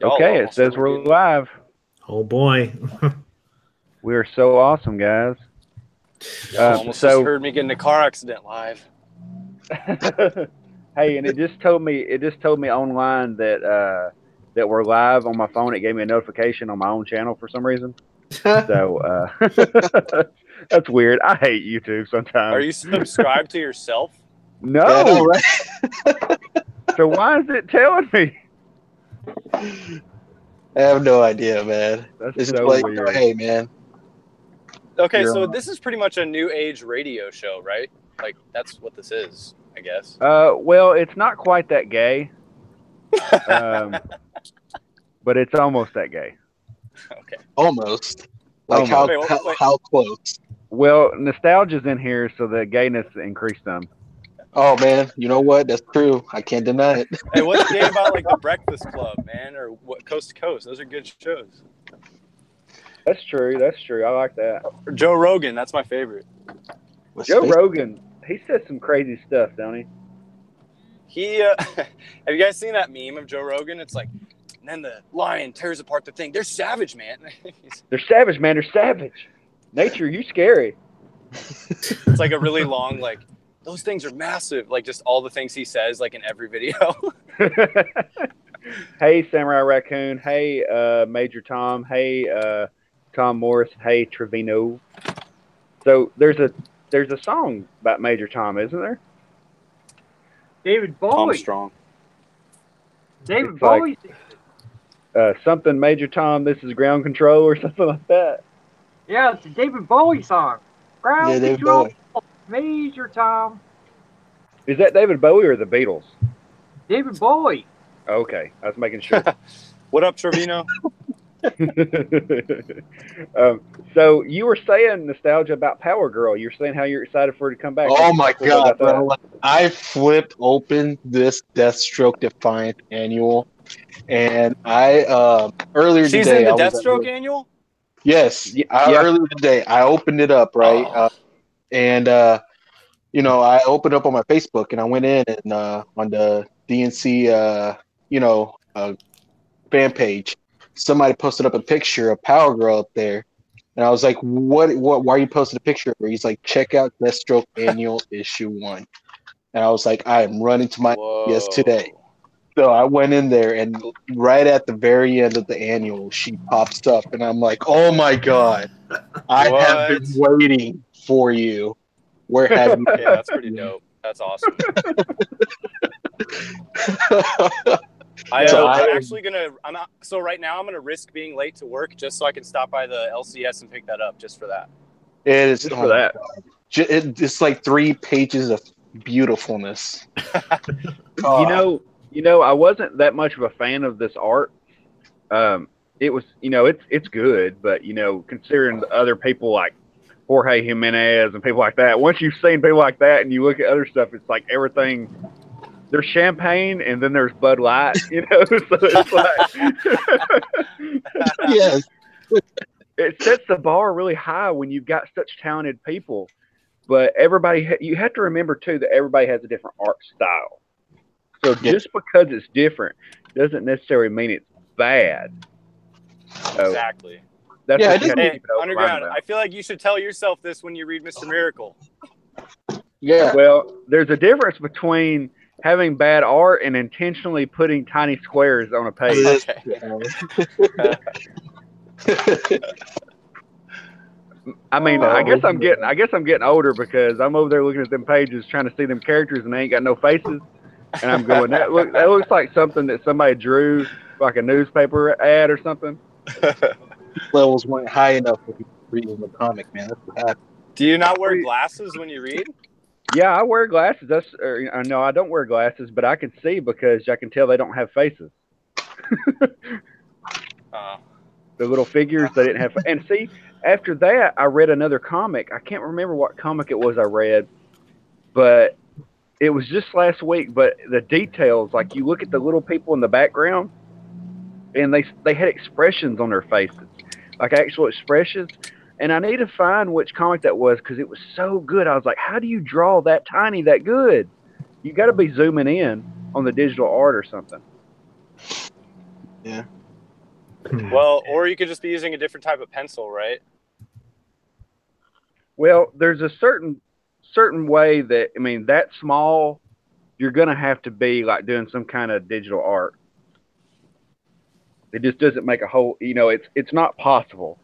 Okay, it says we're live. Oh boy. We are so awesome, guys. Almost just heard me get in a car accident live. Hey, and it just told me online that that we're live on my phone. It gave me a notification on my own channel for some reason. So that's weird. I hate YouTube sometimes. Are you subscribed to yourself? No. Yeah, I know, right? So why is it telling me? I have no idea, man. That's It's so like, weird. hey, man. Okay, so this is pretty much a new age radio show, right? Like, that's what this is, I guess. Well, it's not quite that gay, but it's almost that gay. Okay. Almost. Like Almost. how close? Well, nostalgia's in here, so the gayness increased some. Oh man, you know what? That's true. I can't deny it. Hey, what's gay about like the Breakfast Club, man, or what Coast to Coast? Those are good shows. That's true. That's true. I like that. Or Joe Rogan, that's my favorite. Joe Rogan, he says some crazy stuff, don't he? He have you guys seen that meme of Joe Rogan? It's like, and then the lion tears apart the thing. They're savage, man. They're savage, man. They're savage. Nature, you scary. It's like a really long, like, those things are massive. Like, just all the things he says, like, in every video. Hey, Samurai Raccoon. Hey, Major Tom. Hey, Tom Morris. Hey, Trevino. So there's a song about Major Tom, isn't there? David Bowie. Tom Strong. David It's Bowie. Something Major Tom, this is ground control or something like that. Yeah, it's a David Bowie song. Ground Yeah, David control. Bowie. Major Tom. Is that David Bowie or the Beatles? David Bowie. Okay, I was making sure. What up, Trevino? So you were saying nostalgia about Power Girl. You're saying how you're excited for her to come back. Oh my god, bro! That? I flipped open this Deathstroke Defiant annual, and I earlier She's today. in the Deathstroke annual. Yes, Yeah. earlier today I opened it up, right, and you know, I opened up on my Facebook and I went in and on the DNC fan page, somebody posted up a picture of Power Girl up there. And I was like, what why are you posting a picture of her? He's like, check out Deathstroke Annual Issue 1. And I was like, I am running to my yes today. So I went in there and right at the very end of the annual, she pops up and I'm like, oh my God, I have been waiting for you. Where have you been? Yeah, that's pretty dope. That's awesome. I'm actually gonna. So right now I'm gonna risk being late to work just so I can stop by the LCS and pick that up just for that. It is just for that. It's like 3 pages of beautifulness. You know, I wasn't that much of a fan of this art. It was, it's good, but considering the other people like Jorge Jimenez and people like that, once you've seen people like that and you look at other stuff, it's like everything. There's champagne and then there's Bud Light, so it's like yes. It sets the bar really high when you've got such talented people. But you have to remember too that everybody has a different art style. So just because it's different doesn't necessarily mean it's bad. So exactly. That's Underground. I feel like you should tell yourself this when you read Mr. Miracle. Yeah. Well, there's a difference between having bad art and intentionally putting tiny squares on a page. I mean, I guess I'm getting older because I'm over there looking at them pages trying to see them characters and they ain't got no faces. And I'm going, that looks like something that somebody drew, like a newspaper ad or something. Levels weren't high enough for reading the comic, man. That's what happened. Do you not wear glasses when you read? Yeah, I wear glasses. No, I don't wear glasses, but I can see because I can tell they don't have faces. The little figures, they didn't have. And see, after that, I read another comic. I can't remember what comic it was I read, but it was just last week. But the details, like you look at the little people in the background, and they had expressions on their faces, like actual expressions. And I need to find which comic that was because it was so good. I was like, how do you draw that tiny, that good? You got to be zooming in on the digital art or something. Yeah. Well, or you could just be using a different type of pencil, right? Well, there's a certain way that, I mean, that small, you're gonna have to be like doing some kind of digital art. It just doesn't make a whole, you know, it's not possible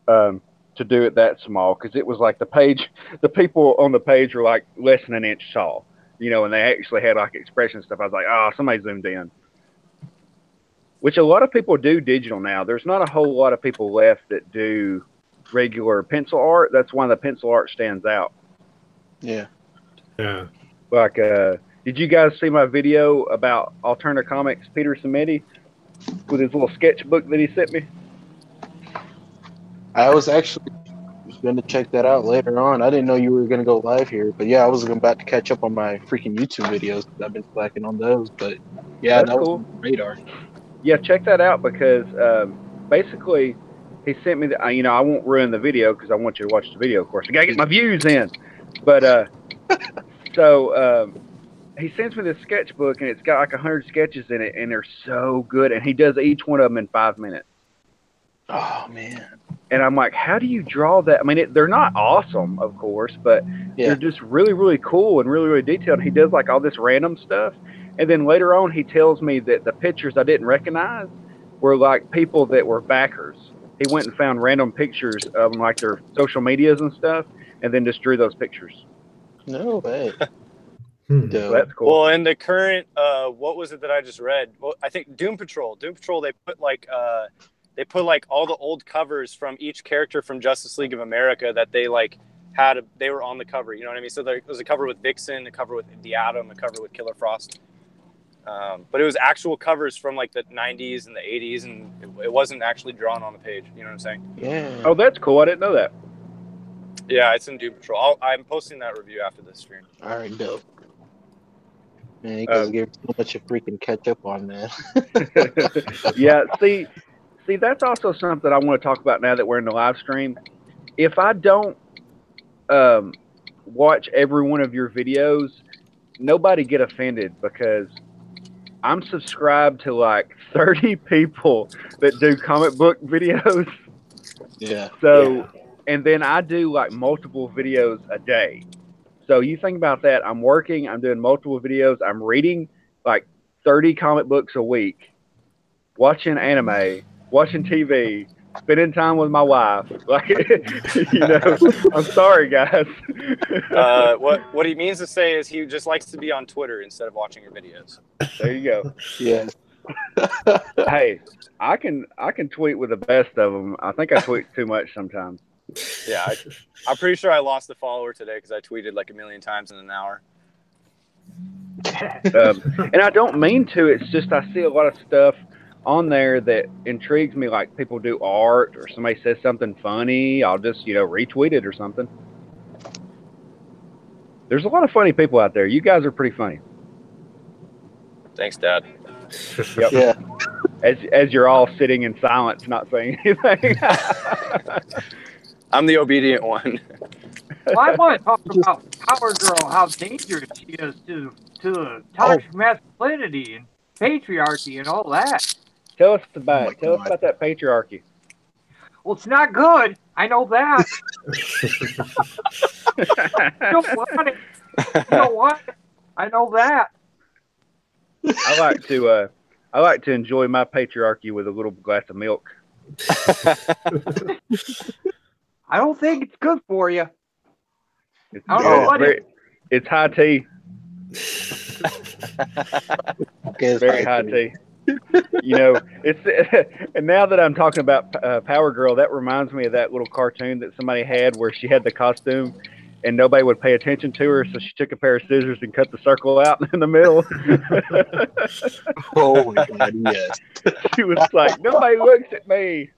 to do it that small, because it was like the people on the page were like less than an inch tall, you know, and they actually had like expression stuff. I was like, oh, somebody zoomed in. Which a lot of people do digital now. There's not a whole lot of people left that do regular pencil art. That's why the pencil art stands out. Yeah. Yeah. Like, did you guys see my video about Alternative Comics, Peter Samedi, with his little sketchbook that he sent me? I was actually going to check that out later on. I didn't know you were going to go live here, but yeah, I was about to catch up on my freaking YouTube videos. I've been slacking on those, but yeah, That's that cool. was on the radar. Yeah, check that out, because basically he sent me the, you know, I won't ruin the video because I want you to watch the video, of course. I got to get my views in. But so he sends me this sketchbook, and it's got like 100 sketches in it, and they're so good. And he does each one of them in 5 minutes. Oh, man. And I'm like, how do you draw that? I mean, they're not awesome, of course, but they're just really, really cool and really, really detailed. He does like all this random stuff. And then later on, he tells me that the pictures I didn't recognize were like people that were backers. He went and found random pictures of like their social medias and stuff, and then just drew those pictures. No way. So that's cool. Well, in the current, what was it that I just read? Well, I think Doom Patrol, they put like all the old covers from each character from Justice League of America that they like they were on the cover. You know what I mean? So there was a cover with Vixen, a cover with the Atom, a cover with Killer Frost. But it was actual covers from like the 90s and the 80s, and it wasn't actually drawn on the page. You know what I'm saying? Yeah. Oh, that's cool. I didn't know that. Yeah, it's in Doom Patrol. I'm posting that review after this stream. All right, dope. Man, you guys give so much to freaking catch up on, man. Yeah, see, that's also something I want to talk about now that we're in the live stream. If I don't watch every one of your videos, nobody get offended, because I'm subscribed to like 30 people that do comic book videos. Yeah. So, and then I do like multiple videos a day. So you think about that. I'm working, I'm doing multiple videos, I'm reading like 30 comic books a week, watching anime, watching TV, spending time with my wife. Like, you know, I'm sorry, guys. What he means to say is he just likes to be on Twitter instead of watching your videos. There you go. Yeah. Hey, I can tweet with the best of them. I think I tweet too much sometimes. Yeah, I'm pretty sure I lost a follower today because I tweeted like 1 million times in an hour. And I don't mean to. It's just I see a lot of stuff on there that intrigues me, like people do art or somebody says something funny. I'll just, you know, retweet it or something. There's a lot of funny people out there. You guys are pretty funny. Thanks, Dad. Yep. Yeah. As you're all sitting in silence, not saying anything. I'm the obedient one. Well, I want to talk about Power Girl, how dangerous she is to toxic masculinity and patriarchy and all that. Tell us about it. Tell us God. about that patriarchy. Well, it's not good. I know that. You don't want it. You don't want it. I know that. I like to enjoy my patriarchy with a little glass of milk. I don't think it's good for you. It's, I don't know what it's high tea. Okay, Very high tea. You know, it's and now that I'm talking about Power Girl, that reminds me of that little cartoon that somebody had where she had the costume and nobody would pay attention to her, so she took a pair of scissors and cut the circle out in the middle. Oh my God, yes. She was like, nobody looks at me.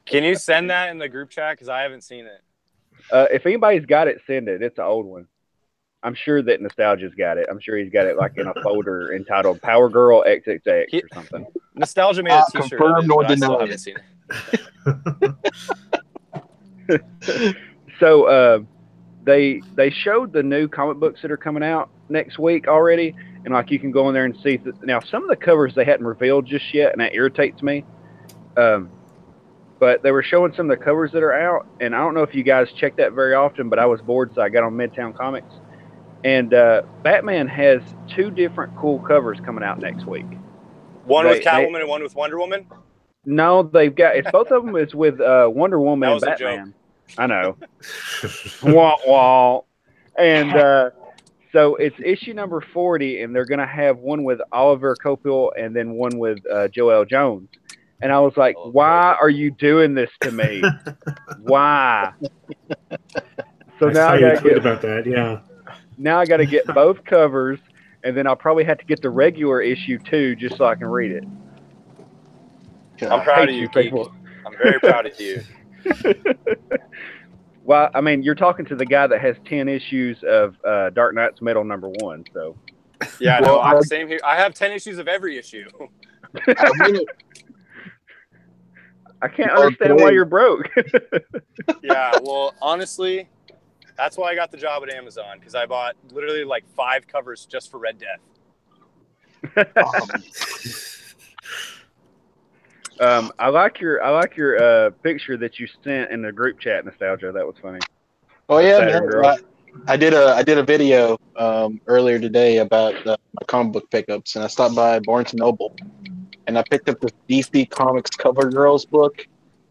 Can you send that in the group chat? Because I haven't seen it. If anybody's got it, send it. It's an old one. I'm sure that Nostalgia's got it. I'm sure he's got it like in a folder entitled Power Girl XXX or something. Nostalgia made a t-shirt of confirm it, nor but I still deny haven't seen it. So they showed the new comic books that are coming out next week already, and like you can go in there and see. Now some of the covers they hadn't revealed just yet, and that irritates me. But they were showing some of the covers that are out, and I don't know if you guys check that very often, but I was bored, so I got on Midtown Comics. And Batman has 2 different cool covers coming out next week. One with Catwoman and one with Wonder Woman? No, they've got it's both of them is with Wonder Woman and Batman. I know. Wah wah. And so it's issue number 40, and they're going to have one with Oliver Copiel and then one with Joel Jones. And I was like, why are you doing this to me? Why? So now I got to get about that. Yeah. Now I got to get both covers, and then I'll probably have to get the regular issue too, just so I can read it. I'm proud of you, people. I'm very proud of you. Well, I mean, you're talking to the guy that has 10 issues of Dark Knight's Metal #1, so. Yeah, no, I'm the same here. I have 10 issues of every issue. I can't understand why you're broke. Yeah, well, honestly, that's why I got the job at Amazon, because I bought literally like 5 covers just for Red Death. I like your picture that you sent in the group chat, Nostalgia. That was funny. Oh yeah, man. I did a video earlier today about my comic book pickups, and I stopped by Barnes and Noble, and I picked up this DC Comics Cover Girls book,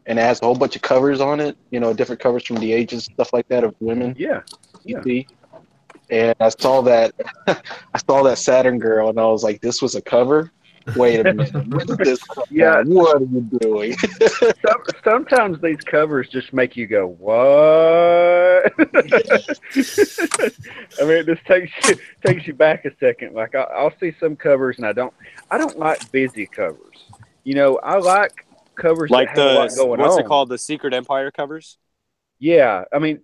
and it has a whole bunch of covers on it. You know, different covers from the ages, stuff like that of women. Yeah. DC. And I saw that Saturn Girl, and I was like, "This was a cover." Wait a minute. Yeah. What are you doing? Sometimes these covers just make you go, what? I mean, it just takes you back a second. Like I'll see some covers, and I don't like busy covers. You know, I like covers like that have a lot going on. What's it called? The Secret Empire covers? Yeah. I mean,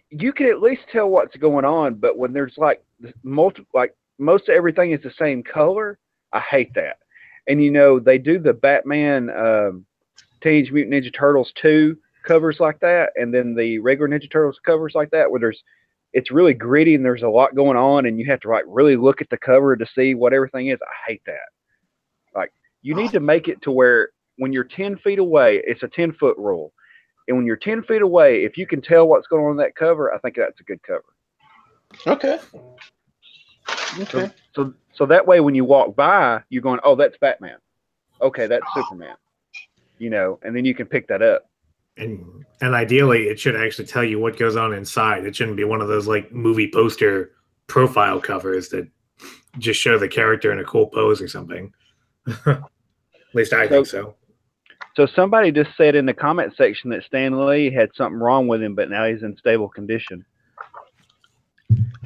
you can at least tell what's going on, but when there's like most of everything is the same color, I hate that. And you know, they do the Batman Teenage Mutant Ninja Turtles 2 covers like that, and then the regular Ninja Turtles covers like that, where it's really gritty and there's a lot going on, and you have to like really look at the cover to see what everything is. I hate that. Like, you need to make it to where when you're 10 feet away, it's a 10-foot rule. And when you're 10 feet away, if you can tell what's going on in that cover, I think that's a good cover. Okay. Okay. So that way, when you walk by, you're going, "Oh, that's Batman. Okay, that's Superman." You know, and then you can pick that up. And ideally, it should actually tell you what goes on inside. It shouldn't be one of those like movie poster profile covers that just show the character in a cool pose or something. At least I think so. So somebody just said in the comment section that Stan Lee had something wrong with him, but now he's in stable condition.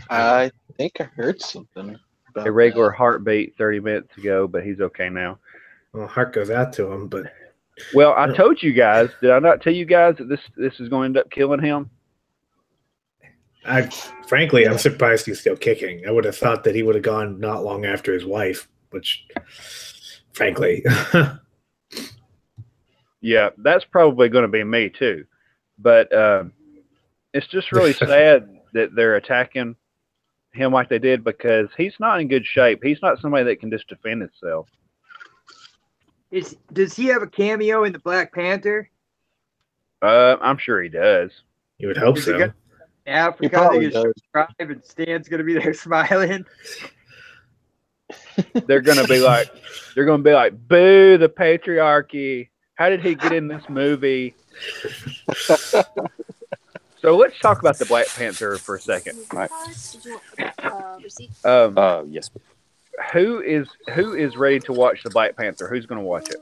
I think I heard something. Irregular heartbeat 30 minutes ago, but he's okay now. Well, heart goes out to him, but. Well, I told you guys. Did I not tell you guys that this is going to end up killing him? Frankly, I'm surprised he's still kicking. I would have thought that he would have gone not long after his wife, which, frankly. Yeah, that's probably going to be me too. But it's just really sad that they're attacking him like they did, because he's not in good shape. He's not somebody that can just defend himself. Does he have a cameo in the Black Panther? I'm sure he does. You would hope so. Africa, and Stan's gonna be there smiling. They're gonna be like, boo the patriarchy. How did he get in this movie? So let's talk about the Black Panther for a second. Right. Yes. Who is ready to watch the Black Panther? Who's going to watch it?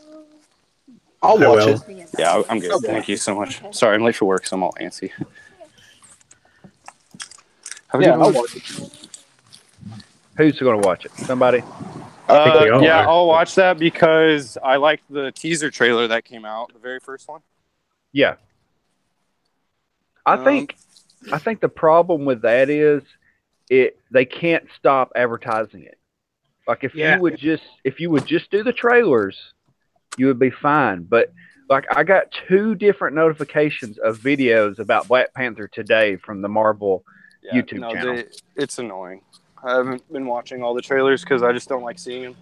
I'll watch it. Yeah, I'm good. Thank you so much. Sorry, I'm late for work, so I'm all antsy. I'll watch it. Who's going to watch it? Somebody? I'll watch that because I liked the teaser trailer that came out, the very first one. Yeah. I think the problem with that is they can't stop advertising it. Like if you would just do the trailers, you would be fine. But like I got 2 different notifications of videos about Black Panther today from the Marvel YouTube channel. It's annoying. I haven't been watching all the trailers because I just don't like seeing them.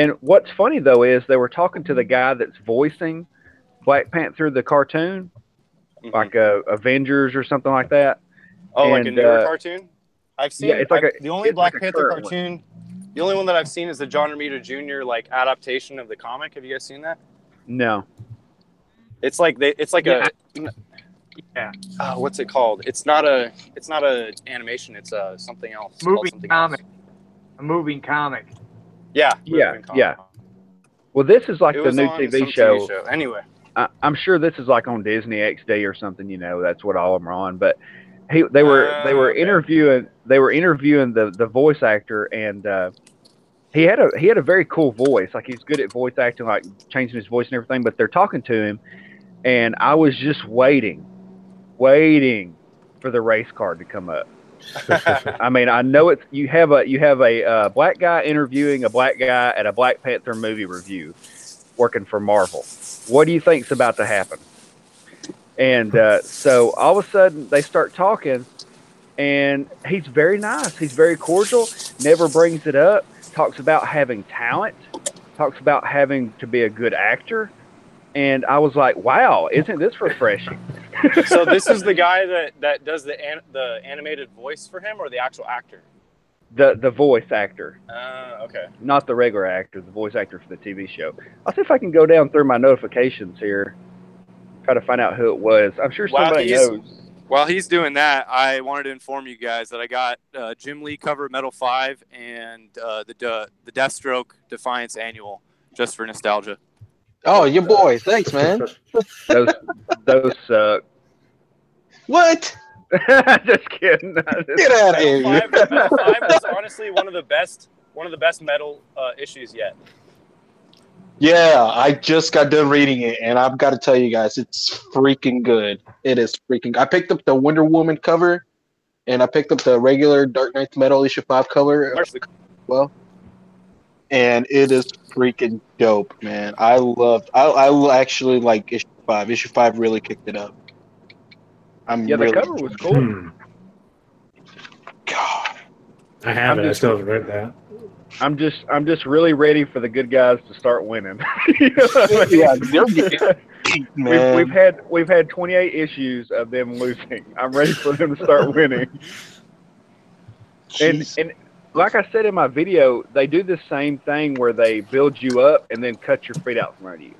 And what's funny though is they were talking to the guy that's voicing Black Panther the cartoon, like Avengers or something like that. Oh, and, like a newer cartoon? I've seen. Yeah, it's like the only Black like Panther cartoon. The only one that I've seen is the John Romita Jr. like adaptation of the comic. Have you guys seen that? No. It's like Yeah. What's it called? It's not a animation. It's something else. It's Moving something comic. else. A moving comic. Yeah. Yeah. Moving comic. Yeah. Well, this is like It the was new on TV some show. TV show. Anyway. I'm sure this is like on Disney XD or something. You know, that's what all of them are on. But they were Okay. interviewing the voice actor, and he had a very cool voice. Like, he's good at voice acting, like changing his voice and everything. But they're talking to him, and I was just waiting for the race card to come up. I mean, I know you have a black guy interviewing a black guy at a Black Panther movie review, working for Marvel. What do you think's about to happen? And so all of a sudden they start talking, and he's very nice. He's very cordial. Never brings it up. Talks about having talent. Talks about having to be a good actor. And I was like, wow, isn't this refreshing? So this is the guy that does the animated voice for him, or the actual actor? The voice actor. Okay. Not Not the regular actor, the voice actor for the TV show. I'll see if I can go down through my notifications here, try to find out who it was. I'm sure somebody knows. While he's doing that, I wanted to inform you guys that I got Jim Lee cover Metal 5 and the Deathstroke Defiance Annual, just for nostalgia. Oh, your boy. Thanks, man. Those suck. What? Just kidding. Get out of here. Metal 5 was honestly one of the best metal issues yet. Yeah, I just got done reading it, and I've got to tell you guys, it's freaking good. It is freaking. I picked up the Wonder Woman cover, and I picked up the regular Dark Knight Metal issue 5 cover. Well, and it is freaking dope, man. I actually like issue 5. Issue 5 really kicked it up. The cover was cool. God, I haven't. I still haven't read that. I'm just really ready for the good guys to start winning. You know what I mean? Yeah, they're getting beat, man. We've had 28 issues of them losing. I'm ready for them to start winning. And like I said in my video, they do the same thing where they build you up and then cut your feet out from under you,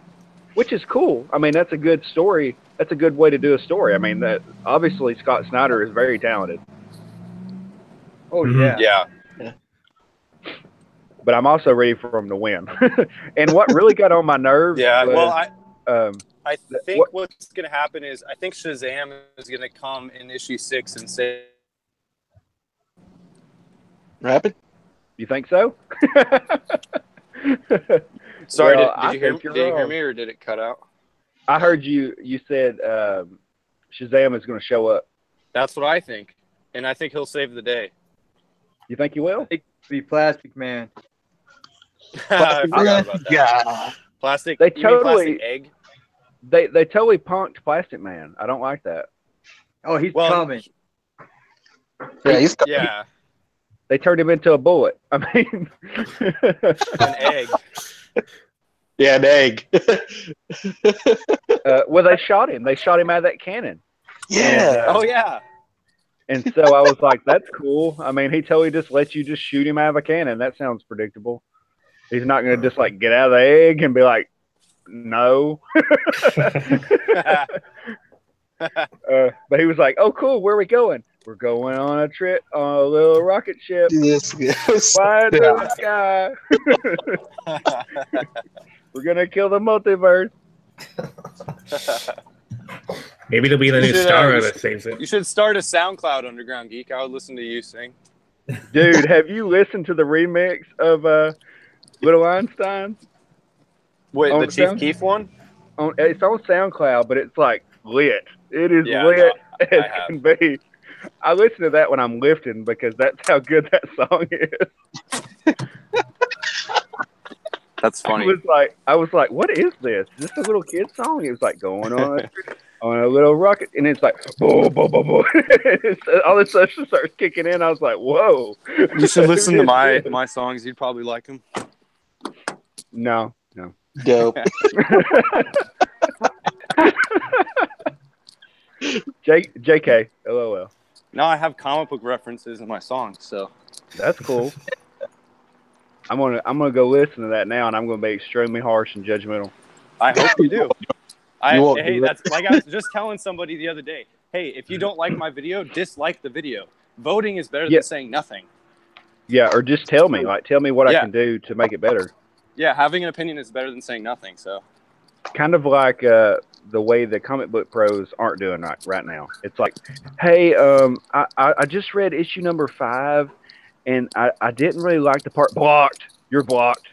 which is cool. I mean, that's a good story. That's a good way to do a story. I mean, that obviously Scott Snyder is very talented. Oh yeah. Yeah. But I'm also ready for him to win. And what really got on my nerves was, I think what's going to happen is I think Shazam is going to come in issue 6 and say, Rapid? You think so? sorry, Well, did you hear me, or did it cut out? I heard you said Shazam is going to show up. That's what I think. And I think he'll save the day. You think he will? Be Plastic Man. I forgot about that. Yeah. Plastic. They you mean totally- Plastic Egg. They totally punked Plastic Man. I don't like that. Oh, he's Well, coming. Yeah, he's Yeah, They turned him into a bullet. I mean, an egg. Yeah, an egg. well, they shot him. They shot him out of that cannon. Yeah. Oh yeah. And so I was like, that's cool. I mean, he totally just lets you just shoot him out of a cannon. That sounds predictable. He's not going to just like get out of the egg and be like, no. But he was like, oh, cool. Where are we going? We're going on a trip on a little rocket ship. Yes. Flying through the sky. We're going to kill the multiverse. Maybe it'll be the new Starro that saves it. You should start a SoundCloud Underground Geek. I would listen to you sing. Dude, have you listened to the remix of Little Einstein? Wait, On the Chief Sound- Keef one? It's on SoundCloud, but it's like lit. It is Yeah, lit no, I as have. can be. I listen to that when I'm lifting because that's how good that song is. That's funny. I was like, what is this? Is this a little kid song? It was like going on a little rocket, and it's like, boom, boom, boom, boom. All this stuff starts kicking in. I was like, whoa. You should listen to my songs. You'd probably like them. No, no. Dope. JK, LOL. No, I have comic book references in my songs, so That's cool. I'm gonna go listen to that now, and I'm gonna be extremely harsh and judgmental. I hope you do. You won't Hey, do it. that's like I was just telling somebody the other day. Hey, if you don't like my video, dislike the video. Voting is better Yeah. than saying nothing. Yeah, or just tell me what I Yeah. can do to make it better. Yeah, having an opinion is better than saying nothing. So Kind of like the way the comic book pros aren't doing right now. It's like, hey, I just read issue number 5, and I didn't really like the part. Blocked. You're blocked.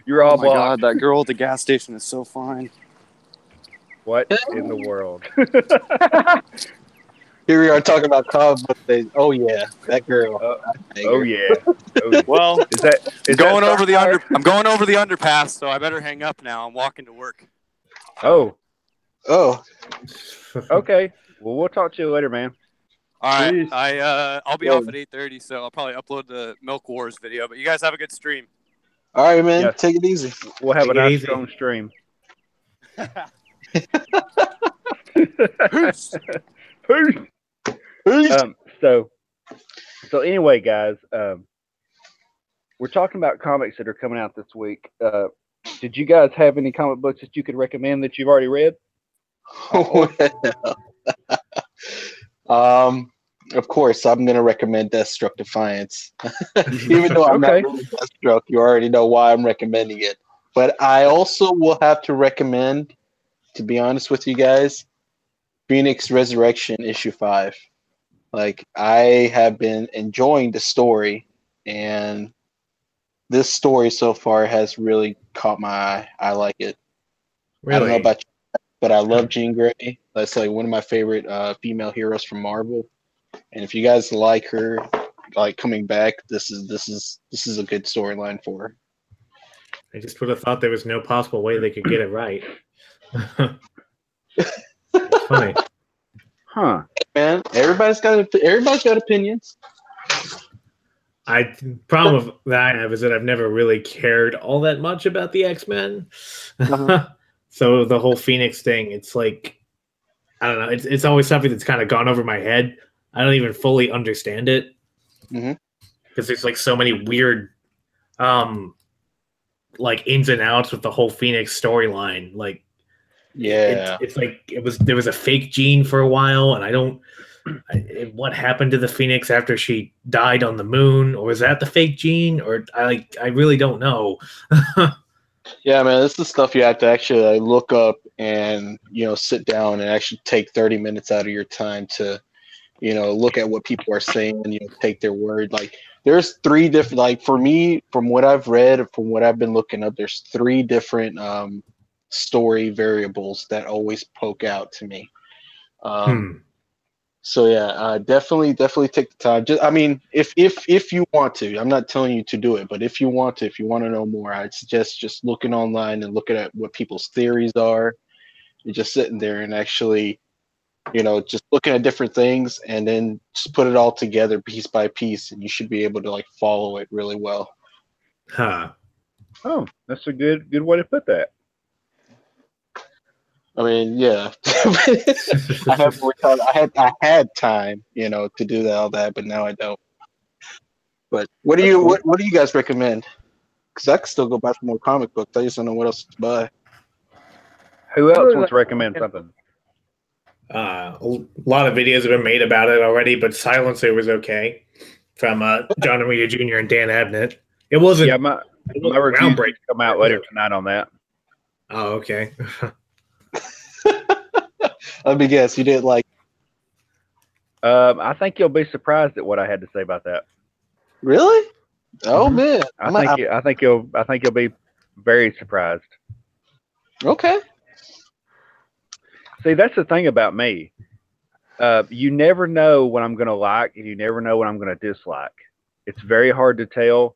You're all oh my blocked. god, that girl at the gas station is so fine. What in the world? Here we are talking about comic book things. Oh yeah, that girl. Oh yeah. Oh, yeah. Well, Is that going over the Starfire? I'm going over the underpass, so I better hang up now. I'm walking to work. Oh, Oh, okay. Well, we'll talk to you later, man. All right, Peace. I'll be off at 8:30, so I'll probably upload the Milk Wars video. But you guys have a good stream. all right, man. Yes. Take it easy. We'll have Take a it nice easy. strong stream. Peace. Peace. Peace. So anyway, guys, we're talking about comics that are coming out this week. Did you guys have any comic books that you could recommend that you've already read? Of course, I'm gonna recommend Deathstroke Defiance. Even though I'm Okay. not really Deathstroke, you already know why I'm recommending it. But I also will have to recommend, to be honest with you guys, Phoenix Resurrection issue 5. Like, I have been enjoying the story, and this story so far has really caught my eye. I like it. I don't know Really? about you, but I love Jean Grey. That's like one of my favorite female heroes from Marvel. And if you guys like her, like coming back, this is a good storyline for her. I just would have thought there was no possible way they could get it right. It's funny. Huh. Man, everybody's got opinions. Problem with that I have is that I've never really cared all that much about the X-Men. Uh-huh. So the whole Phoenix thing, it's like, I don't know. It's always something that's kind of gone over my head. I don't even fully understand it Mhm. because there's like so many weird, like ins and outs with the whole Phoenix storyline. Like, Yeah. it's like there was a fake Jean for a while, and I don't. What happened to the Phoenix after she died on the moon, or was that the fake Jean? Or I really don't know. Yeah, man, this is stuff you have to actually like, look up and sit down and actually take 30 minutes out of your time to look at what people are saying and take their word. Like, there's 3 different, like, for me, from what I've read, from what I've been looking up, there's 3 different story variables that always poke out to me. So yeah, definitely take the time. Just, I mean, if you want to, I'm not telling you to do it, but if you want to know more, I'd suggest just looking online and looking at what people's theories are. You're just sitting there and actually, just looking at different things and then just put it all together piece by piece, and you should be able to like follow it really well. Huh. Oh, that's a good way to put that. I mean, yeah, I had time, to do all that, but now I don't. But what do you guys recommend? Because I could still go buy some more comic books. I just don't know what else to buy. Who else wants to recommend something? A lot of videos have been made about it already, but Silencer was okay from John Romita Jr. and Dan Abnett. It wasn't. Yeah, my review will come out later tonight on that. Oh, okay. Let me guess, you didn't like. I think you'll be surprised at what I had to say about that. Really? Oh man, I think you'll be very surprised. Okay. See, that's the thing about me. You never know what I'm going to like, and you never know what I'm going to dislike. It's very hard to tell,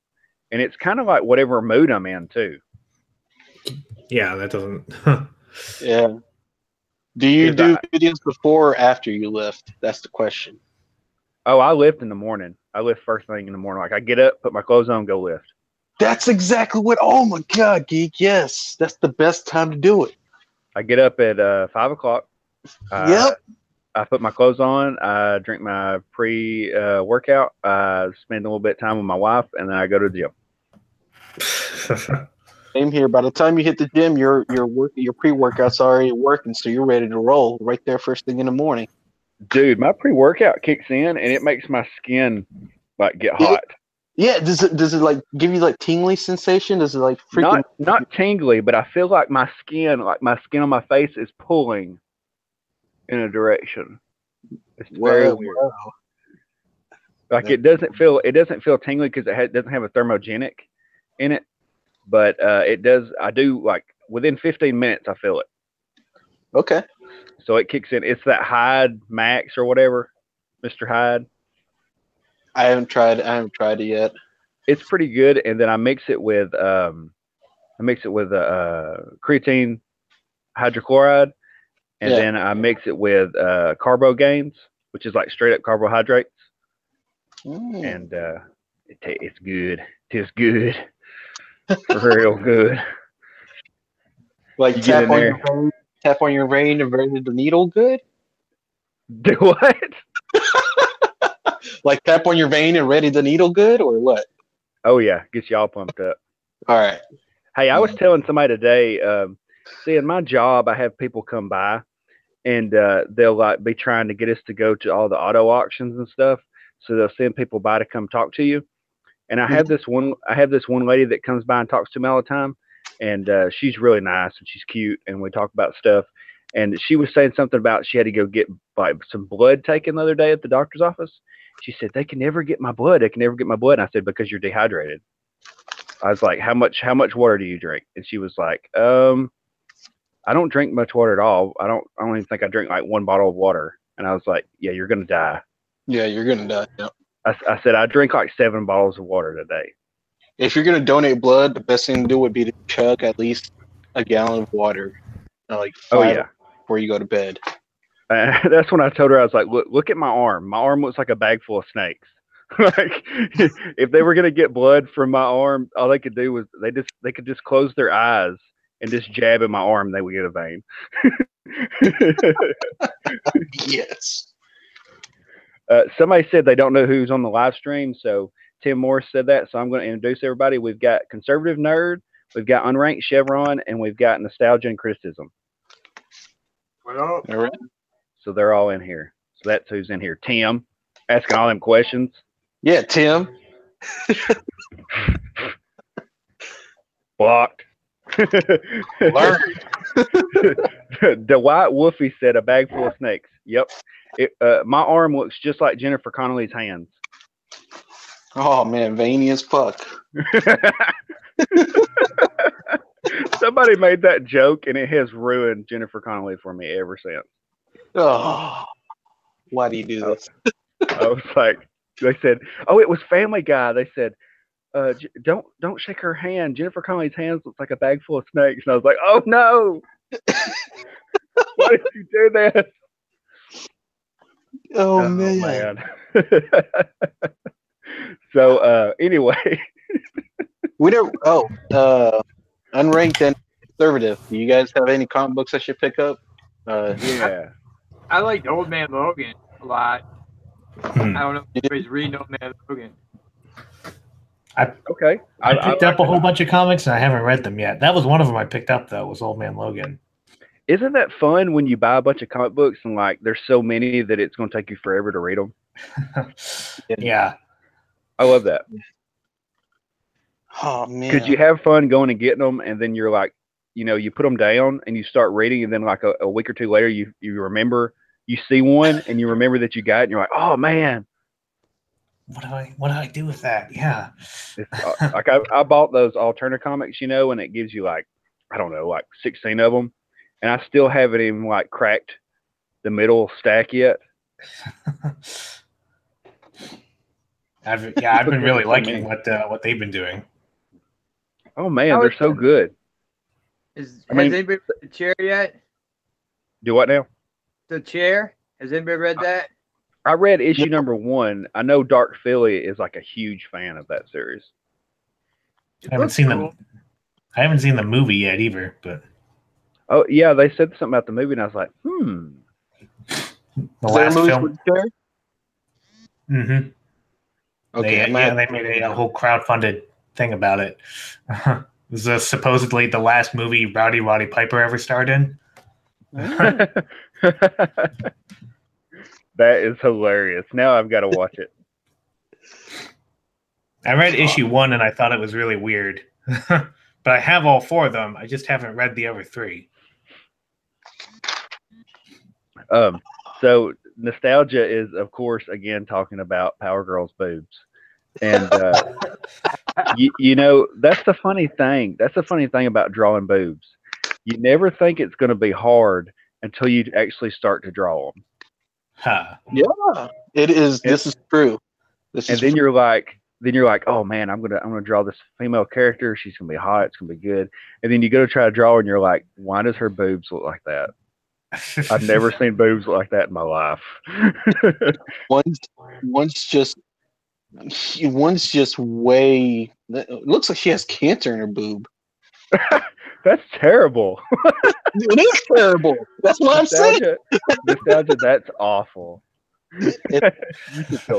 and it's kind of like whatever mood I'm in too. Yeah, that doesn't. Yeah. Do you do videos before or after you lift? That's the question. Oh, I lift in the morning. I lift first thing in the morning. Like, I get up, put my clothes on, go lift. That's exactly what. Oh my God, Geek. Yes, that's the best time to do it. I get up at 5 o'clock. Yep. I put my clothes on. I drink my pre-workout. I spend a little bit of time with my wife, and then I go to the gym. Same here. By the time you hit the gym, your pre-workout's already working, so you're ready to roll right there first thing in the morning. Dude, my pre-workout kicks in, and it makes my skin like get hot. Yeah. Does it like give you like tingly sensation? Does it like freaking not tingly, but I feel like my skin on my face is pulling in a direction. It's very weird. Wow. Like it doesn't feel tingly because it doesn't have a thermogenic in it, but it does. I do like within 15 minutes I feel it. Okay. So it kicks in. It's that Hyde Max or whatever, Mr. Hyde. I haven't tried it yet. It's pretty good, and then I mix it with creatine hydrochloride, and then I mix it with carbo gains, which is like straight up carbohydrates. And it's good. It's good. Real good. Like you tap on your vein and ready the needle good? Do what? Like tap on your vein and ready the needle good or what? Oh yeah, gets y'all pumped up. All right. Hey, I was telling somebody today, see in my job I have people come by and they'll like be trying to get us to go to all the auto auctions and stuff. So they'll send people by to come talk to you. And I have this one lady that comes by and talks to me all the time. And she's really nice and she's cute and we talk about stuff. And she was saying something about she had to go get like some blood taken the other day at the doctor's office. She said, they can never get my blood. And I said, because you're dehydrated. I was like, how much water do you drink? And she was like, I don't drink much water at all. I don't even think I drink like one bottle of water. And I was like, yeah, you're going to die. Yeah, you're going to die. Yep. I said, I drink like 7 bottles of water today. If you're going to donate blood, the best thing to do would be to chug at least a gallon of water. Like 5 before you go to bed. That's when I told her, I was like, look at my arm. My arm looks like a bag full of snakes. Like, if they were going to get blood from my arm, all they could do was they could just close their eyes and just jab in my arm and they would get a vein. Yes. Somebody said they don't know who's on the live stream, so Tim Morris said that, so I'm going to introduce everybody. We've got Conservative Nerd, we've got Unranked Chevron, and we've got Nostalgia and Criticism. Well, all right. So they're all in here. So that's who's in here. Tim, asking all them questions. Yeah, Tim. Blocked. Learn. The White Wolfie said a bag full of snakes. Yep. My arm looks just like Jennifer Connelly's hands. Oh man, veiny as fuck. Somebody made that joke and it has ruined Jennifer Connelly for me ever since. Oh, why do you do this? I was like, they said, oh, it was Family Guy. They said, don't shake her hand. Jennifer Connelly's hands looks like a bag full of snakes. And I was like, oh no. Why did you do that? Oh man. So anyway. We don't unranked and conservative. Do you guys have any comic books I should pick up? Yeah. I like Old Man Logan a lot. I don't know if anybody's reading Old Man Logan. I picked up a whole bunch. bunch of comics and I haven't read them yet. That was one of them I picked up though, was Old Man Logan. Isn't that fun when you buy a bunch of comic books and like there's so many that it's going to take you forever to read them? Yeah. I love that. Oh man. Because you have fun going and getting them, and then you're like, you put them down and you start reading, and then like a week or two later, you remember, you see one and you remember that you got it, and you're like, oh man. What do I do with that? Yeah. It's, like I bought those alternative comics, and it gives you like, I don't know, like 16 of them. And I still haven't even like cracked the middle stack yet. I've been really liking what they've been doing. Oh man, they're so good. Has anybody read The Chair yet? Do what now? The Chair? Has anybody read that? I read issue number 1. I know Dark Philly is like a huge fan of that series. I haven't seen the movie yet either, but Oh yeah, they said something about the movie, and I was like, hmm. the Is there a last movie film. for Terry? Mm-hmm. Okay, They made a whole crowdfunded thing about it. It was supposedly the last movie Roddy Piper ever starred in. That is hilarious. Now I've got to watch it. I read issue 1 and I thought it was really weird. But I have all 4 of them. I just haven't read the other 3. So nostalgia is, of course, again talking about Power Girl's boobs, and you know that's the funny thing. That's the funny thing about drawing boobs. You never think it's going to be hard until you actually start to draw them. Huh. Yeah, it is. This is true. And then you're like, oh man, I'm gonna draw this female character. She's gonna be hot. It's gonna be good. And then you go to try to draw, and you're like, why does her boobs look like that? I've never seen boobs like that in my life. One's just way. It looks like she has cancer in her boob. That's terrible. It is terrible. That's what I'm saying. Nostalgia, that's awful. I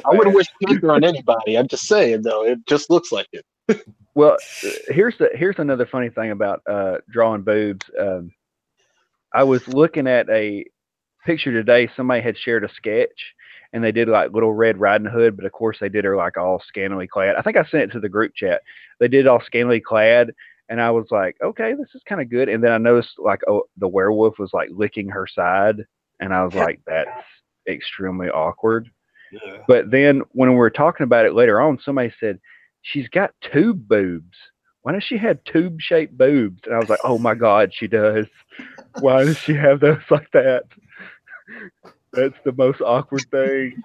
wouldn't wish cancer on anybody. I'm just saying, though, it just looks like it. Well, here's another funny thing about drawing boobs. I was looking at a picture today. Somebody had shared a sketch, and they did like Little Red Riding Hood, but of course they did her like all scantily clad. I think I sent it to the group chat. They did all scantily clad, and I was like, okay, this is kind of good. And then I noticed like, oh, the werewolf was like licking her side, and I was like, that's extremely awkward. Yeah. But then when we were talking about it later on, somebody said she's got tube boobs. Why does she have tube-shaped boobs? And I was like, oh my God, she does. Why does she have those like that? That's the most awkward thing.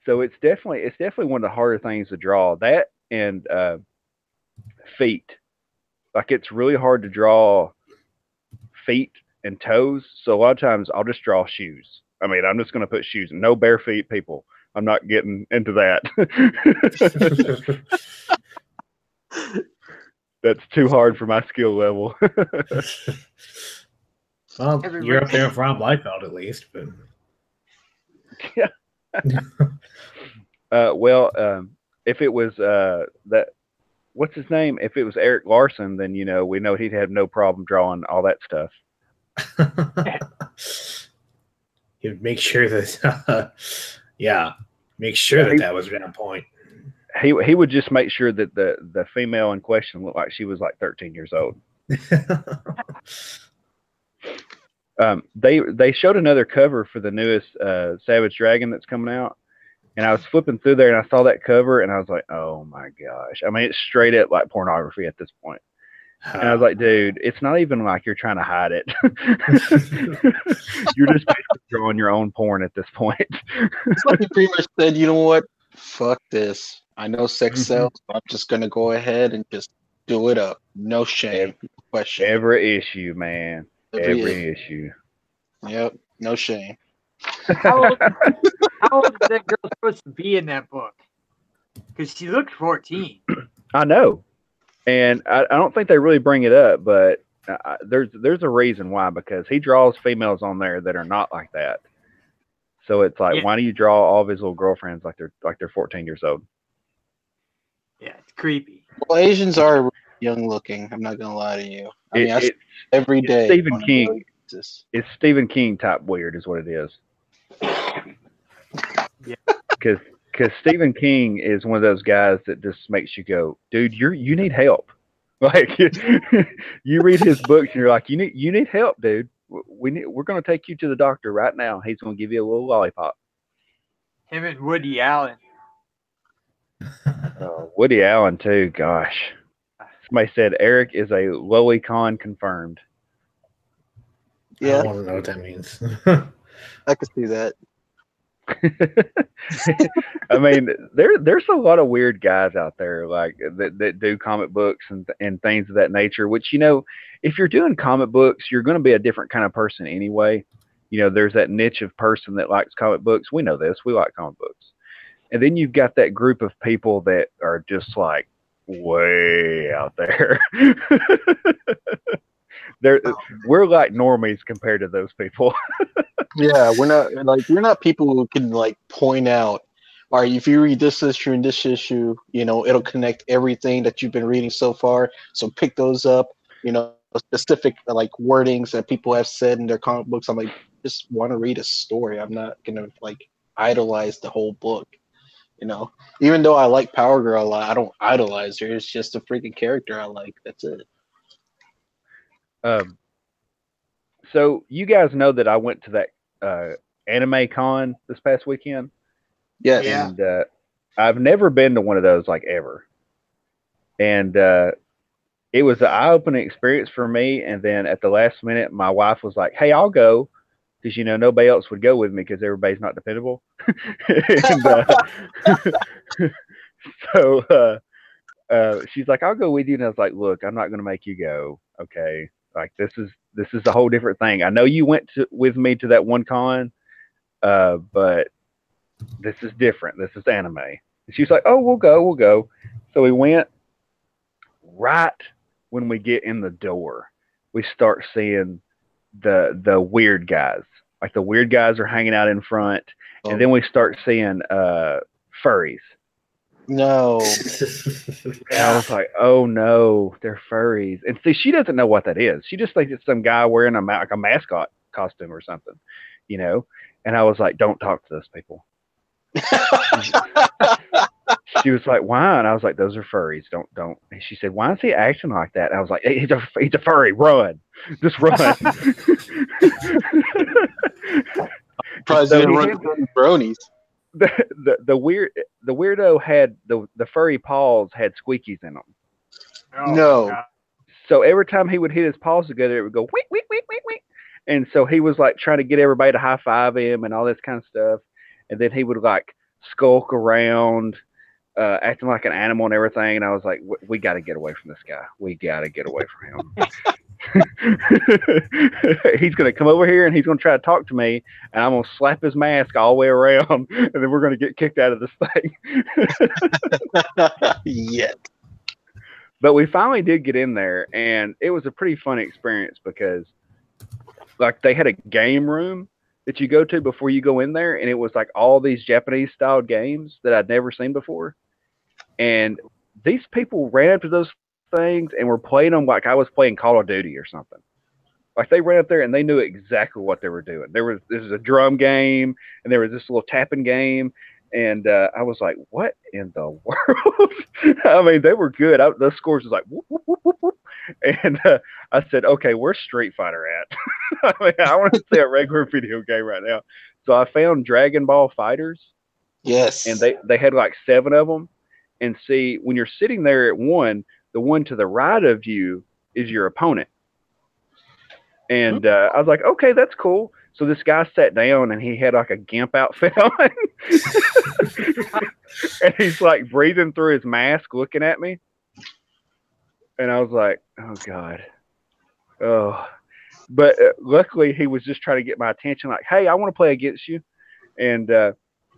So it's definitely one of the harder things to draw. That and feet. Like it's really hard to draw feet and toes. So a lot of times I'll just draw shoes. I mean, I'm just going to put shoes. No bare feet, people. I'm not getting into that. That's too hard for my skill level. Well, you're up there with Rob Liefeld at least, but yeah. If it was that, what's his name? If it was Eric Larson, then we know he'd have no problem drawing all that stuff. He'd make sure that, make sure that was on point. He would just make sure that the female in question looked like she was like 13 years old. They showed another cover for the newest Savage Dragon that's coming out, and I was flipping through there and I saw that cover and I was like, oh my gosh! I mean, it's straight up like pornography at this point. And I was like, dude, it's not even like you're trying to hide it. You're just basically drawing your own porn at this point. It's like you pretty much said, you know what? Fuck this. I know sex sells, but I'm just going to go ahead and just do it up. No shame. Question. Every issue, man. Every issue. Yep. No shame. How old is that girl supposed to be in that book? Because she looked 14. I know. And I don't think they really bring it up, but there's a reason why, because he draws females on there that are not like that. So it's like, why do you draw all of his little girlfriends like they're 14 years old? Yeah, it's creepy. Well, Asians are young looking. I'm not gonna lie to you. I mean, I see every day. Stephen King. It's Stephen King type weird, is what it is. Yeah. Because Stephen King is one of those guys that just makes you go, dude, you need help. Like you read his books and you're like, you need help, dude. We're going to take you to the doctor right now. He's going to give you a little lollipop. Him and Woody Allen. Woody Allen too. Gosh, somebody said Eric is a lolicon confirmed. Yeah, I don't want to know what that means. I could see that. I mean, there's a lot of weird guys out there like that do comic books and things of that nature, which, if you're doing comic books, you're going to be a different kind of person anyway. There's that niche of person that likes comic books. We know this. We like comic books. And then you've got that group of people that are just like way out there. We're like normies compared to those people. Yeah, we're not people who can like point out, all right, if you read this issue and this issue, it'll connect everything that you've been reading so far. So pick those up, specific like wordings that people have said in their comic books. I'm like, just want to read a story. I'm not gonna like idolize the whole book. Even though I like Power Girl a lot, I don't idolize her. It's just a freaking character I like. That's it. So you guys know that I went to that anime con this past weekend. Yes. Yeah. And I've never been to one of those like ever. And it was an eye-opening experience for me. And then at the last minute, my wife was like, "Hey, I'll go," because nobody else would go with me because everybody's not dependable. And so she's like, "I'll go with you," and I was like, "Look, I'm not going to make you go. Okay, like this is a whole different thing. I know you went with me to that one con, but this is different. This is anime." And she's like, "Oh, we'll go." So we went. Right when we get in the door, we start seeing the weird guys. Like the weird guys are hanging out in front, and then we start seeing furries. No. And I was like, "Oh no, they're furries." And see, she doesn't know what that is. She just thinks it's some guy wearing like a mascot costume or something, And I was like, "Don't talk to those people." She was like, "Why?" And I was like, "Those are furries. Don't." And she said, "Why is he acting like that?" And I was like, "Hey, he's a furry. Run, just run." Probably So didn't run the bronies. the weirdo had the furry paws had squeakies in them. Oh, No. God. So every time he would hit his paws together, it would go week week week week week. And so he was like trying to get everybody to high five him and all this kind of stuff. And then he would like skulk around, acting like an animal and everything. And I was like, "We got to get away from this guy. We got to get away from him." He's going to come over here and he's going to try to talk to me, and I'm going to slap his mask all the way around, and then we're going to get kicked out of this thing. Yet. But we finally did get in there, and it was a pretty fun experience because like they had a game room that you go to before you go in there, and it was like all these Japanese style games that I'd never seen before. And these people ran up to those things and were playing them like I was playing Call of Duty or something. Like they ran up there and they knew exactly what they were doing. There was a drum game, and there was this little tapping game, and I was like, "What in the world?" I mean, they were good. The scores was like whoop, whoop, whoop, whoop, whoop. And I said, "Okay, where's Street Fighter at?" I mean, I want to see a regular video game right now. So I found Dragon Ball Fighters. Yes. And they had like 7 of them. And see, when you're sitting there at one, the one to the right of you is your opponent. And I was like, "Okay, that's cool." So this guy sat down and he had like a gimp outfit on. And he's like breathing through his mask looking at me. And I was like, "Oh God." Oh. But luckily he was just trying to get my attention, like, "Hey, I want to play against you." And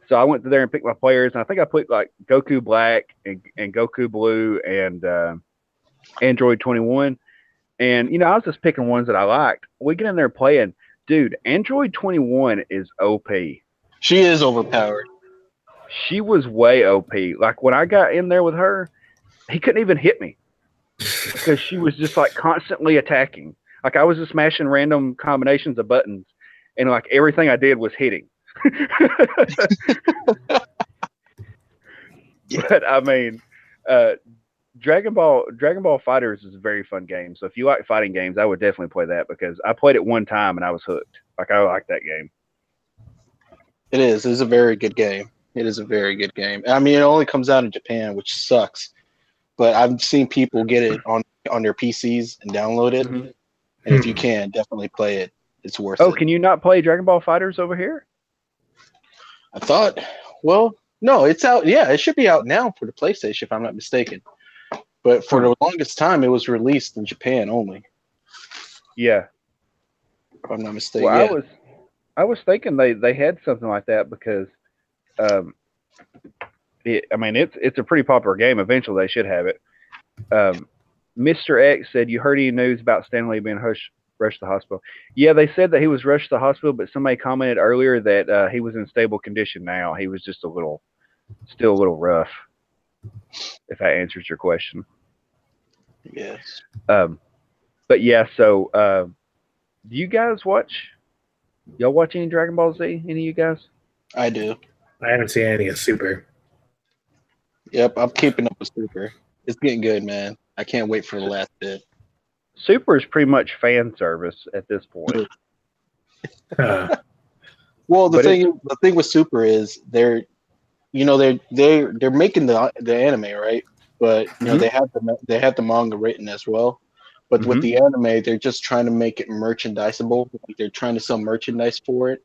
so I went there and picked my players, and I think I put like Goku Black and Goku Blue and Android 21. And I was just picking ones that I liked. We get in there playing. Dude, Android 21 is OP. She is overpowered. She was way OP. Like when I got in there with her, he couldn't even hit me because she was just like constantly attacking. Like I was just smashing random combinations of buttons, and like everything I did was hitting. But I mean, Dragon Ball Fighters is a very fun game. So if you like fighting games, I would definitely play that because I played it one time and I was hooked. Like I like that game. It is. It's a very good game. It is a very good game. I mean, it only comes out in Japan, which sucks. But I've seen people get it on their PCs and download it. Mm-hmm. And if you can, definitely play it. It's worth it. Oh, can you not play Dragon Ball Fighters over here? I thought, well, no, it's out. Yeah, it should be out now for the PlayStation, if I'm not mistaken. But for the longest time, it was released in Japan only. Yeah. If I'm not mistaken. Well, yeah. I was thinking they had something like that because I mean, it's a pretty popular game. Eventually, they should have it. Mr. X said, "You heard any news about Stanley being rushed to the hospital?" Yeah, they said that he was rushed to the hospital, but somebody commented earlier that he was in stable condition now. He was just still a little rough. If that answers your question. Yes. But yeah, so do you guys watch? Y'all watch any Dragon Ball Z? Any of you guys? I do. I haven't seen any of Super. Yep, I'm keeping up with Super. It's getting good, man. I can't wait for the last bit. Super is pretty much fan service at this point. Well, the thing with Super is they're making the anime, right? But they have the manga written as well. But with the anime, they're just trying to make it merchandisable. Like they're trying to sell merchandise for it.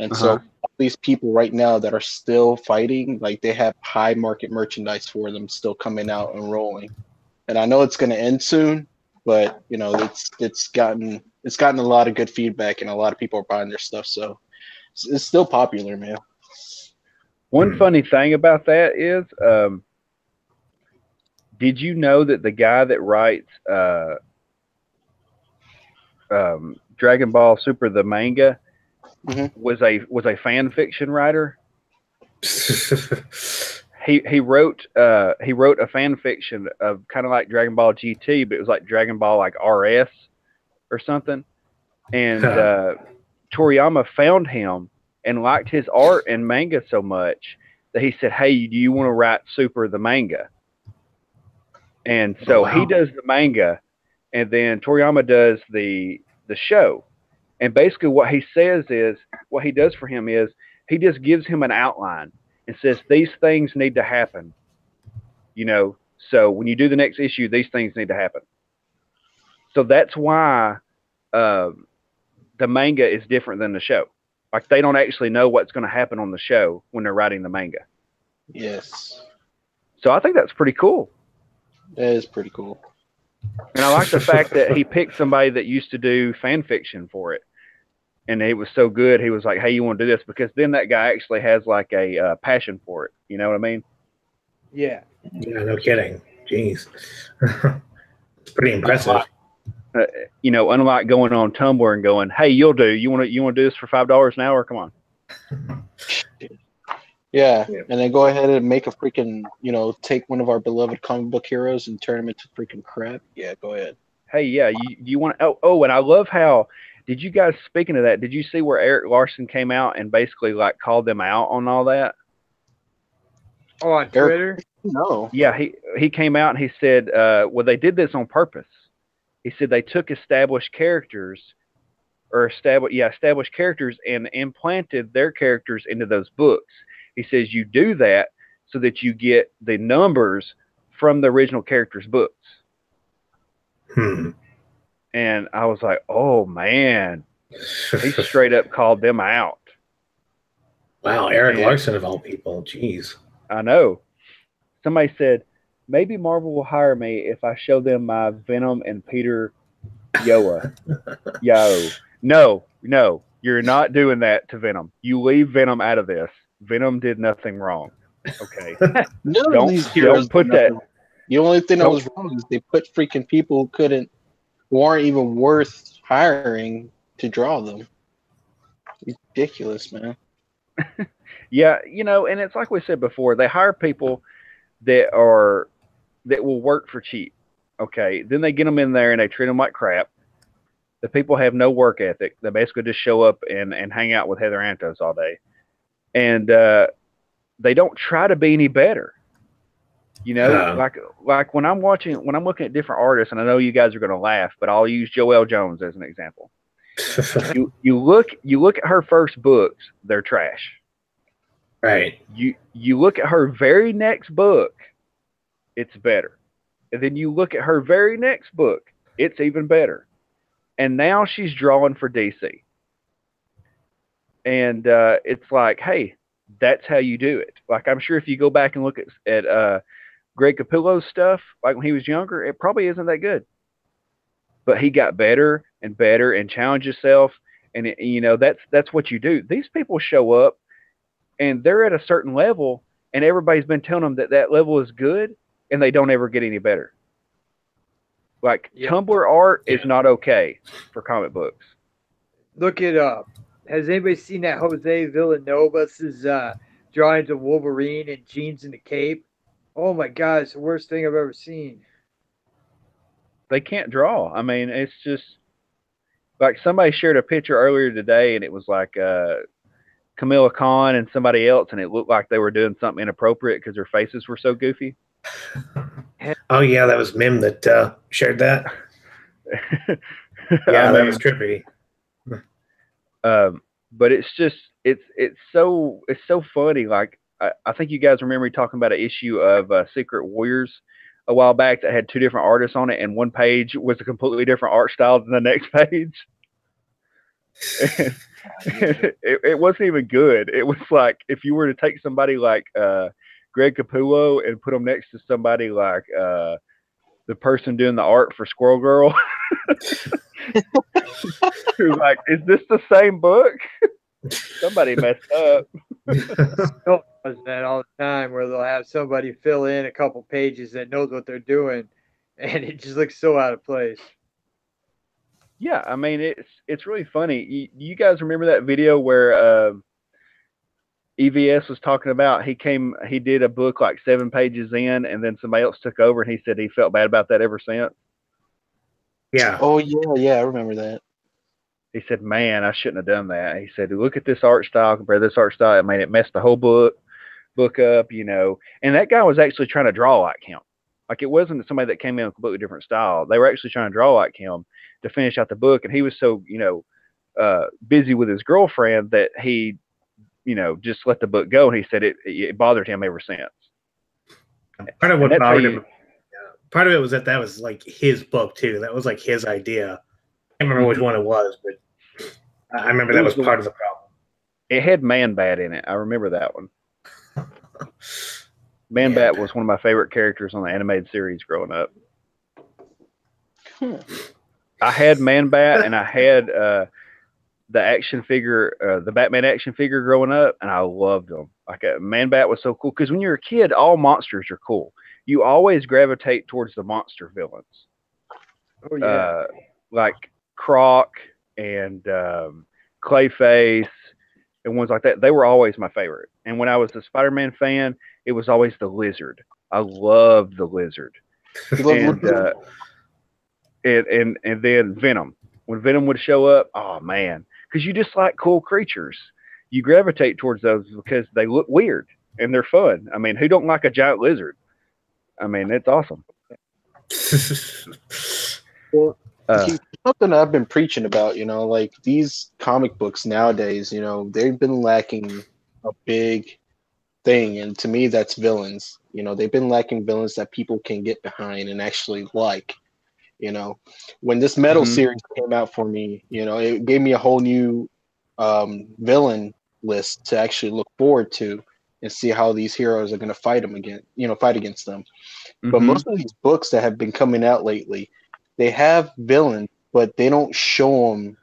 And so all these people right now that are still fighting, like they have high market merchandise for them still coming out and rolling. And I know it's going to end soon, but it's gotten a lot of good feedback and a lot of people are buying their stuff. So it's still popular, man. One funny thing about that is, did you know that the guy that writes Dragon Ball Super the manga was a fan fiction writer? he wrote a fan fiction of kind of like Dragon Ball GT, but it was like Dragon Ball like RS or something. And Toriyama found him and liked his art and manga so much that he said, "Hey, do you want to write Super the manga?" And so he does the manga, and then Toriyama does the show. And basically what he does for him is he just gives him an outline and says, these things need to happen. So when you do the next issue, these things need to happen. So that's why the manga is different than the show. Like they don't actually know what's going to happen on the show when they're writing the manga. Yes. So I think that's pretty cool. That is pretty cool. And I like the fact that he picked somebody that used to do fan fiction for it. And it was so good, he was like, hey, you want to do this? Because then that guy actually has like a passion for it. You know what I mean? Yeah. Yeah, no kidding. Jeez. It's pretty impressive. Unlike going on Tumblr and going, hey, you'll do. You want to do this for $5 an hour? Come on. Yeah, and then go ahead and make a freaking, take one of our beloved comic book heroes and turn him into freaking crap. Yeah, go ahead. Hey, yeah, you want to? Oh, and I love how. Did you guys, speaking of that, did you see where Eric Larson came out and basically like called them out on all that? Oh, on Twitter? No. Yeah, he came out and he said, well, they did this on purpose. He said they took established characters and implanted their characters into those books. He says you do that so that you get the numbers from the original characters' books. And I was like, oh, man. He straight up called them out. Wow, Eric Larson of all people. Jeez. I know. Somebody said, maybe Marvel will hire me if I show them my Venom and Peter Yoa. No, you're not doing that to Venom. You leave Venom out of this. Venom did nothing wrong. Okay. Don't put that. The only thing that was wrong is they put freaking people who aren't even worth hiring to draw them. Ridiculous, man. Yeah, and it's like we said before, they hire people that will work for cheap. Okay. Then they get them in there and they treat them like crap. The people have no work ethic. They basically just show up and hang out with Heather Antos all day. And they don't try to be any better. Like when I'm looking at different artists, and I know you guys are going to laugh, but I'll use Joelle Jones as an example. you look at her first books, they're trash. Right. You look at her very next book, it's better. And then you look at her very next book, it's even better. And now she's drawing for DC. And it's like, hey, that's how you do it. Like, I'm sure if you go back and look at Greg Capullo's stuff, like when he was younger, it probably isn't that good. But he got better and better and challenged himself. And, that's what you do. These people show up and they're at a certain level and everybody's been telling them that that level is good, and they don't ever get any better. Like Tumblr art is not okay for comic books. Look it up. Has anybody seen that Jose Villanovas's drawings of Wolverine and jeans and a cape? Oh my God, it's the worst thing I've ever seen. They can't draw. I mean, it's just like somebody shared a picture earlier today, and it was like Camilla Khan and somebody else, and it looked like they were doing something inappropriate because their faces were so goofy. Oh yeah, that was Mim that shared that. Yeah, that was trippy. But it's just it's so funny. Like I think you guys remember me talking about an issue of Secret Warriors a while back that had two different artists on it, and one page was a completely different art style than the next page. It wasn't even good. It was like if you were to take somebody like Greg Capullo and put them next to somebody like the person doing the art for Squirrel Girl. Who's like, is this the same book? Somebody messed up. Does that all the time where they'll have somebody fill in a couple pages that knows what they're doing, and it just looks so out of place. Yeah, I mean it's really funny. You guys remember that video where EVS was talking about he did a book like 7 pages in, and then somebody else took over, and he said he felt bad about that ever since. Yeah. Oh yeah, I remember that. He said, "Man, I shouldn't have done that." He said, "Look at this art style, compare this art style. It made it mess the whole book up, you know." And that guy was actually trying to draw like him. Like it wasn't somebody that came in a completely different style. They were actually trying to draw like him to finish out the book, and he was so busy with his girlfriend that he just let the book go. And he said it bothered him ever since. Part of what bothered him. Part of it was that was like his book too. That was like his idea. I can't remember which one it was, but I remember that was part of the problem. It had Man-Bat in it. I remember that one. Man-Bat was one of my favorite characters on the animated series growing up. I had Man-Bat and I had the action figure, the Batman action figure growing up, and I loved them. Like Man-Bat was so cool because when you're a kid, all monsters are cool. You always gravitate towards the monster villains. Oh yeah, like Croc and Clayface and ones like that. They were always my favorite. And when I was a Spider-Man fan, it was always the Lizard. I loved the Lizard. And then Venom. When Venom would show up, oh man, because you just like cool creatures. You gravitate towards those because they look weird and they're fun. I mean, who don't like a giant lizard? I mean, it's awesome. Well, something I've been preaching about, like these comic books nowadays, they've been lacking a big thing. And to me, that's villains. They've been lacking villains that people can get behind and actually like. When this Metal series came out for me, it gave me a whole new villain list to actually look forward to and see how these heroes are going to fight against them. But most of these books that have been coming out lately, they have villains, but they don't show them,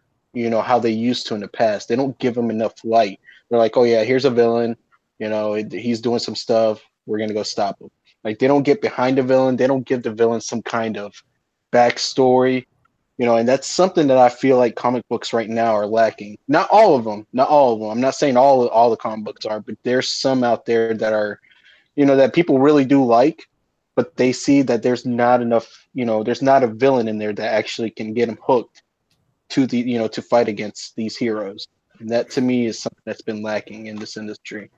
how they used to in the past. They don't give them enough light. They're like, oh yeah, here's a villain. He's doing some stuff. We're going to go stop him. Like they don't get behind the villain. They don't give the villain some kind of backstory, and that's something that I feel like comic books right now are lacking. Not all of them. I'm not saying all the comic books are, but there's some out there that are, that people really do like, but they see that there's not enough, there's not a villain in there that actually can get them hooked to the, to fight against these heroes. And that to me is something that's been lacking in this industry.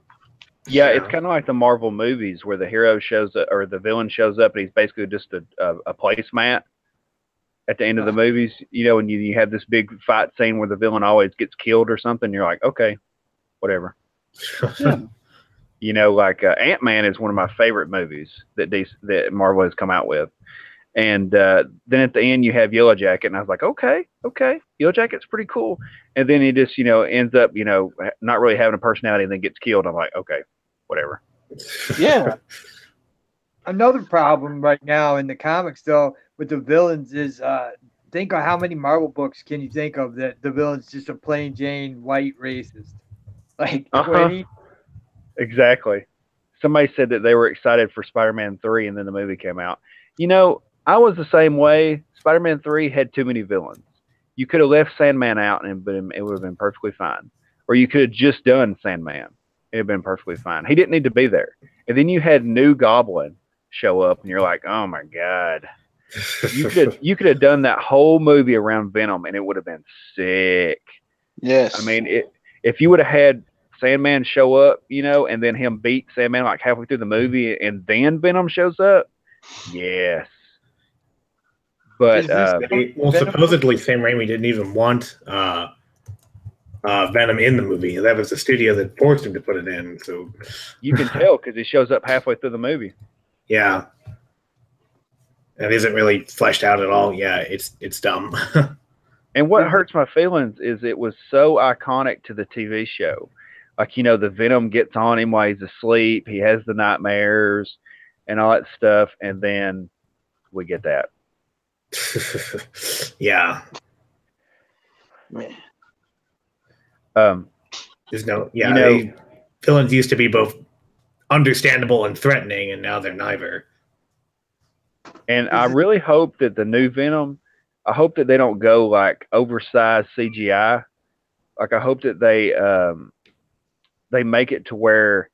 Yeah, it's kind of like the Marvel movies where the hero shows up or the villain shows up and he's basically just a placemat at the end of the movies, and you have this big fight scene where the villain always gets killed or something. You're like, okay, whatever. Like Ant-Man is one of my favorite movies that Marvel has come out with. And then at the end you have Yellow Jacket, and I was like, okay, Yellow Jacket's pretty cool. And then he just, ends up, not really having a personality and then gets killed. I'm like, okay, whatever. Yeah. Another problem right now in the comics, though, with the villains is think of how many Marvel books can you think of that the villain's just a plain Jane white racist? Like 20? Exactly. somebody said that they were excited for Spider-Man 3, and then the movie came out. You know, I was the same way. Spider-Man 3 had too many villains. You could have left Sandman out, and it would have been perfectly fine. Or you could have just done Sandman. It would have been perfectly fine. He didn't need to be there. And then you had New Goblin show up, and you're like, oh my God. You could have done that whole movie around Venom, and it would have been sick. Yes. I mean, if you would have had Sandman show up, you know, and then him beat Sandman like halfway through the movie, and then Venom shows up, yes. But supposedly Sam Raimi didn't even want Venom in the movie. That was the studio that forced him to put it in. So you can tell because he shows up halfway through the movie. Yeah. That isn't really fleshed out at all. Yeah, it's dumb. And what hurts my feelings is it was so iconic to the TV show. Like, you know, the Venom gets on him while he's asleep. He has the nightmares and all that stuff. And then we get that. Yeah. Man. There's no, yeah, you know, villains used to be both understandable and threatening, and now they're neither. And I really hope that the new Venom, I hope that they don't go like oversized CGI. Like, I hope that they make it to where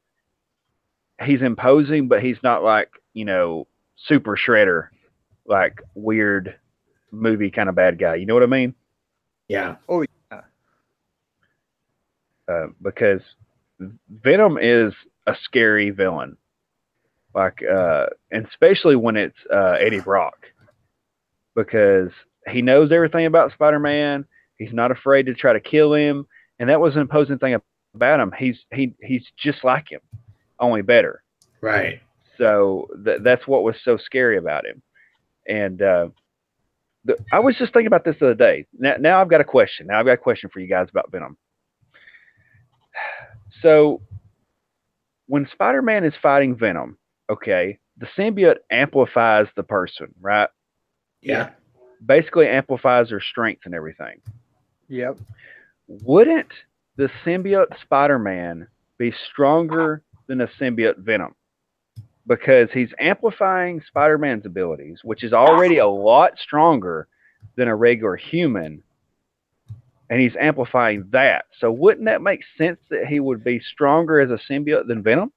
he's imposing, but he's not like, you know, Super Shredder, like weird movie kind of bad guy. You know what I mean? Yeah. Oh, yeah. Because Venom is a scary villain. Like, and especially when it's Eddie Brock, because he knows everything about Spider-Man. He's not afraid to try to kill him, and that was an imposing thing about him. He's just like him, only better. Right. So that's what was so scary about him. And I was just thinking about this the other day. Now I've got a question. Now I've got a question for you guys about Venom. So when Spider-Man is fighting Venom, okay, the symbiote amplifies the person, right? Yeah. Basically amplifies their strength and everything. Yep. Wouldn't the symbiote Spider-Man be stronger than a symbiote Venom? Because he's amplifying Spider-Man's abilities, which is already a lot stronger than a regular human, and he's amplifying that. So wouldn't that make sense that he would be stronger as a symbiote than Venom?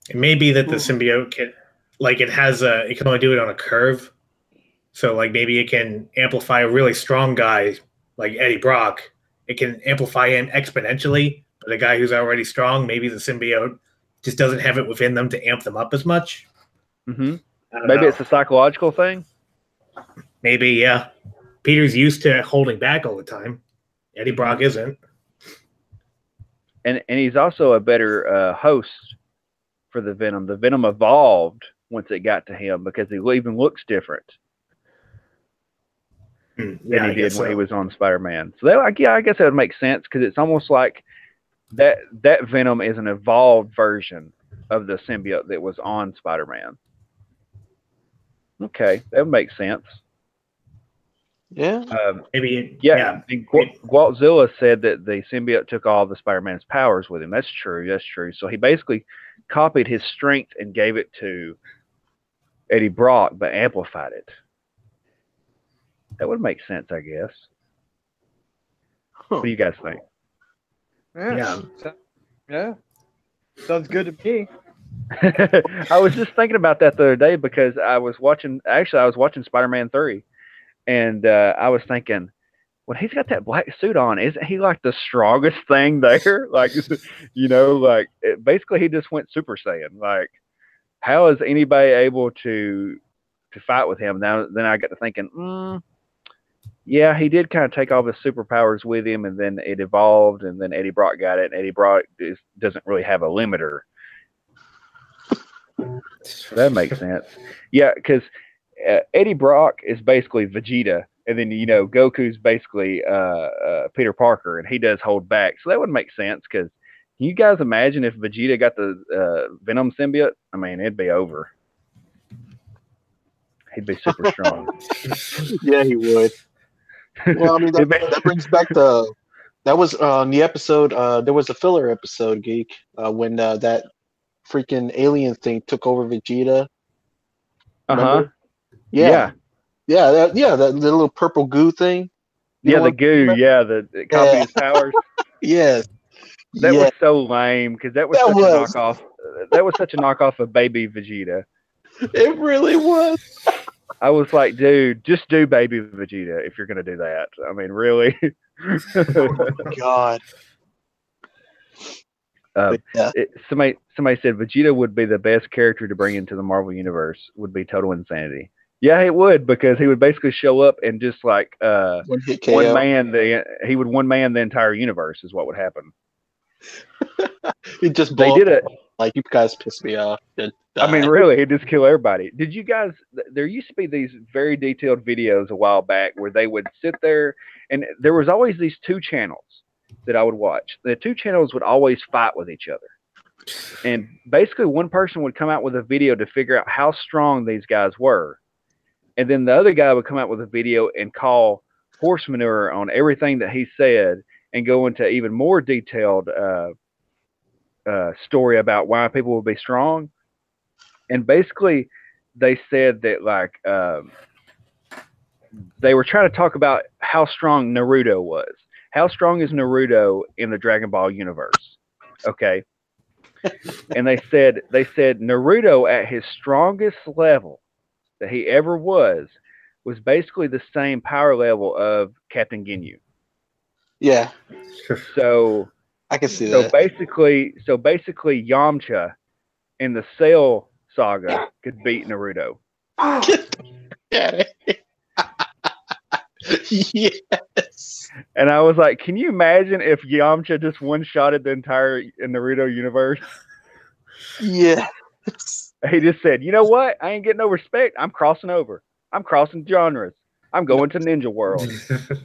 It may be that the symbiote can, like, it can only do it on a curve. So, like, maybe it can amplify a really strong guy like Eddie Brock. It can amplify him exponentially, but a guy who's already strong, maybe the symbiote just doesn't have it within them to amp them up as much. Mm-hmm. Maybe it's a psychological thing. Maybe, yeah. Peter's used to holding back all the time. Eddie Brock isn't. And he's also a better host for the Venom. The Venom evolved once it got to him because he even looks different than he did when he was on Spider-Man. So I guess that would make sense because it's almost like that Venom is an evolved version of the symbiote that was on Spider-Man. Okay, that would make sense. Yeah. Maybe. Yeah. Gwaltzilla said that the symbiote took all the Spider-Man's powers with him. That's true. That's true. So he basically copied his strength and gave it to Eddie Brock, but amplified it. That would make sense, I guess. What do you guys think? Yeah. Sounds good to me. I was just thinking about that the other day because I was watching Spider-Man 3, and I was thinking, when he's got that black suit on, isn't he like the strongest thing there? Like, you know, like basically he just went Super Saiyan. Like, how is anybody able to fight with him? Now, then I got to thinking, yeah, he did kind of take all his superpowers with him, and then it evolved, and then Eddie Brock got it, and Eddie Brock doesn't really have a limiter. So that makes sense. Yeah, because Eddie Brock is basically Vegeta, and then, you know, Goku's basically Peter Parker, and he does hold back. So that would make sense, because can you guys imagine if Vegeta got the Venom symbiote? I mean, it'd be over. He'd be super strong. Yeah, he would. Well, I mean, that brings back that was on the episode, there was a filler episode, Geek, when that freaking alien thing took over Vegeta. Uh-huh. Yeah. That little purple goo thing. The goo. Yeah, the copied his powers. Yes. That was so lame because that was such a knockoff. That was such a knockoff of Baby Vegeta. It really was. I was like, dude, just do Baby Vegeta if you're gonna do that. I mean, really. Oh my God. Somebody said Vegeta would be the best character to bring into the Marvel universe. Would be total insanity. Yeah, it would, because he would basically show up and just like one man. He would one man the entire universe is what would happen. He just they did it. Like, you guys pissed me off. I mean, really, he'd just kill everybody. Did you guys? There used to be these very detailed videos a while back where they would sit there, and there was always these two channels that I would watch. The two channels would always fight with each other. And basically one person would come out with a video to figure out how strong these guys were. And then the other guy would come out with a video and call horse manure on everything that he said and go into even more detailed story about why people would be strong. And basically they said that like they were trying to talk about how strong Naruto was. How strong is Naruto in the Dragon Ball universe? Okay. And they said Naruto at his strongest level that he ever was basically the same power level of Captain Ginyu. Yeah. So I can see that. So basically Yamcha in the Cell saga could beat Naruto. Yeah. Yes. And I was like, can you imagine if Yamcha just one-shotted the entire Naruto universe? Yeah. He just said, you know what? I ain't getting no respect. I'm crossing over. I'm crossing genres. I'm going to Ninja World.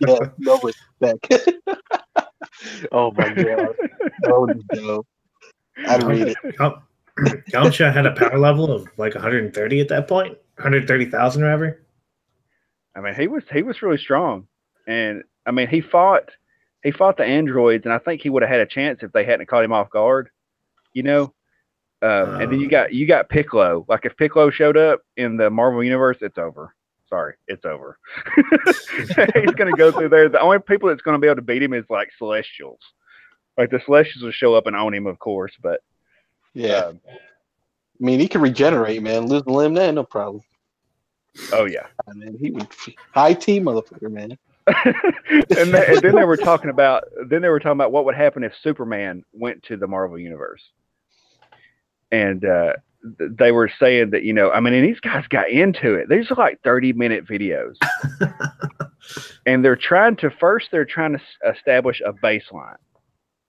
Yeah, no respect. Oh my God. Oh no. I'd read it. Yamcha had a power level of like 130 at that point? 130,000 or ever? I mean, he was really strong. And I mean, he fought the androids, and I think he would have had a chance if they hadn't caught him off guard, you know? And then you got Piccolo. Like if Piccolo showed up in the Marvel universe, it's over. Sorry, it's over. He's gonna go through there. The only people that's gonna be able to beat him is like Celestials. Like the Celestials will show up and own him, of course. But yeah, I mean, he can regenerate, man. Lose a limb, that no problem. Oh yeah, I mean, he would high team motherfucker, man. and then they were talking about what would happen if Superman went to the Marvel universe. And they were saying that, you know, I mean, and these guys got into it. These are like 30-minute videos. And they're trying to establish a baseline.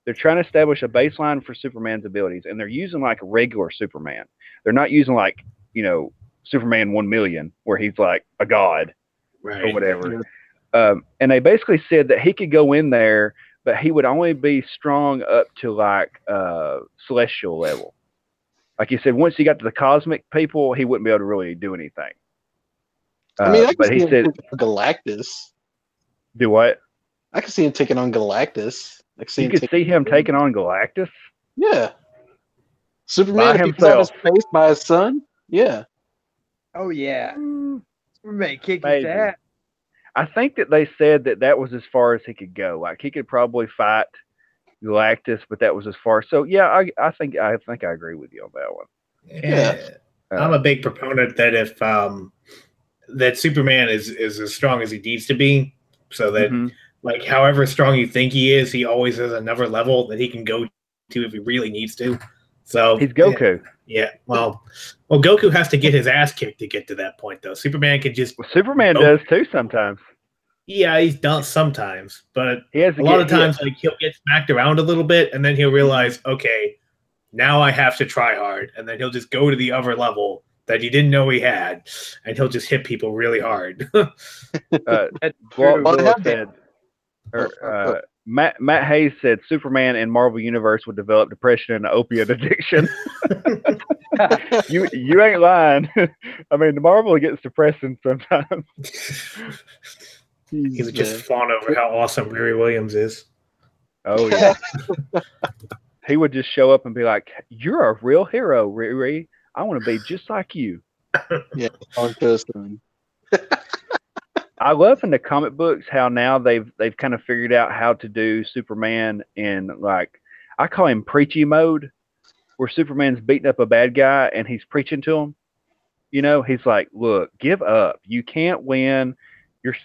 They're trying to establish a baseline for Superman's abilities. And they're using like regular Superman. They're not using like, you know, Superman 1 million, where he's like a god or whatever. And they basically said that he could go in there, but he would only be strong up to like celestial level. Like you said, once he got to the cosmic people, he wouldn't be able to really do anything. I mean, but he said Galactus. Do what? I could see him taking on Galactus. You could see him taking on Galactus? Yeah. Superman himself, faced by his son? Yeah. Oh, yeah. Superman kick his ass. I think that they said that was as far as he could go. Like, he could probably fight Galactus, but that was as far. So yeah, I think I agree with you on that one. Yeah, I'm a big proponent that if that Superman is as strong as he needs to be, so that like however strong you think he is, he always has another level that he can go to if he really needs to. So he's Goku. Yeah. Well, Goku has to get his ass kicked to get to that point, though. Superman can just. Well, Superman does too sometimes. Yeah, he's done sometimes, but a lot of times, like he'll get smacked around a little bit, and then he'll realize, okay, now I have to try hard, and then he'll just go to the other level that he didn't know he had, and he'll just hit people really hard. Matt Hayes said Superman in Marvel Universe would develop depression and opiate addiction. You ain't lying. I mean, the Marvel gets depressing sometimes. He would just fawn over how awesome Riri Williams is. Oh yeah. he would just show up and be like, "You're a real hero, Riri. I want to be just like you." Yeah, on to the sun. I love in the comic books how now they've kind of figured out how to do Superman in, like, I call him preachy mode, where Superman's beating up a bad guy and he's preaching to him. You know, he's like, "Look, give up. You can't win. You're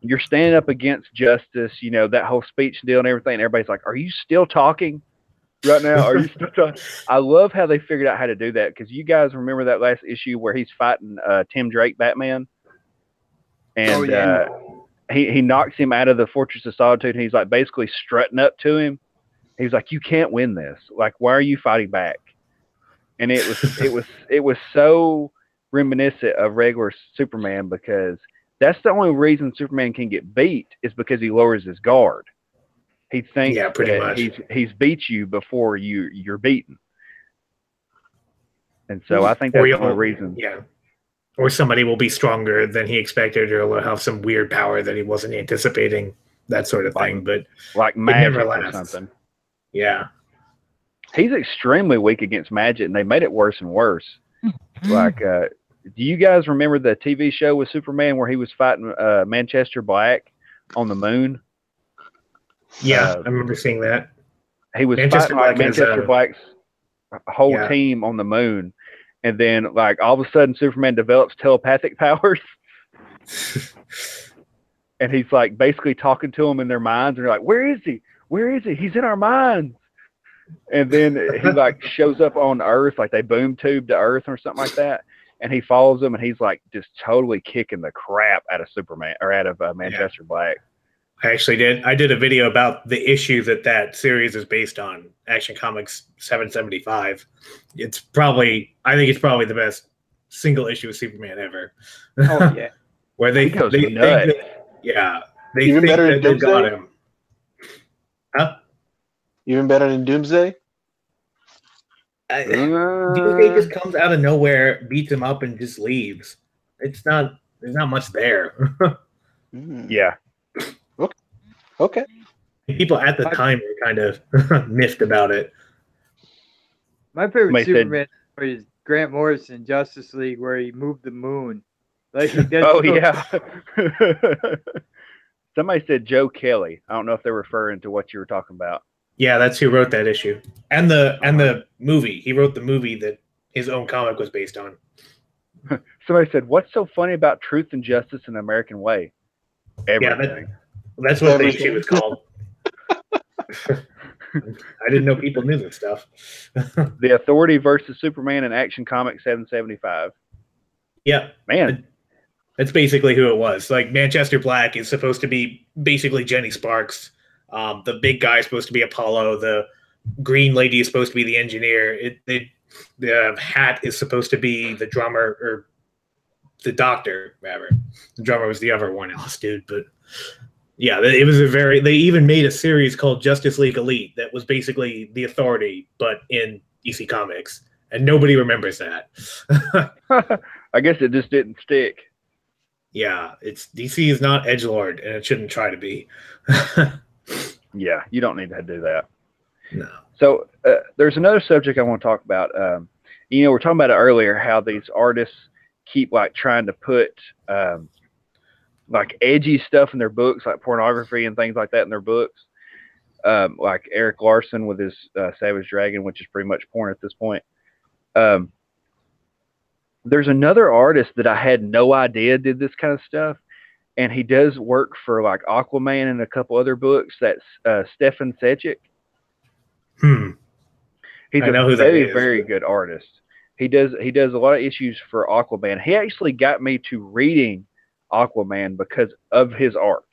you're standing up against justice." You know, that whole speech deal and everything. And everybody's like, "Are you still talking right now? Are you still talking?" I love how they figured out how to do that, because you guys remember that last issue where he's fighting Tim Drake Batman, and he knocks him out of the Fortress of Solitude, and he's like basically strutting up to him. He's like, "You can't win this. Like, why are you fighting back?" And it was so reminiscent of regular Superman, because that's the only reason Superman can get beat is because he lowers his guard. He thinks pretty much. he's beat you before you're beaten. And so I think that's the only reason. Yeah. Or somebody will be stronger than he expected, or will have some weird power that he wasn't anticipating, that sort of thing. But like magic or something. Yeah. He's extremely weak against magic, and they made it worse and worse. Like, do you guys remember the TV show with Superman where he was fighting Manchester Black on the moon? Yeah, I remember seeing that. He was fighting like Manchester Black's whole team on the moon, and then like all of a sudden Superman develops telepathic powers, and he's like basically talking to them in their minds, and they're like, "Where is he? Where is he? He's in our minds." And then he like shows up on Earth, like they boom tube to Earth or something like that, and he follows them, and he's like just totally kicking the crap out of Superman, or out of Manchester Black. I did a video about the issue that series is based on, Action Comics 775. I think it's probably the best single issue of Superman ever. Oh yeah. Where they think that, they even think better that than they got Doomsday? him. Huh? Even better than Doomsday? Doomsday just comes out of nowhere, beats him up, and just leaves. There's not much there. Yeah. Okay. People at the time were kind of miffed about it. My favorite Superman story is Grant Morrison, Justice League, where he moved the moon. Like, yeah. Somebody said Joe Kelly. I don't know if they're referring to what you were talking about. Yeah, that's who wrote that issue. And the movie. He wrote the movie that his own comic was based on. Somebody said, "What's so funny about Truth and Justice in the American Way?" Everything. Yeah, that's what the issue was called. I didn't know people knew this stuff. The Authority versus Superman in Action Comics 775. Yeah. Man. That's basically who it was. Like, Manchester Black is supposed to be basically Jenny Sparks. The big guy is supposed to be Apollo. The green lady is supposed to be the engineer. The hat is supposed to be the drummer, or the doctor, rather. The drummer was the other one else, dude. But yeah, it was they even made a series called Justice League Elite that was basically the Authority, but in DC Comics. And nobody remembers that. I guess it just didn't stick. Yeah, DC is not edgelord, and it shouldn't try to be. Yeah, you don't need to do that. No. So there's another subject I want to talk about. We're talking about it earlier, how these artists keep like trying to put like edgy stuff in their books, like pornography and things like that in their books. Like Eric Larson with his Savage Dragon, which is pretty much porn at this point. There's another artist that I had no idea did this kind of stuff, and he does work for like Aquaman and a couple other books. That's Stefan Sedgwick. He's a very good artist. He does a lot of issues for Aquaman. He actually got me to reading Aquaman because of his art.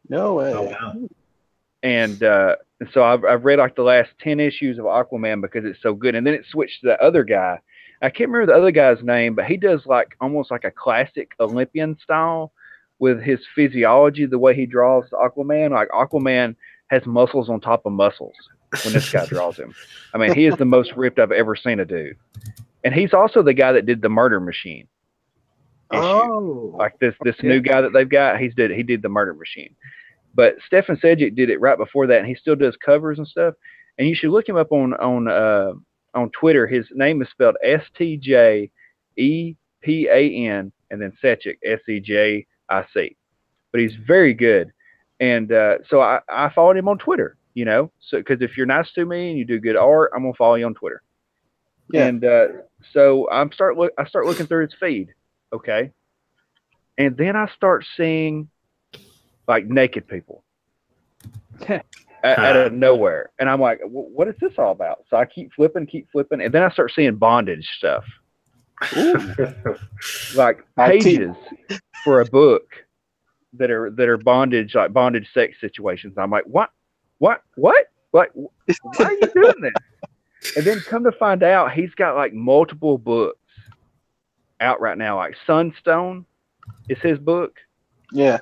No way. Oh, wow. And so I've read like the last 10 issues of Aquaman because it's so good. And then it switched to the other guy. I can't remember the other guy's name, but he does like almost like a classic Olympian style with his physiology, the way he draws Aquaman. Like Aquaman has muscles on top of muscles when this guy draws him. I mean, he is the most ripped I've ever seen a dude. And he's also the guy that did the Murder Machine issue. Oh, Like this new guy that they've got, he did the Murder Machine. But Stefan Sedgwick did it right before that, and he still does covers and stuff. and you should look him up on Twitter. His name is spelled STJEPAN, and then Sedgwick, SEJIC. But he's very good, and so I followed him on Twitter. You know, so because if you're nice to me and you do good art, I'm gonna follow you on Twitter. Yeah. And so I start looking through his feed, okay, and then I start seeing like naked people out of nowhere, and I'm like, what is this all about? So I keep flipping, and then I start seeing bondage stuff, like pages for a book that are bondage, like bondage sex situations. I'm like, what? Like, why are you doing this? And then come to find out, he's got like multiple books out right now. Like Sunstone is his book. Yeah.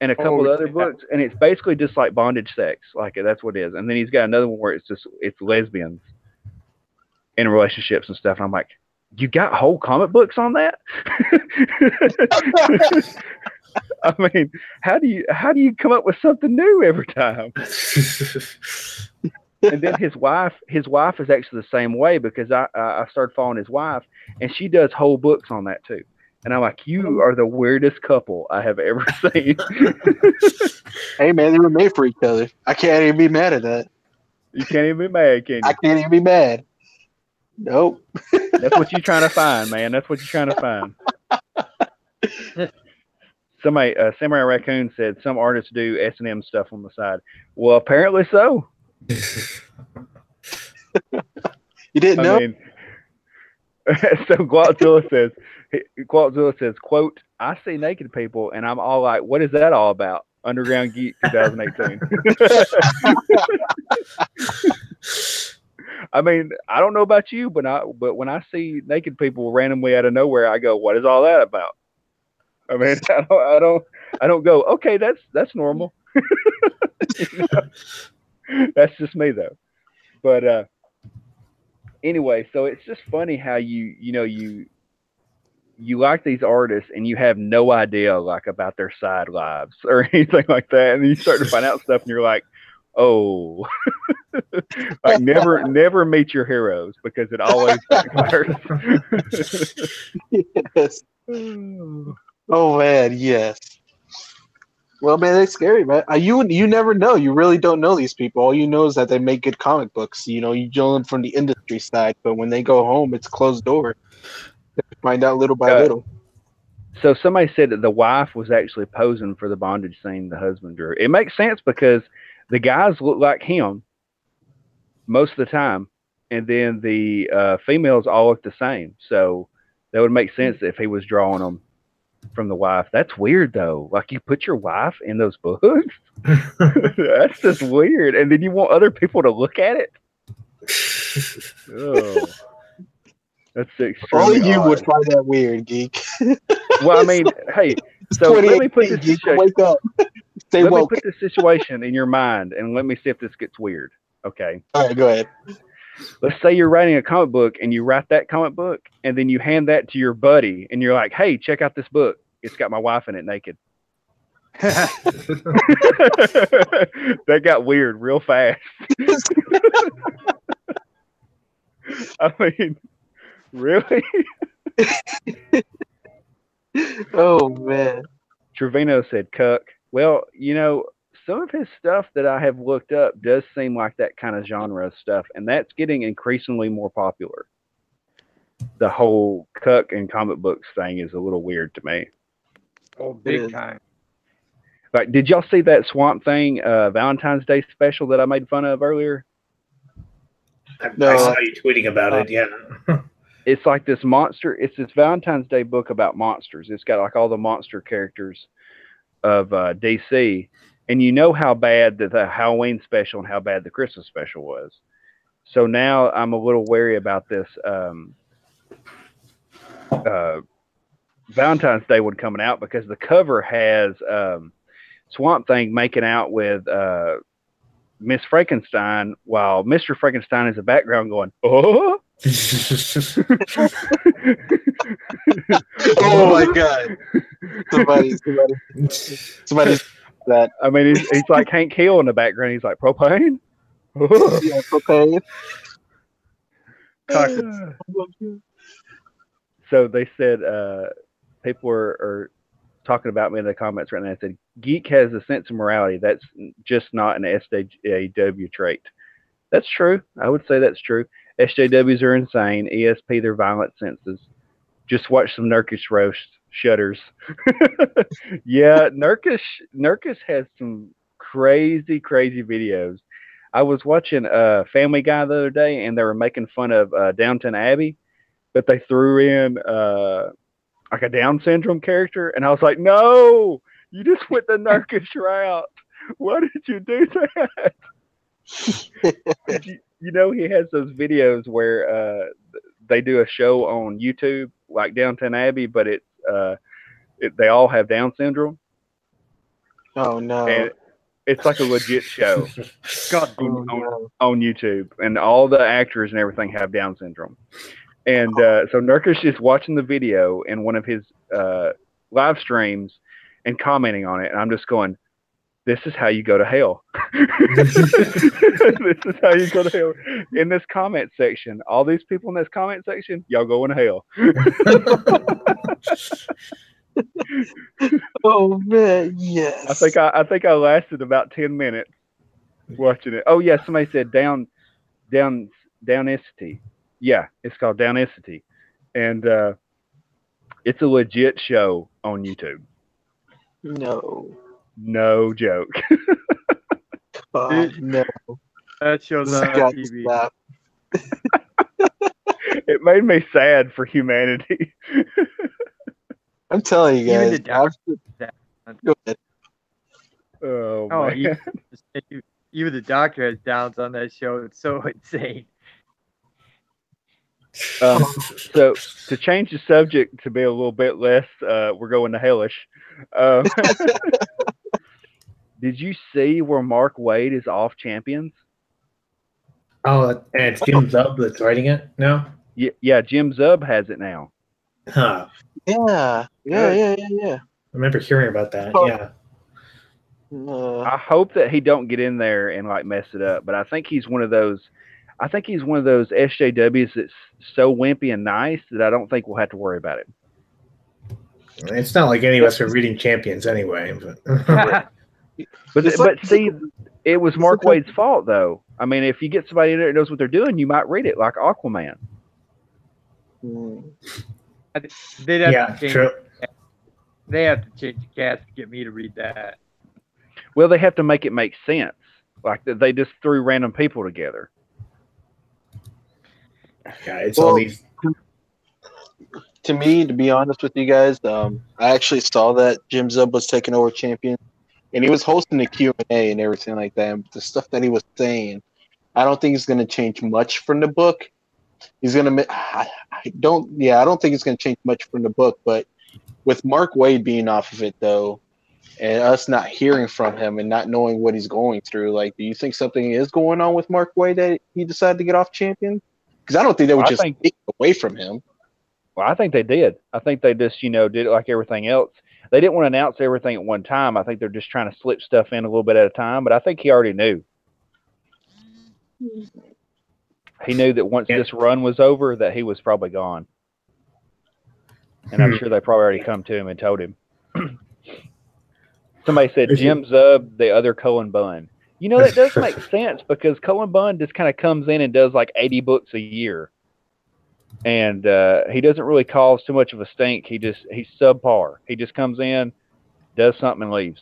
And a couple of other books. And it's basically just like bondage sex. Like that's what it is. And then he's got another one where it's lesbians in relationships and stuff. And I'm like, you got whole comic books on that? I mean, how do you come up with something new every time? And then his wife is actually the same way, because I started following his wife, and she does whole books on that too. And I'm like, you are the weirdest couple I have ever seen. Hey man, they were made for each other. I can't even be mad at that. You can't even be mad, can you? I can't even be mad. Nope. That's what you're trying to find, man. That's what you're trying to find. Somebody, Samurai Raccoon said some artists do S&M stuff on the side. Well, apparently so. You didn't know? Mean, so Guatzilla says, quote, I see naked people and I'm all like, what is that all about? Underground Geek 2018. I mean, I don't know about you, but when I see naked people randomly out of nowhere, I go, what is all that about? I mean, I don't go, okay, that's normal. You know? That's just me though. But anyway, so it's just funny how you like these artists and you have no idea like about their side lives or anything like that, and then you start to find out stuff and you're like, oh. Like never meet your heroes, because it always backfires. Yes. Oh man, yes. Well, man, it's scary, man. You never know. You really don't know these people. All you know is that they make good comic books. You know, you know them from the industry side, but when they go home, it's closed door. You find out little by little. So somebody said that the wife was actually posing for the bondage scene the husband drew. It makes sense because the guys look like him most of the time, and then the females all look the same. So that would make sense if he was drawing them from the wife. That's weird though. Like, you put your wife in those books? That's just weird. And then you want other people to look at it? Oh, that's extremely Only you odd. would find that weird, geek. Well, I mean, hey, so let me put this geek, wake up. Let me put this situation in your mind, and let me see if this gets weird. Okay. All right, go ahead. Let's say you're writing a comic book, and you write that comic book, and then you hand that to your buddy, and you're like, hey, check out this book. It's got my wife in it naked. That got weird real fast. I mean, really? Oh, man. Trevino said, cuck. Well, you know, some of his stuff that I have looked up does seem like that kind of genre stuff, and that's getting increasingly more popular. The whole cuck in comic books thing is a little weird to me. Oh, big time. Like, did y'all see that Swamp Thing Valentine's Day special that I made fun of earlier? No, I saw you tweeting about it, yeah. It's like this monster. It's this Valentine's Day book about monsters. It's got like all the monster characters of DC. And you know how bad the Halloween special and how bad the Christmas special was. So now I'm a little wary about this Valentine's Day one coming out, because the cover has Swamp Thing making out with Miss Frankenstein, while Mr. Frankenstein is in the background going, oh. Oh my god. Somebody that. I mean, he's like Hank Hill in the background. He's like, propane? Yeah, okay. So they said people are talking about me in the comments right now. I said, geek has a sense of morality. That's just not an SJW trait. That's true. I would say that's true. SJWs are insane. ESP, they're violent senses. Just watch some Nurkish roast shudders. Yeah, Nurkish has some crazy, crazy videos. I was watching Family Guy the other day, and they were making fun of Downton Abbey, but they threw in like a Down syndrome character, and I was like, no, you just went the Nurkish route. Why did you do that? You know, he has those videos where they do a show on YouTube like Downton Abbey, but they all have Down syndrome, Oh no. and it's like a legit show God, on YouTube, and all the actors and everything have Down syndrome. And so Nurkish is watching the video in one of his live streams and commenting on it, and I'm just going, this is how you go to hell. This is how you go to hell. In this comment section, all these people in this comment section, y'all going to hell. Oh man, yes. I think I lasted about 10 minutes watching it. Oh yeah, somebody said Downicity. Yeah, it's called Downicity, and it's a legit show on YouTube. No joke. No. that shows on TV. Stop. It made me sad for humanity. I'm telling you Even guys. the doctor. Go ahead. Oh Oh, man. even the doctor has downs on that show. It's so insane. So to change the subject to be a little bit less, we're going to hellish. Did you see where Mark Waid is off Champions? Oh, and it's Jim Zub that's writing it now? Yeah, Jim Zub has it now. Huh. Yeah. I remember hearing about that. Oh. Yeah. I hope that he don't get in there and like mess it up, but I think he's one of those. I think he's one of those SJWs that's so wimpy and nice that I don't think we'll have to worry about it. It's not like any of us are reading Champions anyway. But see, it was Mark Waid's fault though. I mean, if you get somebody in there that knows what they're doing, you might read it like Aquaman. They'd have to change. True. They have to change the cast to get me to read that. Well, they have to make it make sense. Like they just threw random people together. Yeah, it's all these. To me, to be honest with you guys, I actually saw that Jim Zub was taking over Champion, and he was hosting the Q&A and everything like that. And the stuff that he was saying, I don't think it's going to change much from the book. He's going to. I don't think it's going to change much from the book. But with Mark Waid being off of it, though, and us not hearing from him and not knowing what he's going through, like, do you think something is going on with Mark Waid that he decided to get off Champion? Because I don't think they would take it away from him. Well, I think they did. I think they just, did it like everything else. They didn't want to announce everything at one time. I think they're just trying to slip stuff in a little bit at a time. But I think he already knew. He knew that once this run was over, that he was probably gone. And I'm sure they probably already come to him and told him. Somebody said Jim Zub, the other Cullen Bunn. That does make sense because Cullen Bunn just kind of comes in and does like 80 books a year. And he doesn't really cause too much of a stink. He's subpar. He just comes in, does something, and leaves.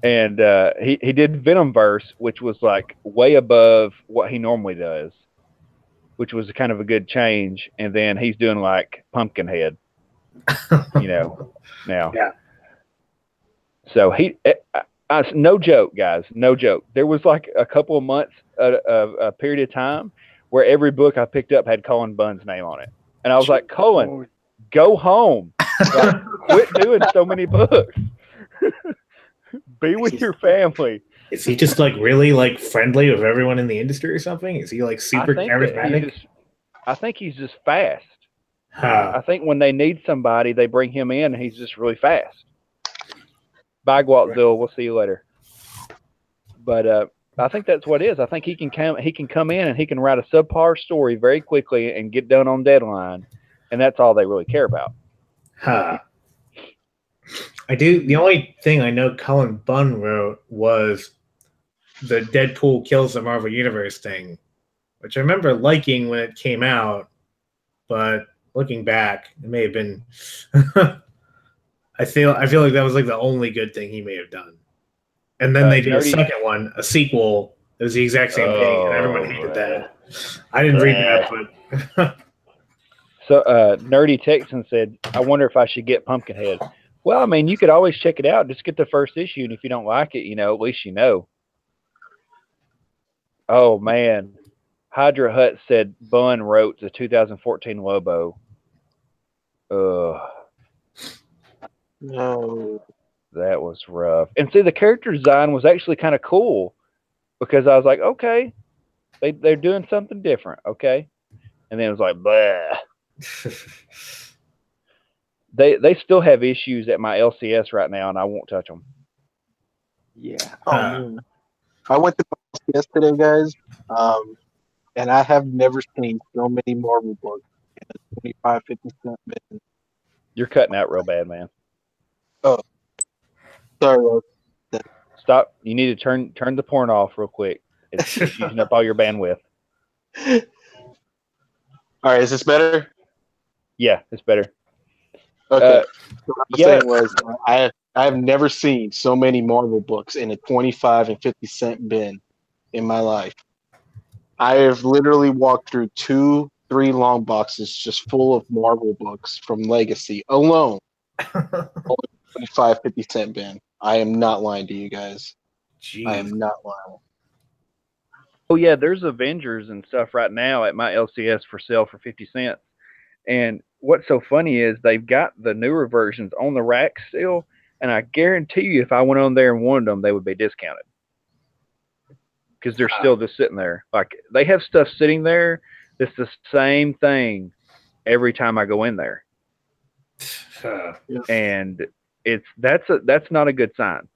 And he did Venomverse, which was like way above what he normally does, which was kind of a good change. And then he's doing like Pumpkinhead, now. Yeah. So no joke, guys, no joke. There was like a couple of months, a period of time where every book I picked up had Cullen Bunn's name on it. And I was like, Cullen, go home. Like, quit doing so many books. Be with your family. Is he just like really like friendly with everyone in the industry or something? Is he like super charismatic? I think he's just fast. Huh. I think when they need somebody, they bring him in and he's just really fast. Bye, Gwaltzilla. We'll see you later. But I think that's what it is. I think he can come in and he can write a subpar story very quickly and get done on deadline, and that's all they really care about. Huh. I do. The only thing I know Cullen Bunn wrote was the Deadpool kills the Marvel Universe thing, which I remember liking when it came out, but looking back, it may have been. I feel like that was like the only good thing he may have done. And then they did a second one, a sequel. It was the exact same thing, and everyone hated that. I didn't read that, but. So, Nerdy Texan said, "I wonder if I should get Pumpkinhead." Well, I mean, you could always check it out. Just get the first issue, and if you don't like it, at least you know. Oh man, Hydra Hut said Bunn wrote the 2014 Lobo. No. That was rough. And see, the character design was actually kind of cool because I was like, okay, they're doing something different, okay. And then it was like, blah. They still have issues at my LCS right now, and I won't touch them. Yeah. Man. I went to my LCS today, guys, and I have never seen so many Marvel books in a 25, 50 cent bin. You're cutting out real bad, man. Oh, sorry. Stop. You need to turn the porn off real quick. It's using up all your bandwidth. All right, is this better? Yeah, it's better. Okay. So what I was saying was, I have never seen so many Marvel books in a 25 and 50 cent bin in my life. I have literally walked through 2-3 long boxes just full of Marvel books from Legacy alone. 25, 50 cent bin. I am not lying to you guys. Jeez. I am not lying. Oh yeah, there's Avengers and stuff right now at my LCS for sale for 50 cents. And what's so funny is they've got the newer versions on the rack still, and I guarantee you if I went on there and wanted them, they would be discounted. Because they're still just sitting there. Like, they have stuff sitting there that's the same thing every time I go in there. And that's not a good sign.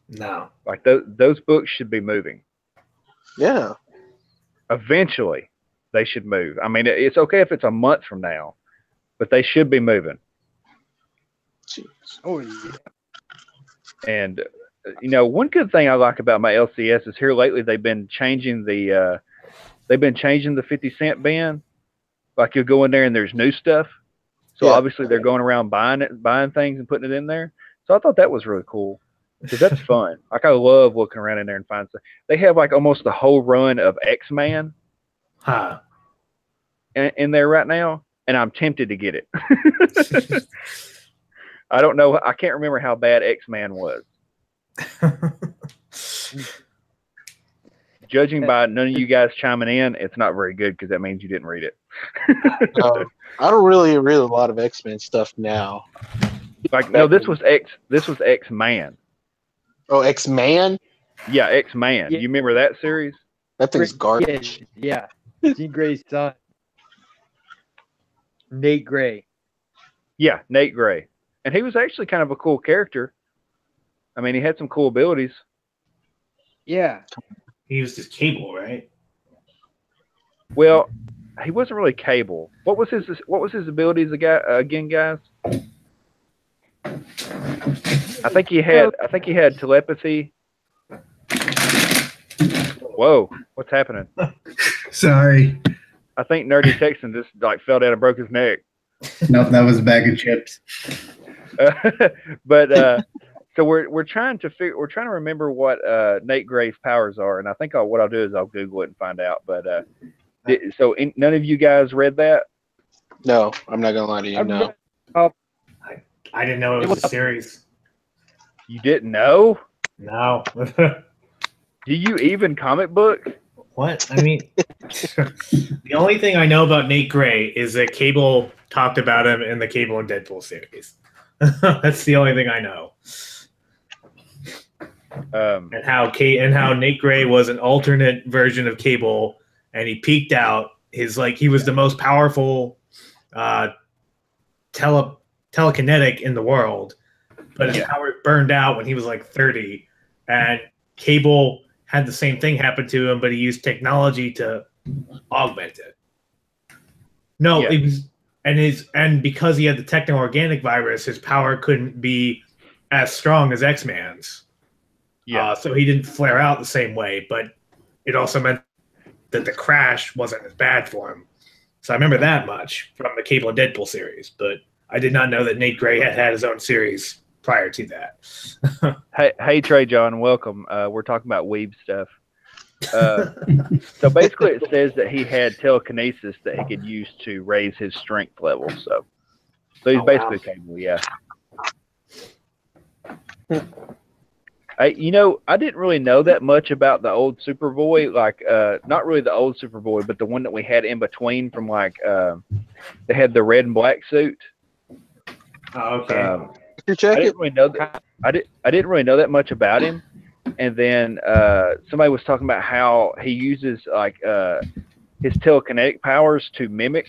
No. Like, those books should be moving. Yeah. Eventually, they should move. I mean, it's okay if it's a month from now, but they should be moving. Jeez. Oh yeah. And one good thing I like about my LCS is here lately they've been changing the 50 cent bin. Like, you'll go in there and there's new stuff. So obviously they're going around buying things and putting it in there. So I thought that was really cool because that's fun. Like, I love looking around in there and finding stuff. They have like almost the whole run of X-Man in there right now, and I'm tempted to get it. I don't know. I can't remember how bad X-Man was. Judging by none of you guys chiming in, it's not very good because that means you didn't read it. I don't really read a lot of X-Men stuff now. Like, no, this was X-Man. Oh, X-Man? Yeah, X-Man. Yeah. You remember that series? That thing's garbage. Yeah. Jean Grey's son. Nate Gray. Yeah, Nate Gray. And he was actually kind of a cool character. I mean, he had some cool abilities. Yeah. He used his cable, right? Well, he wasn't really Cable. What was his abilities again, guys? I think he had telepathy. Whoa, what's happening? Sorry. I think Nerdy Texan just like fell down and broke his neck. Nope, that was a bag of chips. But so we're trying to remember what Nate Gray's powers are, and I think what I'll do is I'll Google it and find out. But none of you guys read that? No, I'm not gonna lie to you. No. I didn't know it was a series. You didn't know? No. Do you even comic book? What? I mean, the only thing I know about Nate Gray is that Cable talked about him in the Cable and Deadpool series. That's the only thing I know. And how Nate Gray was an alternate version of Cable, and he peaked out. He was the most powerful telekinetic in the world, but his power burned out when he was like 30, and Cable had the same thing happen to him, but he used technology to augment it. No, Yeah. it was, and because he had the techno-organic virus, his power couldn't be as strong as X-Man's. Yeah. So he didn't flare out the same way, but it also meant that the crash wasn't as bad for him. So I remember that much from the Cable and Deadpool series, but I did not know that Nate Gray had his own series prior to that. Hey, Trey John, welcome. We're talking about weeb stuff. So basically, it says that he had telekinesis that he could use to raise his strength level. So he's basically Cable, yeah. I didn't really know that much about the old Superboy, like not really the old Superboy, but the one that we had in between from like they had the red and black suit. Oh, okay. I didn't really know that. I didn't really know that much about him. And then somebody was talking about how he uses like his telekinetic powers to mimic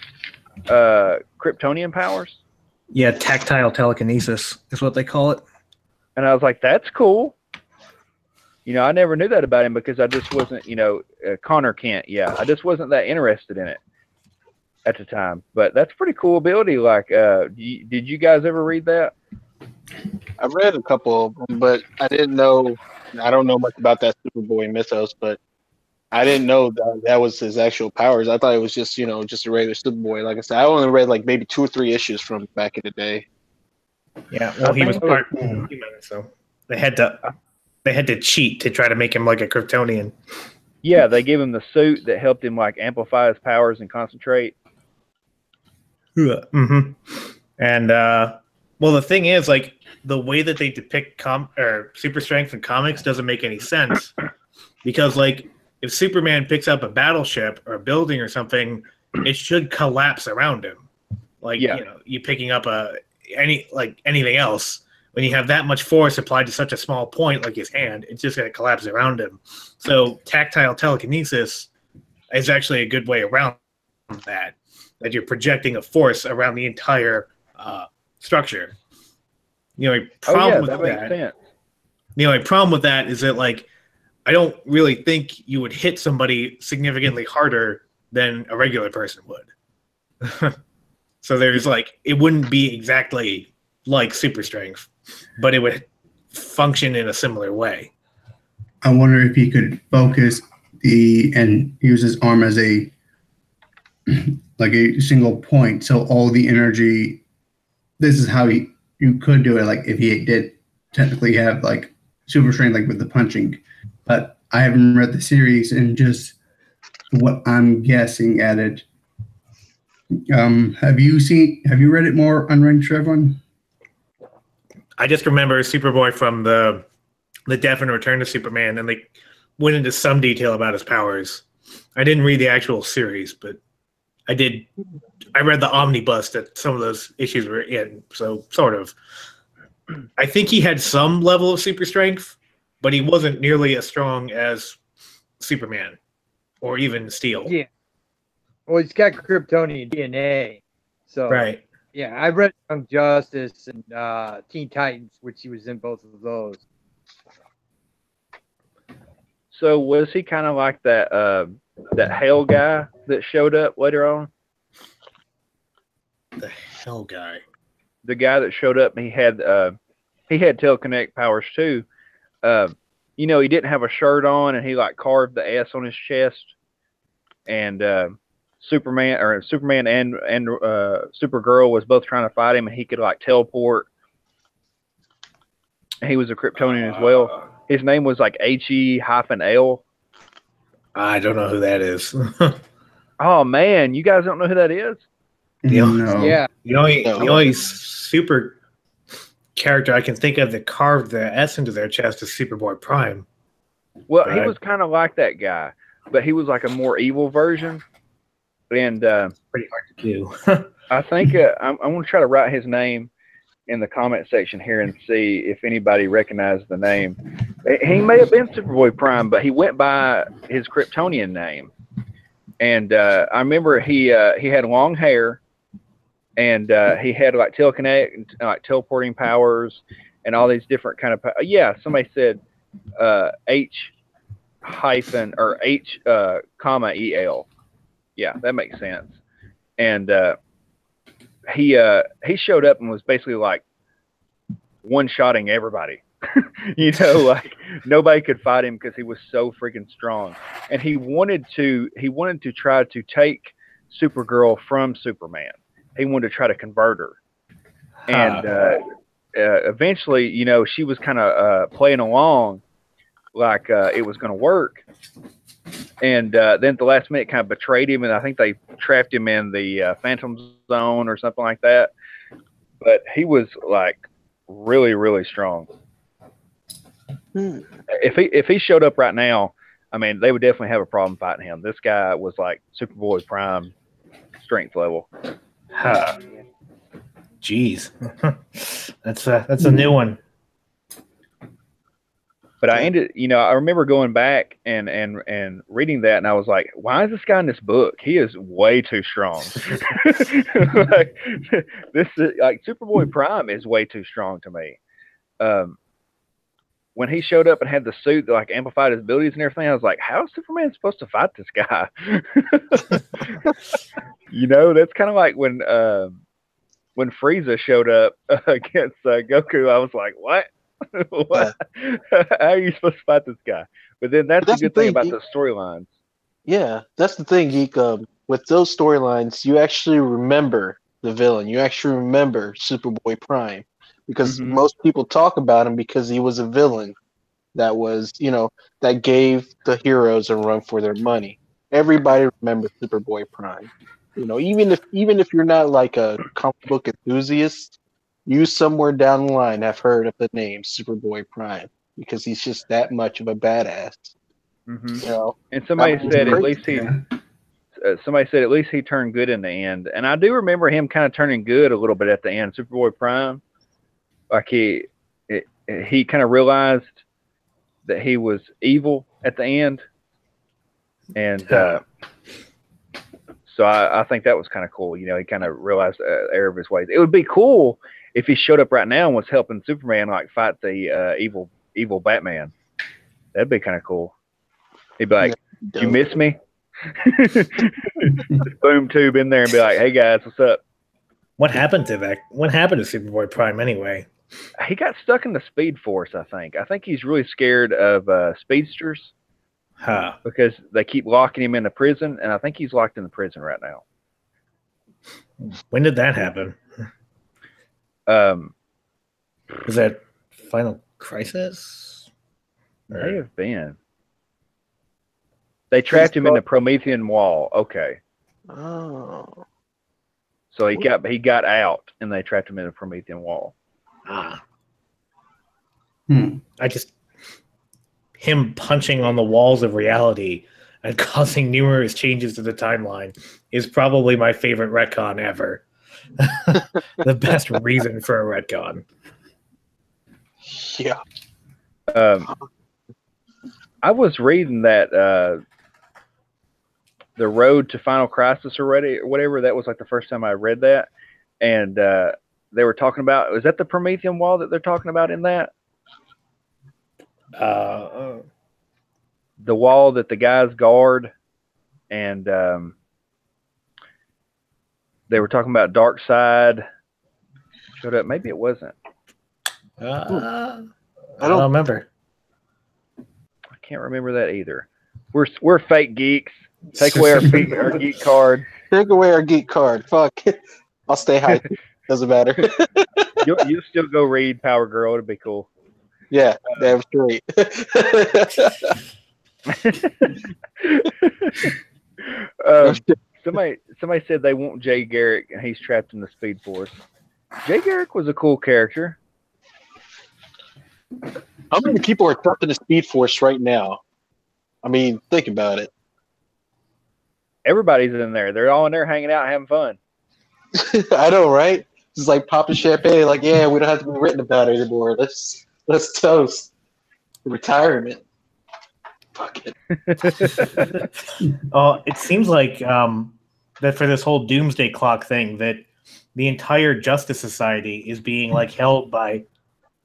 Kryptonian powers. Yeah, tactile telekinesis is what they call it. And I was like, that's cool. I never knew that about him because I just wasn't, Connor Kent. Yeah, I just wasn't that interested in it at the time. But that's pretty cool ability. Like, did you guys ever read that? I read a couple of them, but I didn't know. I don't know much about that Superboy mythos, but I didn't know that was his actual powers. I thought it was just, just a regular Superboy. Like I said, I only read like maybe 2 or 3 issues from back in the day. Yeah, well, he was part human, so they had to cheat to try to make him like a Kryptonian. Yeah, they gave him the suit that helped him like amplify his powers and concentrate. Mm-hmm. And well, the thing is, like, the way that they depict super strength in comics doesn't make any sense because, like, if Superman picks up a battleship or a building or something, it should collapse around him. Like, you picking up anything else. When you have that much force applied to such a small point like his hand, it's just going to collapse around him. So tactile telekinesis is actually a good way around that you're projecting a force around the entire structure. The only problem with that is that, like, I don't really think you would hit somebody significantly harder than a regular person would. So there's like, it wouldn't be exactly like super strength, but it would function in a similar way. I wonder if he could focus and use his arm as a single point. So all the energy, this is how you could do it. Like if he did technically have like super strength, like with the punching, but I haven't read the series, and just what I'm guessing at it. Have you read it more, Unranked Trevon? I just remember Superboy from the Death and Return to Superman, and they went into some detail about his powers. I didn't read the actual series, but I read the omnibus that some of those issues were in, so sort of. I think he had some level of super strength, but he wasn't nearly as strong as Superman or even Steel. Yeah. Well, he's got Kryptonian DNA. So, right. Yeah, I read Young Justice and Teen Titans, which he was in both of those. So was he kind of like that Hell guy that showed up later on? The Hell guy. The guy that showed up, he had telekinetic powers too. He didn't have a shirt on, and he like carved the S on his chest. And Superman and Supergirl was both trying to fight him, and he could like teleport. He was a Kryptonian as well. His name was like HE-L. I don't know who that is. Oh man, you guys don't know who that is? No. Yeah. The only super character I can think of that carved the S into their chest is Superboy Prime. Well, he was kind of like that guy, but he was like a more evil version. And pretty hard to do. I think I'm going to try to write his name in the comment section here and see if anybody recognizes the name. He may have been Superboy Prime, but he went by his Kryptonian name. And I remember he had long hair, and he had like telekinetic, like teleporting powers, and all these different kind of. Yeah, somebody said H hyphen or H comma EL. Yeah, that makes sense. And he showed up and was basically like one-shotting everybody. Like nobody could fight him because he was so freaking strong. And he wanted to try to take Supergirl from Superman. He wanted to try to convert her. And eventually, she was kind of playing along like it was going to work. And then at the last minute kind of betrayed him, and I think they trapped him in the Phantom Zone or something like that. But he was like really, really strong. If he showed up right now, I mean, they would definitely have a problem fighting him. This guy was like Superboy Prime strength level. Jeez, that's a new one. But I remember going back and reading that, and I was like, why is this guy in this book? He is way too strong. Like, this is like Superboy Prime is way too strong to me. When he showed up and had the suit that like amplified his abilities and everything, I was like, how is Superman supposed to fight this guy? That's kind of like when Frieza showed up against Goku. I was like, what? What? How are you supposed to fight this guy? But then that's the good thing about the storylines. Yeah, that's the thing, Geek. With those storylines, you actually remember the villain. You actually remember Superboy Prime. Because most people talk about him because he was a villain that was, that gave the heroes a run for their money. Everybody remembers Superboy Prime. Even if you're not like a comic book enthusiast, you somewhere down the line have heard of the name Superboy Prime because he's just that much of a badass. And somebody said at least he turned good in the end, and I do remember him kind of turning good a little bit at the end. Superboy Prime. Like he kind of realized that he was evil at the end, and so I think that was kind of cool. He kind of realized the error of his ways. It would be cool if he showed up right now and was helping Superman like fight the evil Batman. That'd be kind of cool. He'd be like, "Do you miss me?" Boom tube in there and be like, "Hey guys, what's up?" What happened to that? What happened to Superboy Prime anyway? He got stuck in the Speed Force, I think. I think he's really scared of speedsters because they keep locking him in the prison, and I think he's locked in the prison right now. When did that happen? Was that Final Crisis? May have been. They trapped him in the Promethean wall. Okay. Oh. So he got out, and they trapped him in the Promethean wall. Him punching on the walls of reality and causing numerous changes to the timeline is probably my favorite retcon ever. The best reason for a retcon. Yeah. I was reading that the Road to Final Crisis already, or whatever, that was like the first time I read that, and they were talking about, was that the Promethean wall that they're talking about in that? The wall that the guys guard, and they were talking about Dark Side showed up. Maybe it wasn't. I don't remember. I can't remember that either. We're fake geeks. Take away our geek card. Take away our geek card. Fuck. I'll stay high. Doesn't matter. You'll still go read Power Girl. It'll be cool. Yeah, damn straight. Somebody said they want Jay Garrick, and he's trapped in the Speed Force. Jay Garrick was a cool character. How many people are trapped in the Speed Force right now? I mean, think about it. Everybody's in there. They're all in there hanging out, having fun. I know, right? It's like popping champagne. Like, yeah, we don't have to be written about it anymore. Let's toast retirement. Fuck it. It seems like that for this whole doomsday clock thing, that the entire Justice Society is being like held by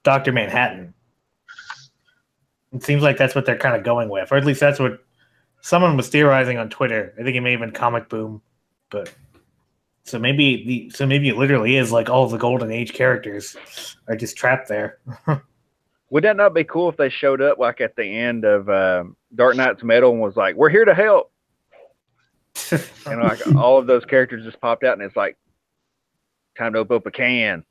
Dr. Manhattan. It seems like that's what they're kind of going with, or at least that's what someone was theorizing on Twitter. I think it may have been Comic Boom, but so maybe it literally is like all the Golden Age characters are just trapped there. Would that not be cool if they showed up like at the end of Dark Knight's Metal and was like, "We're here to help," and like all of those characters just popped out, and it's like, time to open up a can.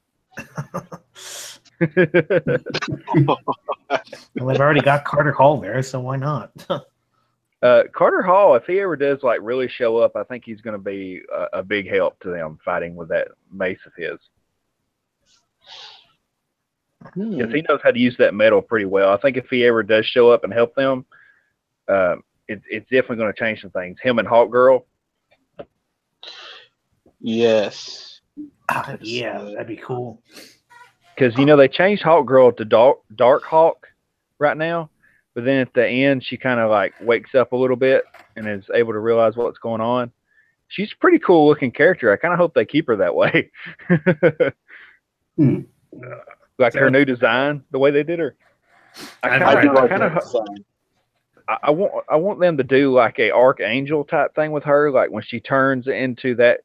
Well, they've already got Carter Hall there, so why not? Carter Hall, if he ever does like really show up, I think he's going to be a big help to them fighting with that mace of his. Because he knows how to use that metal pretty well. I think if he ever does show up and help them, it's definitely going to change some things. Him and Hawk Girl. Yes. Yeah, that'd be cool. Because, they changed Hawk Girl to Dark Hawk right now. But then at the end, she kind of like wakes up a little bit and is able to realize what's going on. She's a pretty cool looking character. I kind of hope they keep her that way. Like her new design, the way they did her. I want them to do like a Archangel type thing with her, like when she turns into that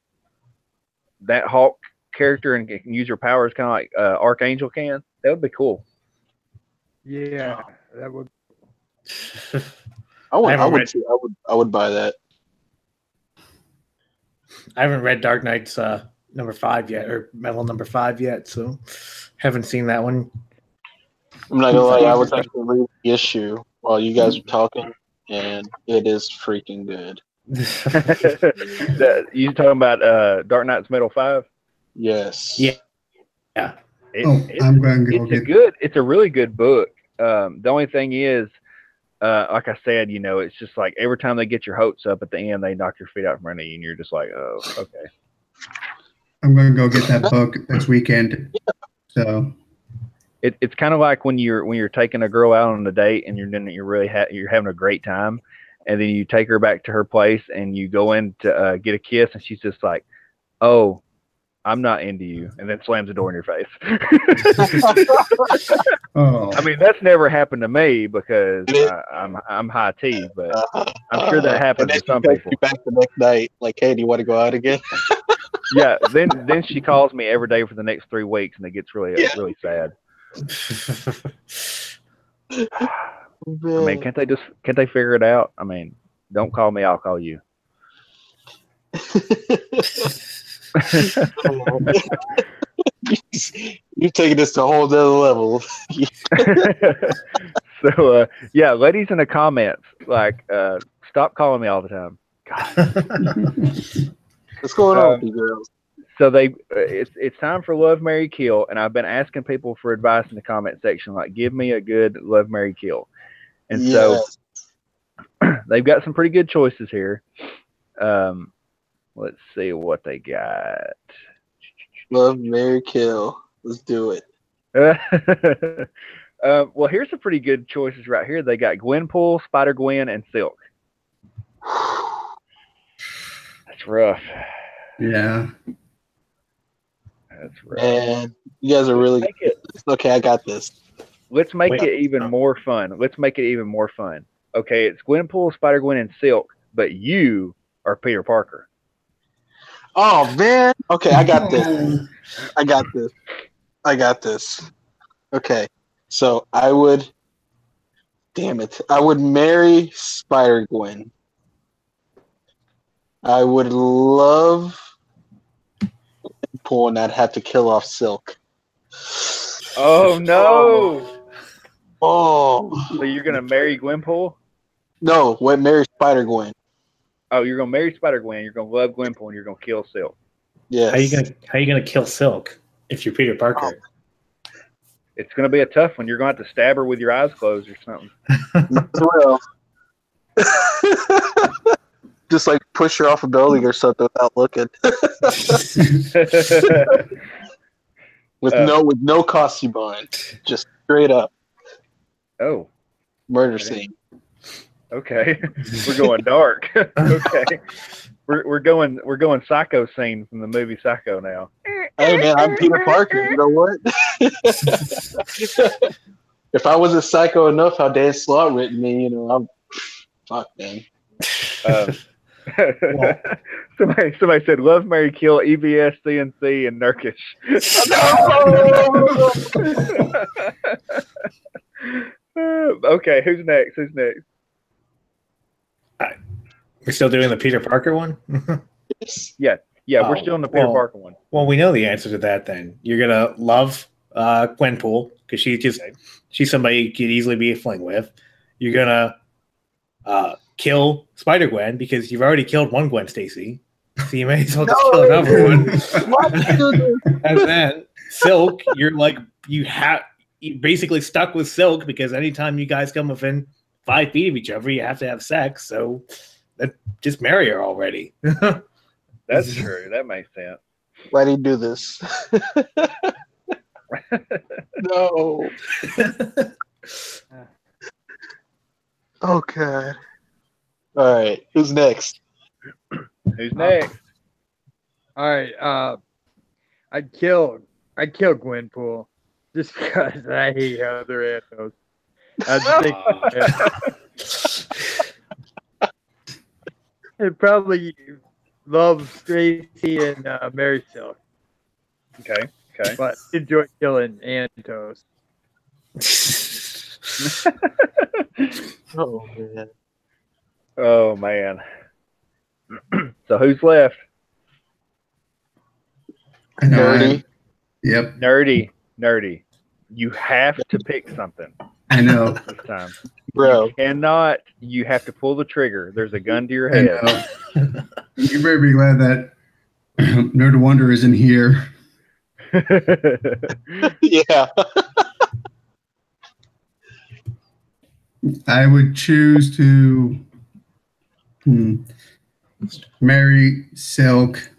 Hawk character and can use her powers, kind of like Archangel can. That would be cool. Yeah, that would. I would buy that. I haven't read Dark Knight's number 5 yet, or Metal number 5 yet, so haven't seen that one. I'm not gonna lie, I was actually reading the issue while you guys were talking, and it is freaking good. You talking about Dark Knight's Metal 5? Yes. Yeah. I'm going to go get. It's a really good book. The only thing is, like I said, it's just like every time they get your hopes up at the end, they knock your feet out from under you, and you're just like, oh, okay. I'm going to go get that book this weekend. So it's kind of like when you're taking a girl out on a date and you're having a great time, and then you take her back to her place and you go in to get a kiss, and she's just like, oh, I'm not into you, and then slams the door in your face. Oh. I mean, that's never happened to me because I'm high tea, but I'm sure that happens to some people. You back the next night, like, hey, do you want to go out again? Yeah. Then she calls me every day for the next 3 weeks, and it gets really sad. I mean, can't they figure it out? I mean, don't call me, I'll call you. You're taking this to a whole other level. So, yeah, ladies in the comments, like, stop calling me all the time. God. What's going on with you girls? So it's time for Love, Marry, Kill, and I've been asking people for advice in the comment section, like, give me a good Love, Marry, Kill. And so they've got some pretty good choices here. Let's see what they got. Love, marry, kill. Let's do it. Well, here's some pretty good choices right here. They got Gwenpool, Spider-Gwen, and Silk. That's rough. Yeah. That's rough. And you guys are really okay. I got this. Let's make it even more fun. Okay, it's Gwenpool, Spider-Gwen, and Silk, but you are Peter Parker. Oh, man. Okay, I got this. Okay, so I would marry Spider-Gwen. I would love Gwenpool, and I'd have to kill off Silk. Oh, no. Oh. So you're going to marry Gwenpool? No, marry Spider-Gwen. Oh, you're gonna marry Spider-Gwen. You're gonna love Gwenpool, and you're gonna kill Silk. Yeah. How you gonna kill Silk if you're Peter Parker? It's gonna be a tough one. You're gonna have to stab her with your eyes closed or something. Well, just like push her off a building or something without looking. with no costume on, just straight up. Oh, murder scene. Okay, we're going dark. Okay, we're going Psycho scene from the movie Psycho now. Hey man, I'm Peter Parker. You know what? If I wasn't psycho enough, how Dan Slott written me, I'm fuck, man. Somebody said love, marry, kill, EBS, CNC, and Nurkish. Okay, who's next? We're still doing the Peter Parker one? Yeah, we're still in the Peter Parker one. Well, we know the answer to that then. You're going to love Gwenpool because she's somebody you could easily be a fling with. You're going to kill Spider-Gwen because you've already killed one Gwen Stacy. So you may as well just kill another one. And then Silk, you're basically stuck with Silk because anytime you guys come within 5 feet of each other, you have to have sex. So just marry her already. That's true. That makes sense. Why do you do this? No. Oh, God. All right. Who's next? Who's next? All right. I'd kill Gwenpool just because I hate Heather Antos. I'd probably love Tracy and Mary Silk. Okay. But enjoy killing Antos. Oh, man. Oh, man. So who's left? Nerdy. Yep. Nerdy. You have to pick something. I know. This time. Bro. You have to pull the trigger. There's a gun to your head. You better be glad that Nerd Wonder isn't here. Yeah. I would choose to marry Silk.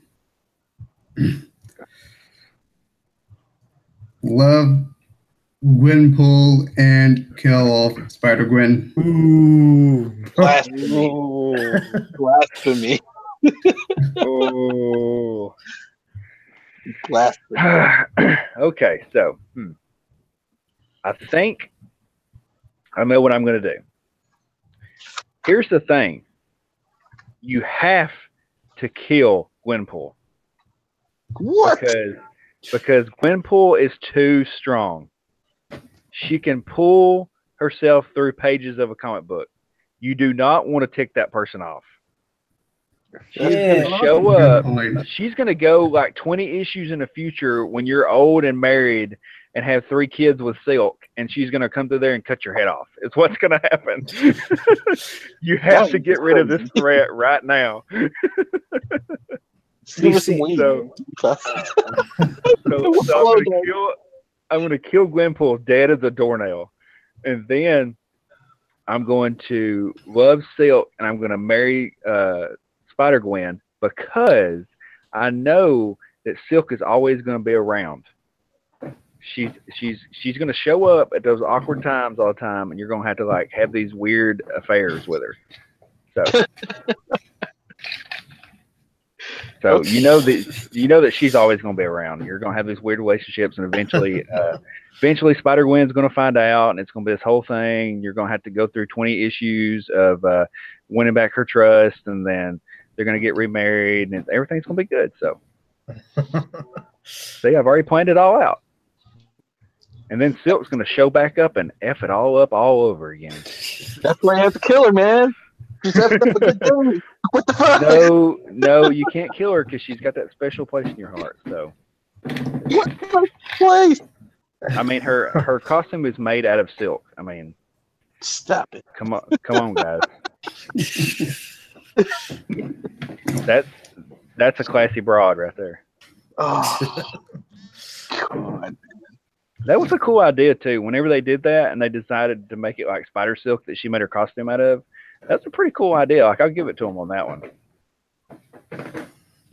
Love Gwenpool and kill off Spider-Gwen. Ooh. Blasphemy. Blasphemy. Oh. Blasphemy. Okay, so I think I know what I'm going to do. Here's the thing. You have to kill Gwenpool. What? Because Gwenpool is too strong. She can pull herself through pages of a comic book. You do not want to tick that person off. She's going to show up. She's going to go like 20 issues in the future when you're old and married and have 3 kids with Silk, and she's going to come through there and cut your head off. It's what's going to happen. You have to get rid of this threat right now. I'm going to kill Gwenpool dead as a doornail. And then I'm going to love Silk, and I'm going to marry Spider-Gwen because I know that Silk is always going to be around. She's going to show up at those awkward times all the time, and you're going to have to like have these weird affairs with her. So you know that she's always going to be around. You're going to have these weird relationships, and eventually Spider-Gwen's going to find out, and it's going to be this whole thing. You're going to have to go through 20 issues of winning back her trust, and then they're going to get remarried, and everything's going to be good. So, see, I've already planned it all out. And then Silk's going to show back up and F it all up all over again. That's why you have to kill her, man. She's up a good thing. What the fuck? No, you can't kill her because she's got that special place in your heart. So, what place? I mean, her costume is made out of silk. I mean, stop it. Come on, guys. That's a classy broad right there. Oh, God. That was a cool idea too. Whenever they did that and they decided to make it like spider silk that she made her costume out of, that's a pretty cool idea. Like, I'll give it to them on that one.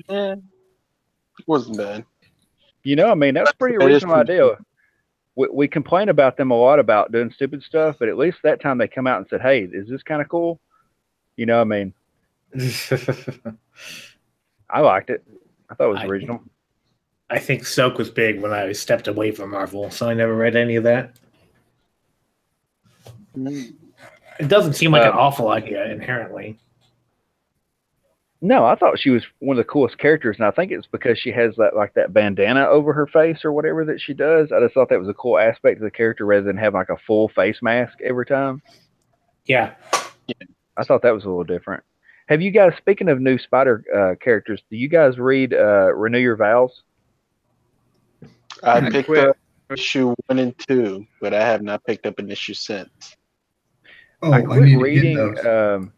Yeah, it wasn't bad. I mean, that's a pretty original idea. We complain about them a lot about doing stupid stuff, but at least that time they come out and said, "Hey, is this kind of cool?" I mean, I liked it. I thought it was original. I think Silk was big when I stepped away from Marvel, so I never read any of that. It doesn't seem like an awful idea inherently. No, I thought she was one of the coolest characters, and I think it's because she has that bandana over her face or whatever that she does. I just thought that was a cool aspect of the character rather than having like a full face mask every time. Yeah. I thought that was a little different. Have you guys, speaking of new Spider characters, do you guys read Renew Your Vows? I picked up issue 1 and 2, but I have not picked up an issue since. Oh, I quit need to reading. get those.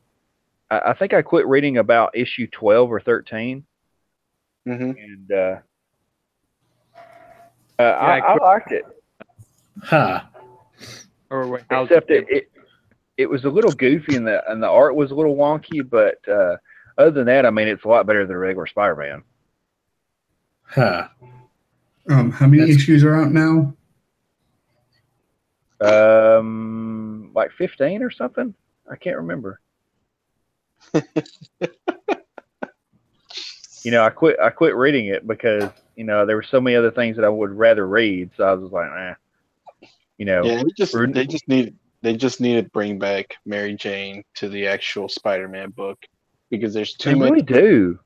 I think I quit reading about issue 12 or 13, and I liked it. Huh. Except it was a little goofy and the art was a little wonky, but other than that, I mean, it's a lot better than regular Spider-Man. Huh. How many issues are out now? Like 15 or something. I can't remember. I quit reading it because there were so many other things that I would rather read. So I was like, Yeah, they just need to bring back Mary Jane to the actual Spider-Man book because there's too many. Really do.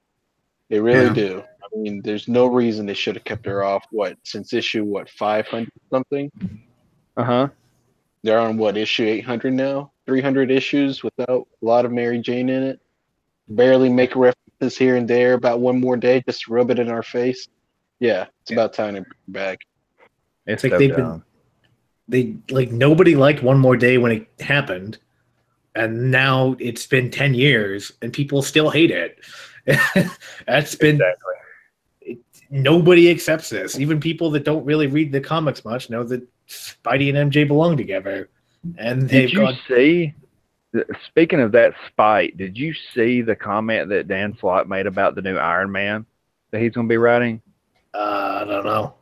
They really do. I mean, there's no reason they should have kept her off. Since issue 500 something? They're on issue 800 now? 300 issues without a lot of Mary Jane in it. Barely make references here and there about One More Day, just to rub it in our face. Yeah, it's about time to bring it back. It's like nobody liked One More Day when it happened, and now it's been 10 years and people still hate it. That's been nobody accepts this. Even people that don't really read the comics much know that Spidey and MJ belong together. And did you see? Speaking of that spite, did you see the comment that Dan Slott made about the new Iron Man that he's going to be writing? I don't know.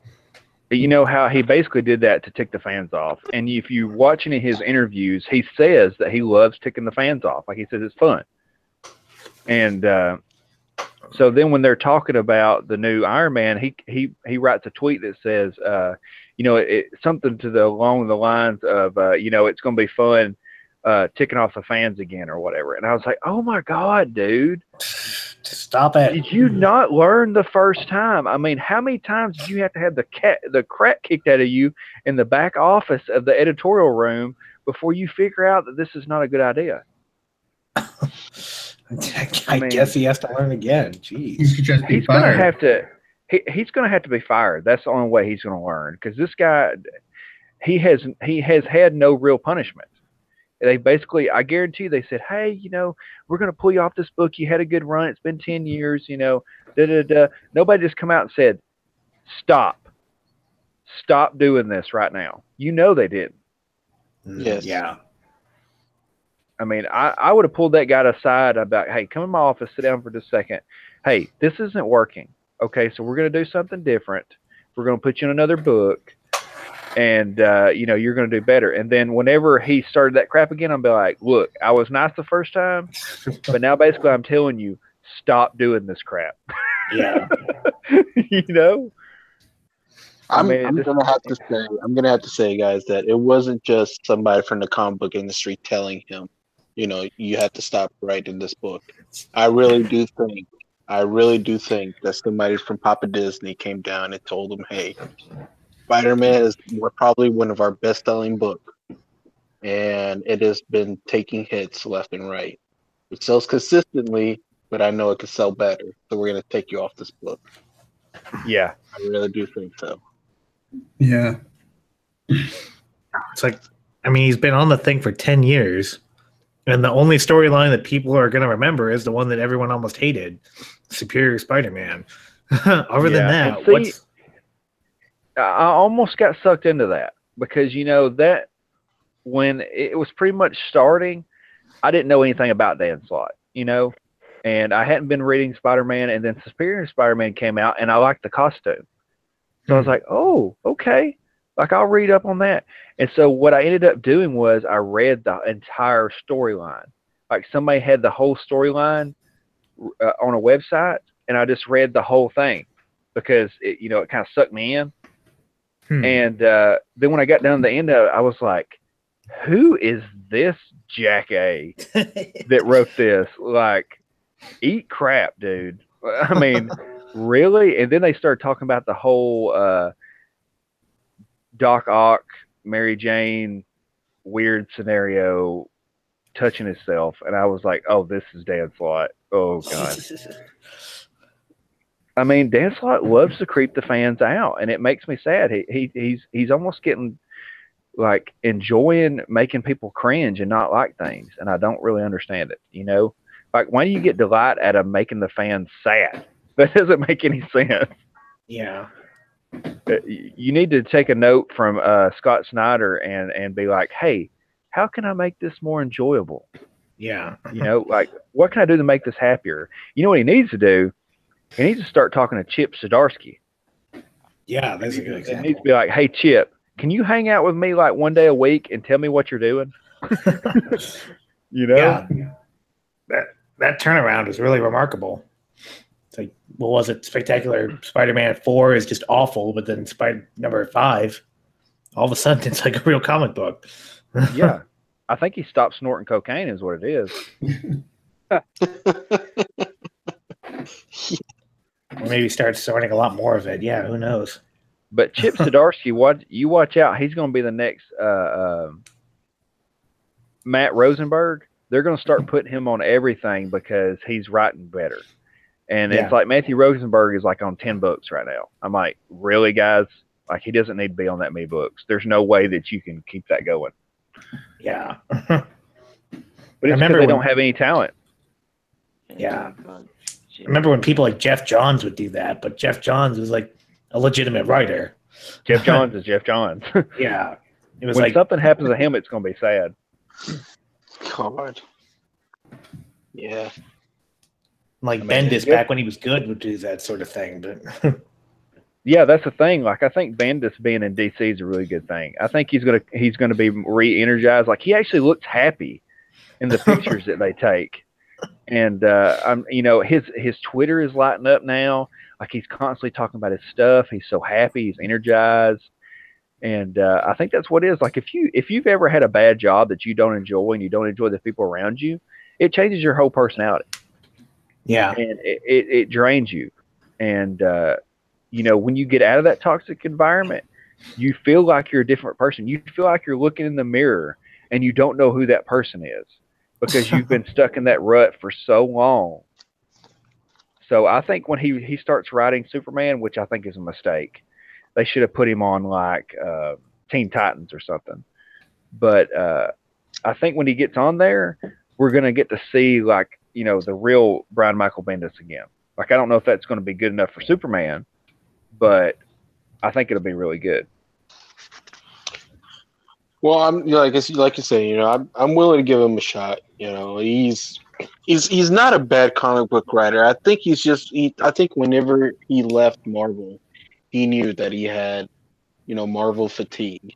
You know how he basically did that to tick the fans off. And if you watch any of his interviews, he says that he loves ticking the fans off. Like he says it's fun. And so then when they're talking about the new Iron Man, he writes a tweet that says, something along the lines of, it's going to be fun ticking off the fans again or whatever. And I was like, oh my God, dude. Stop it. Did you not learn the first time? I mean, how many times did you have to have the crap kicked out of you in the back office of the editorial room before you figure out that this is not a good idea? I guess he has to learn again. Jeez. He should just be fired. He's going to have to be fired. That's the only way he's going to learn. Because this guy, he has had no real punishment. They basically, I guarantee they said, hey, we're going to pull you off this book. You had a good run. It's been 10 years, Nobody just come out and said, stop doing this right now. They didn't. Yes. Yeah. I mean, I would have pulled that guy aside about, hey, come in my office, sit down for just a second. Hey, this isn't working. Okay, so we're going to do something different. We're going to put you in another book. And, you're going to do better. And then whenever he started that crap again, I'll be like, look, I was nice the first time, but now basically I'm telling you, stop doing this crap. Yeah. I'm gonna have to say, guys, that it wasn't just somebody from the comic book industry telling him, you have to stop writing this book. I really do think that somebody from Papa Disney came down and told him, hey, Spider-Man is probably one of our best-selling books, and it has been taking hits left and right. It sells consistently, but I know it could sell better, so we're going to take you off this book. Yeah. I really do think so. Yeah. It's like, he's been on the thing for 10 years, and the only storyline that people are going to remember is the one that everyone almost hated, Superior Spider-Man. Other than that, I almost got sucked into that because, that when it was pretty much starting, I didn't know anything about Dan Slott, and I hadn't been reading Spider-Man, and then Superior Spider-Man came out, and I liked the costume. So I was like, oh, okay. Like, I'll read up on that. And so what I ended up doing was I read the entire storyline. Like, somebody had the whole storyline on a website, and I just read the whole thing because, it kind of sucked me in. And then when I got down to the end of it, I was like, who is this Jack A that wrote this? Like, eat crap, dude. I mean, really? And then they started talking about the whole Doc Ock, Mary Jane weird scenario touching himself, and I was like, oh, this is Dan Slott. Oh god. I mean, Dan Slott loves to creep the fans out, and it makes me sad. He's almost getting like enjoying making people cringe and not like things, and I don't really understand it. You know, like why do you get delight out of making the fans sad? That doesn't make any sense. Yeah. You need to take a note from Scott Snyder and be like, hey, how can I make this more enjoyable? Yeah. You know, like what can I do to make this happier? You know what he needs to do? He needs to start talking to Chip Zdarsky. Yeah, that's a good example. He needs to be like, hey, Chip, can you hang out with me like one day a week and tell me what you're doing? You know? Yeah. That turnaround is really remarkable. It's like, what was it? Spectacular Spider-Man 4 is just awful, but then number 5, all of a sudden it's like a real comic book. Yeah. I think he stopped snorting cocaine is what it is. Or maybe starts snorting a lot more of it. Yeah, who knows? But Chip Zdarsky, you watch out. He's going to be the next Matt Rosenberg. They're going to start putting him on everything because he's writing better. And it's like Matthew Rosenberg is like on 10 books right now. I'm like, really, guys? Like, he doesn't need to be on that many books. There's no way that you can keep that going. Yeah. But it's because they don't have any talent. Yeah. I remember when people like Jeff Johns would do that, but Jeff Johns was like a legitimate writer. Jeff Johns is Jeff Johns. Yeah. It was when like something happens to him, it's going to be sad. God. Yeah. Like Bendis back when he was good would do that sort of thing, but yeah, that's the thing. Like I think Bendis being in DC is a really good thing. I think he's gonna be re-energized. Like he actually looks happy in the pictures that they take, and you know his Twitter is lighting up now. Like he's constantly talking about his stuff. He's so happy. He's energized, and I think that's what it is. Like if you've ever had a bad job that you don't enjoy and you don't enjoy the people around you, it changes your whole personality. Yeah, and it drains you, and you know, when you get out of that toxic environment, you feel like you're a different person. You feel like you're looking in the mirror and you don't know who that person is because you've been stuck in that rut for so long. So I think when he starts writing Superman, which I think is a mistake, they should have put him on like Teen Titans or something. But I think when he gets on there, we're going to get to see like, you know, the real Brian Michael Bendis again. Like, I don't know if that's going to be good enough for Superman, but I think it'll be really good. Well, I'm like you say, you know, I'm willing to give him a shot. You know, he's not a bad comic book writer. I think I think whenever he left Marvel, he knew that he had, you know, Marvel fatigue.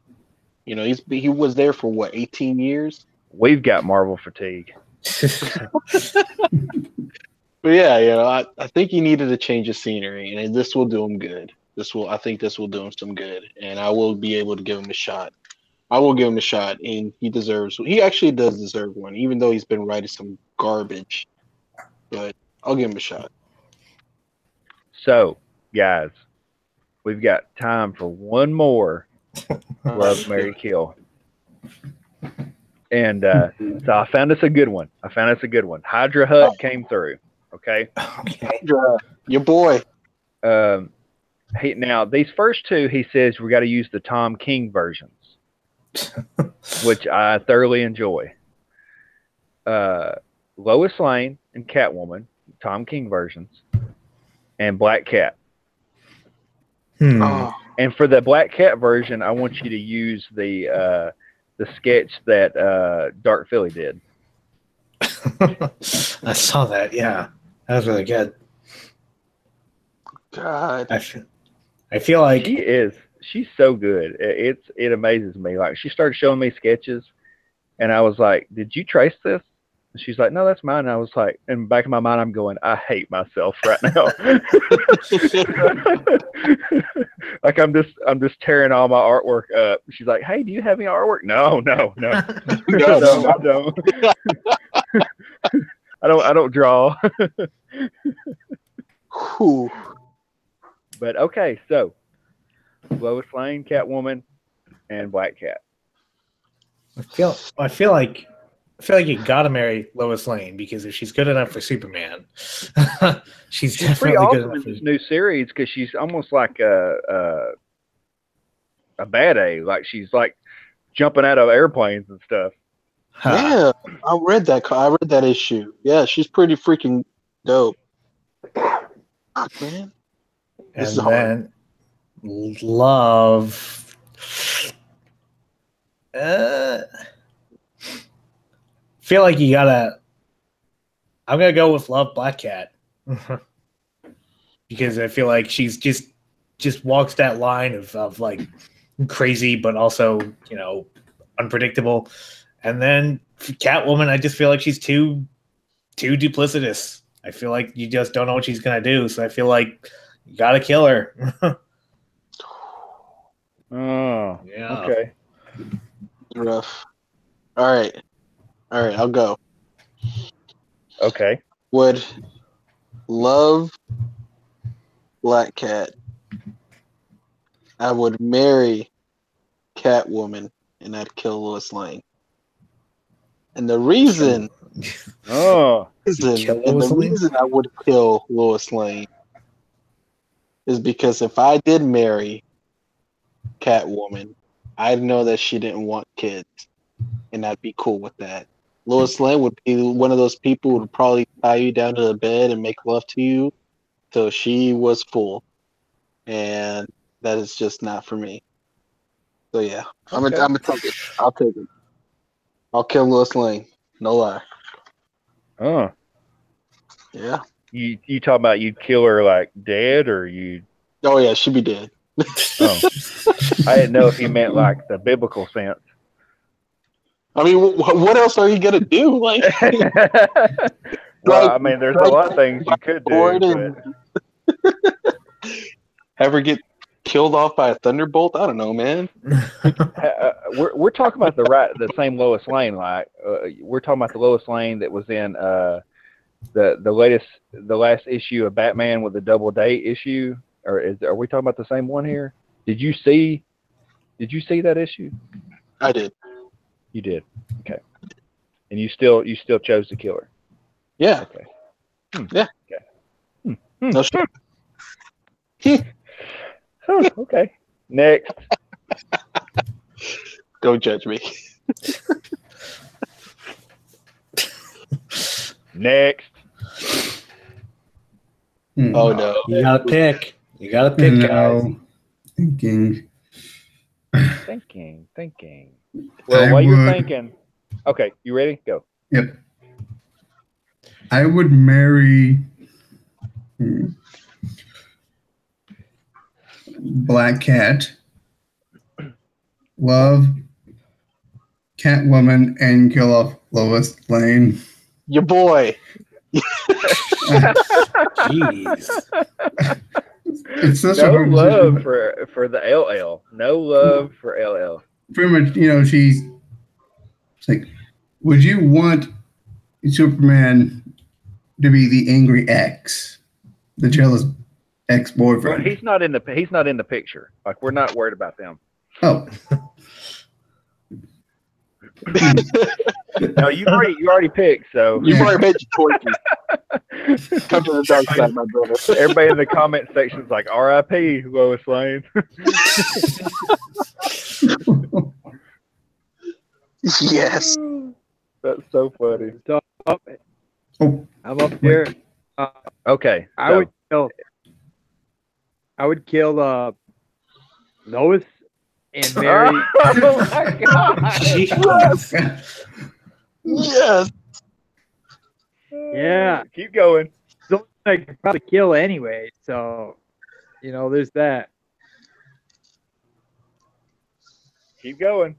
You know, he was there for what, 18 years? We've got Marvel fatigue. But yeah, you know, I think he needed a change of scenery, and this will do him good. I think this will do him some good, and I will be able to give him a shot. I will give him a shot, and he actually does deserve one, even though he's been writing some garbage. But I'll give him a shot. So, guys, we've got time for one more Love, Marry, Kill. And so I found us a good one. Hydra Hut came through. Okay. Hydra, your boy. Now these first two, he says we got to use the Tom King versions, which I thoroughly enjoy. Lois Lane and Catwoman, Tom King versions, and Black Cat. Oh. And for the Black Cat version, I want you to use the sketch that Dark Philly did. I saw that. Yeah, that was really good. God, I feel like she's so good. It amazes me. Like she started showing me sketches, and I was like, "Did you trace this?" And she's like, "No, that's mine." And I was like, in the back of my mind, I'm going, "I hate myself right now." Like I'm just tearing all my artwork up. She's like, "Hey, do you have any artwork?" No, no, no, no, I don't. I don't draw. Whew. But okay, so Lois Lane, Catwoman, and Black Cat. I feel like you gotta marry Lois Lane because if she's good enough for Superman, she's Pretty definitely good awesome enough in for. this new series because she's almost like a bad A. Like she's like jumping out of airplanes and stuff. Huh. Yeah, I read that issue. Yeah, she's pretty freaking dope. Fuck, man. This is And hard. then love. Feel like you gotta. I'm gonna go with love Black Cat because I feel like she's just walks that line of like crazy but also unpredictable. And then Catwoman, I just feel like she's too duplicitous. I feel like you just don't know what she's gonna do, so I feel like you gotta kill her. Oh, Yeah. okay. Rough. All right, I'll go. Okay. Would love Black Cat. I would marry Catwoman, and I'd kill Lois Lane. And the reason Oh, reason I would kill Lois Lane is because if I did marry Catwoman, I'd know that she didn't want kids, and I'd be cool with that. Lois Lane would be one of those people who would probably tie you down to the bed and make love to you till she was full, and that is just not for me. So yeah, I'm gonna take it. I'll take it. I'll kill Lois Lane. No lie. oh. Yeah. You talking about you'd kill her like dead or you? Oh yeah, she'd be dead. Oh, I didn't know if you meant like the biblical sense. I mean, what else are you gonna do? Like, well, I mean, there's a lot of things you could do. But... Have her get killed off by a thunderbolt? I don't know, man. We're talking about the same Lois Lane. Like we're talking about the Lois Lane that was in the last issue of Batman with the double date issue. Or are we talking about the same one here? Did you see that issue? I did. You did. Okay. And you still chose to kill her. Yeah. Okay. Yeah. Okay. No shit. Oh, okay. Next. Don't judge me. Next. Oh no. You gotta pick. You gotta pick, guys. Thinking. Well, while you're thinking, okay, you ready? Go. Yep. I would marry Black Cat, love Catwoman, and kill off Lois Lane. Your boy. Jeez. It's such No a hard love decision. for the LL. No love for LL. Pretty much, she's like, would you want Superman to be the angry ex, the jealous ex-boyfriend? Well, he's not in the picture. Like we're not worried about them. Oh. No, you already picked. So You've already made your choices. Come to the dark side, my brother. everybody in the comment section is like, "R.I.P. Lois Lane." Yes. That's so funny. So, Oh, I'm up here. Okay, I would kill Lois and Mary. Oh my god! Yes. Yeah. Keep going. So I could probably kill anyway. So, there's that. Keep going.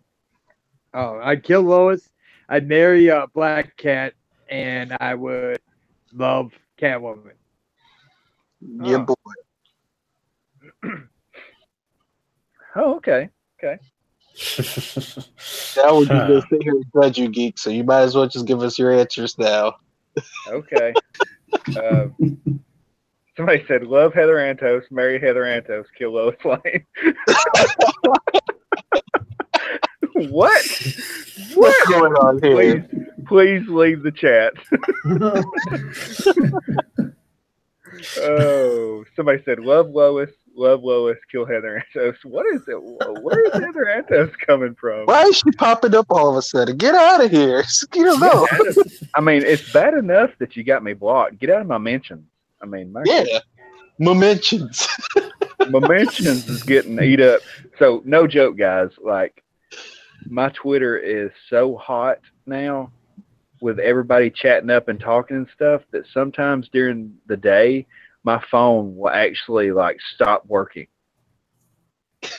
Oh, I'd kill Lois. I'd marry Black Cat, and I would love Catwoman. Your boy. Oh, okay. Now we're just gonna sit here and judge you, geek. So you might as well just give us your answers now. Okay. Somebody said, love Heather Antos, marry Heather Antos, kill Lois Lane. What? What's going on here? Please leave the chat. Oh, somebody said, love Lois, kill Heather Antos. What is it? Where is Heather Antos coming from? Why is she popping up all of a sudden? Get out of here. You don't know. I mean, it's bad enough that you got me blocked. Get out of my mentions. I mean, my mentions. My mentions is getting eat up. So, no joke, guys. Like, my Twitter is so hot now with everybody chatting up and talking and stuff that sometimes during the day, my phone will actually like stop working.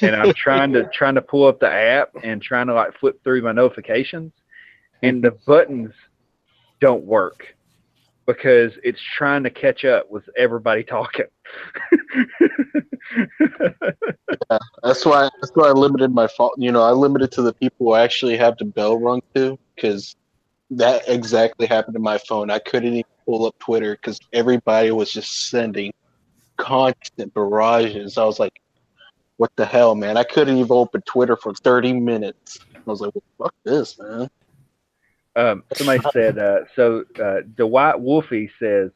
And I'm trying to pull up the app and trying to like flip through my notifications, and the buttons don't work because it's trying to catch up with everybody talking. Yeah, that's why I limited my phone. I limited to the people who actually have the bell rung to, because that exactly happened to my phone. I couldn't even pull up Twitter because everybody was just sending constant barrages. I was like, what the hell, man? I couldn't even open Twitter for 30 minutes. I was like, well, fuck this, man. Somebody said, Dwight Wolfie says,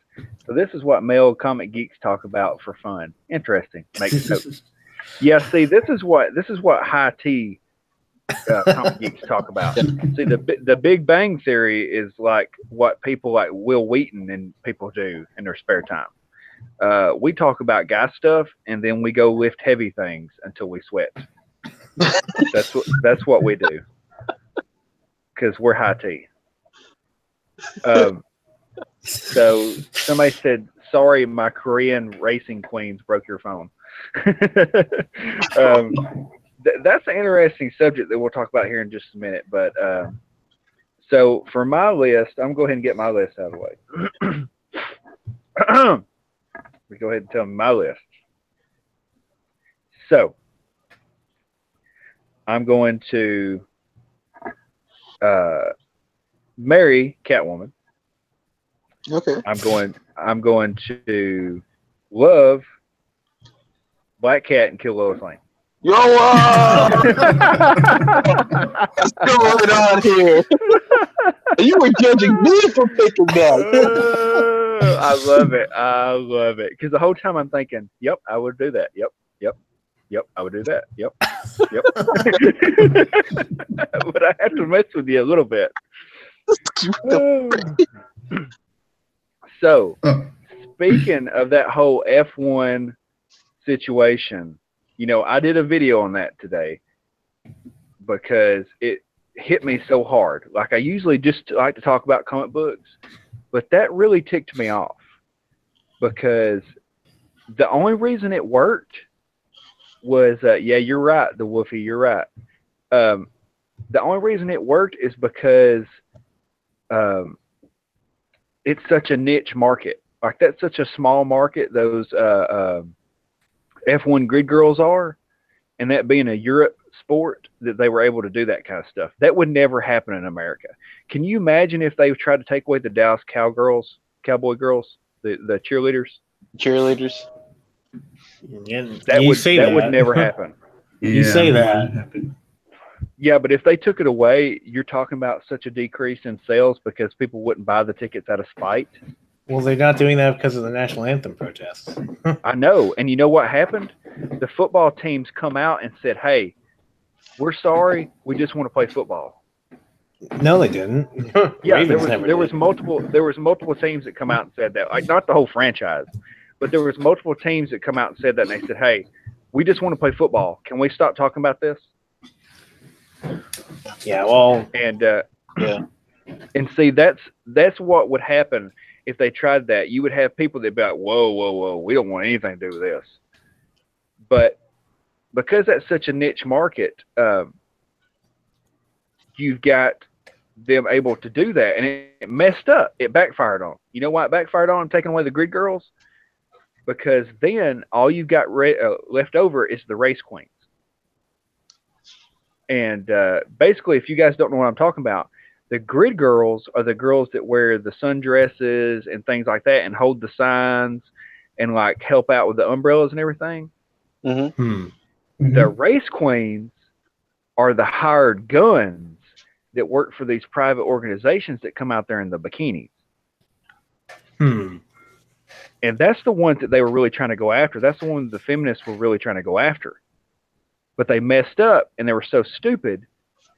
so this is what male comic geeks talk about for fun. Interesting. Makes notes. Yeah, see, this is what high tea comic geeks talk about. See, the Big Bang Theory is like what people like Will Wheaton and people do in their spare time. We talk about guy stuff, and then we go lift heavy things until we sweat. That's what we do, because we're high tea. So somebody said, sorry, my Korean racing queens broke your phone. That's an interesting subject that we'll talk about here in just a minute. But so for my list, I'm going to go ahead and get my list out of the way. We go ahead and tell them my list. So I'm going to marry Catwoman. Okay. I'm going to love Black Cat and kill Lois Lane. Yo, what's going on here? You were judging me for picking that. I love it. Because the whole time I'm thinking, yep, I would do that. Yep, I would do that. Yep. But I have to mess with you a little bit. So, speaking of that whole F1 situation, I did a video on that today because it hit me so hard. Like, I usually just like to talk about comic books, but that really ticked me off because the only reason it worked was, yeah, you're right, the Wolfie, you're right. The only reason it worked is because it's such a niche market. Like, that's such a small market, those F1 grid girls are, and that being a Europe sport, that they were able to do that kind of stuff. That would never happen in America. Can you imagine if they tried to take away the Dallas Cowboy girls, the cheerleaders? Cheerleaders? Yeah, that would never happen. You say that. Yeah, but if they took it away, you're talking about such a decrease in sales because people wouldn't buy the tickets out of spite. Well, they're not doing that because of the national anthem protests. I know. And you know what happened? The football teams come out and said, hey, we're sorry. We just want to play football. No, they didn't. Yeah, there was multiple teams that come out and said that. Like, not the whole franchise, but there was multiple teams that come out and said that, and they said, hey, we just want to play football. Can we stop talking about this? Yeah, well, and and see, that's what would happen if they tried that. You would have people that'd be like, whoa, we don't want anything to do with this. But because that's such a niche market, you've got them able to do that, and it messed up. It backfired on. You know why it backfired on? Taking away the grid girls, because then all you've got left over is the race queens. And basically, if you guys don't know what I'm talking about, the grid girls are the girls that wear the sundresses and things like that and hold the signs and like help out with the umbrellas and everything. Mm-hmm. The race queens are the hired guns that work for these private organizations that come out there in the bikinis. And that's the ones that they were really trying to go after. That's the ones the feminists were really trying to go after. But they messed up, and they were so stupid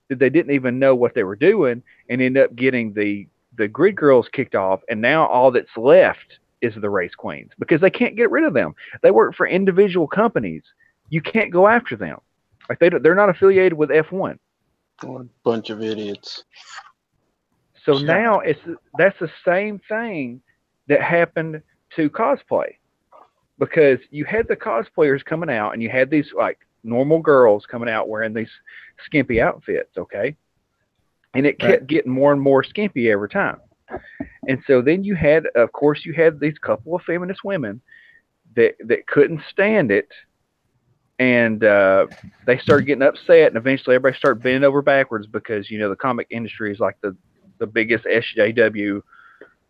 that they didn't even know what they were doing and ended up getting the grid girls kicked off. And now all that's left is the race queens because they can't get rid of them. They work for individual companies. You can't go after them. Like they're not affiliated with F1. What a bunch of idiots. So now that's the same thing that happened to cosplay, because you had the cosplayers coming out and you had these like normal girls coming out wearing these skimpy outfits, okay? And it kept getting more and more skimpy every time. And so then you had, of course, you had these couple of feminist women that couldn't stand it. And they started getting upset, and eventually everybody started bending over backwards because, you know, the comic industry is like the biggest SJW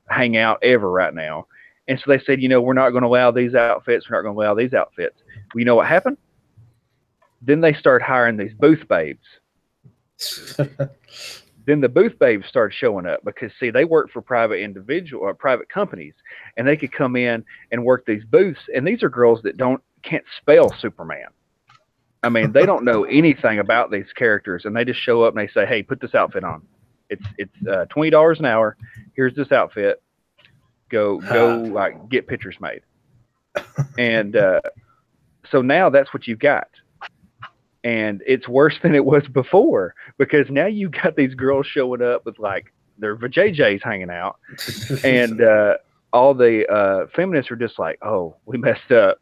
hangout ever right now. And so they said, you know, we're not going to allow these outfits. We're not going to allow these outfits. Well, you know what happened? Then they started hiring these booth babes. Then the booth babes started showing up because, see, they work for private companies, and they could come in and work these booths. And these are girls that can't spell Superman. I mean, they don't know anything about these characters, and they just show up and they say, hey, put this outfit on. It's $20 an hour. Here's this outfit. Go like get pictures made. And so now that's what you've got. And it's worse than it was before, because now you got these girls showing up with like their vajayjays hanging out, and all the feminists are just like, oh, we messed up.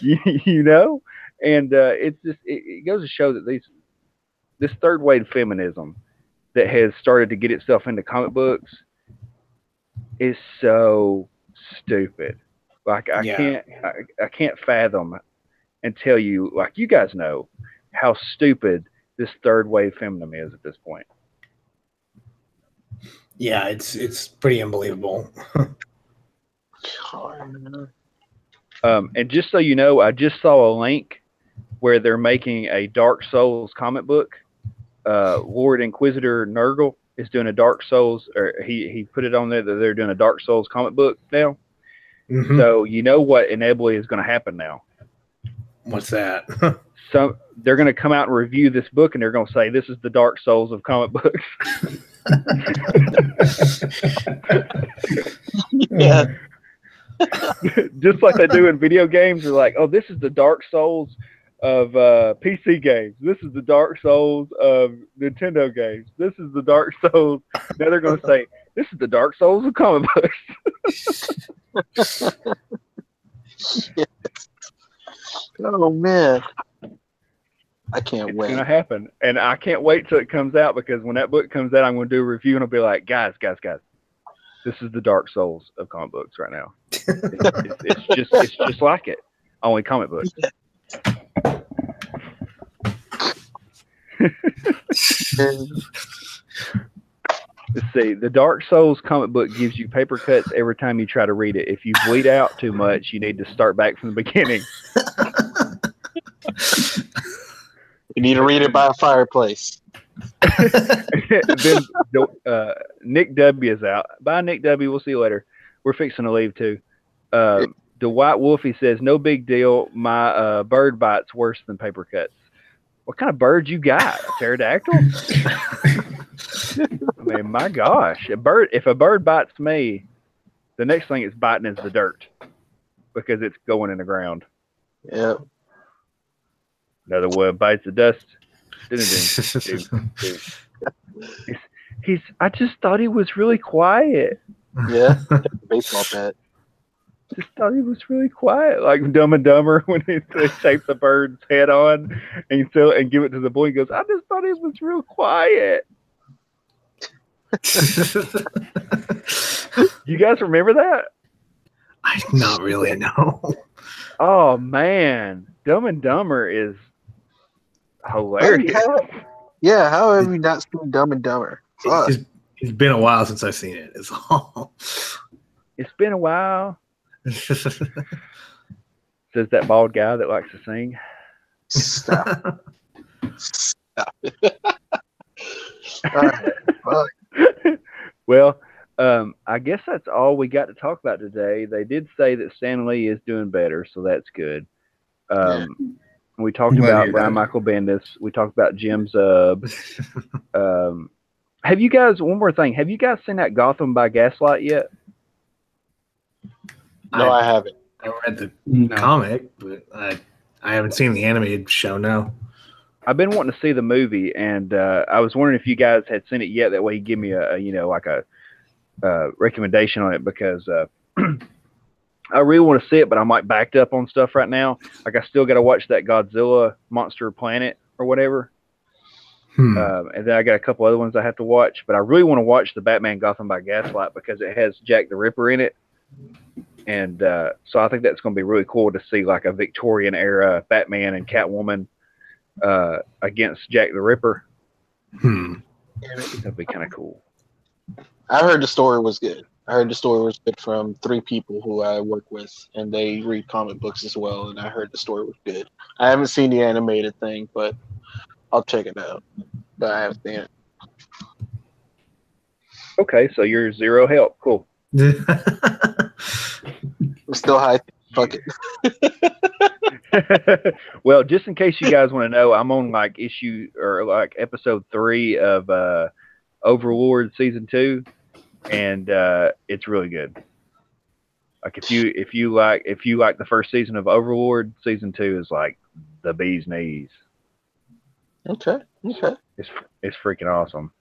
you know? And it's just, it goes to show that this third wave feminism that has started to get itself into comic books is so stupid. Like I can't fathom and tell you, like, you guys know how stupid this third wave feminism is at this point. Yeah, it's pretty unbelievable. And just so you know, I just saw a link where they're making a Dark Souls comic book. Lord Inquisitor Nurgle is doing a Dark Souls, or he put it on there that they're doing a Dark Souls comic book now. So you know what inevitably is going to happen now. What's that? So they're going to come out and review this book, and they're going to say this is the Dark Souls of comic books. Yeah. Just like they do in video games. They're like, oh, this is the Dark Souls of PC games. This is the Dark Souls of Nintendo games. This is the Dark Souls. Now they're going to say, this is the Dark Souls of comic books. Oh, man. I can't wait. It's going to happen. And I can't wait till it comes out, because when that book comes out, I'm going to do a review and I'll be like, guys, this is the Dark Souls of comic books right now. It's just like it. Only comic books. Let's see. The Dark Souls comic book gives you paper cuts every time you try to read it. If you bleed out too much, you need to start back from the beginning. You need to read it by a fireplace. Then Nick W is out. Bye, Nick W. We'll see you later. We're fixing to leave too. Dwight Wolfie says, no big deal. My bird bite's worse than paper cuts. What kind of bird you got? A pterodactyl? I mean, my gosh. If a bird bites me, the next thing it's biting is the dirt, because it's going in the ground. Yep. Another one bites the dust. I just thought he was really quiet. Yeah. Baseball bat. Just thought he was really quiet, like Dumb and Dumber when they tape the bird's head on and give it to the boy. He goes, I just thought he was real quiet. You guys remember that? I not really know. Oh man, Dumb and Dumber is hilarious. Yeah, how have you not seen Dumb and Dumber? Fuck. It's been a while since I've seen it. It's all. It's been a while. Says that bald guy that likes to sing. Stop. Stop it. All right, fuck. Well, I guess that's all we got to talk about today. They did say that Stan Lee is doing better, so that's good. We talked I'm glad to about hear Brian that. Michael Bendis. We talked about Jim Zub. Have you guys, one more thing, have you guys seen that Gotham by Gaslight yet? No, I haven't. I read the No. comic, but I haven't seen the animated show. No. I've been wanting to see the movie, and I was wondering if you guys had seen it yet. That way, you give me a recommendation on it, because I really want to see it, but I'm like backed up on stuff right now. Like I still got to watch that Godzilla Monster Planet or whatever, and then I got a couple other ones I have to watch. But I really want to watch the Batman Gotham by Gaslight because it has Jack the Ripper in it, and so I think that's going to be really cool to see like a Victorian era Batman and Catwoman against Jack the Ripper. That'd be kind of cool. I heard the story was good. I heard the story was good from 3 people who I work with, and they read comic books as well, and I heard the story was good. I haven't seen the animated thing, but I'll check it out. But I haven't seen it. Okay, so you're zero help. Cool. I'm still high. Fuck it. Well, just in case you guys want to know, I'm on like episode 3 of Overlord season 2, and it's really good. Like if you like the first season of Overlord, season 2 is like the bee's knees. Okay. It's freaking awesome.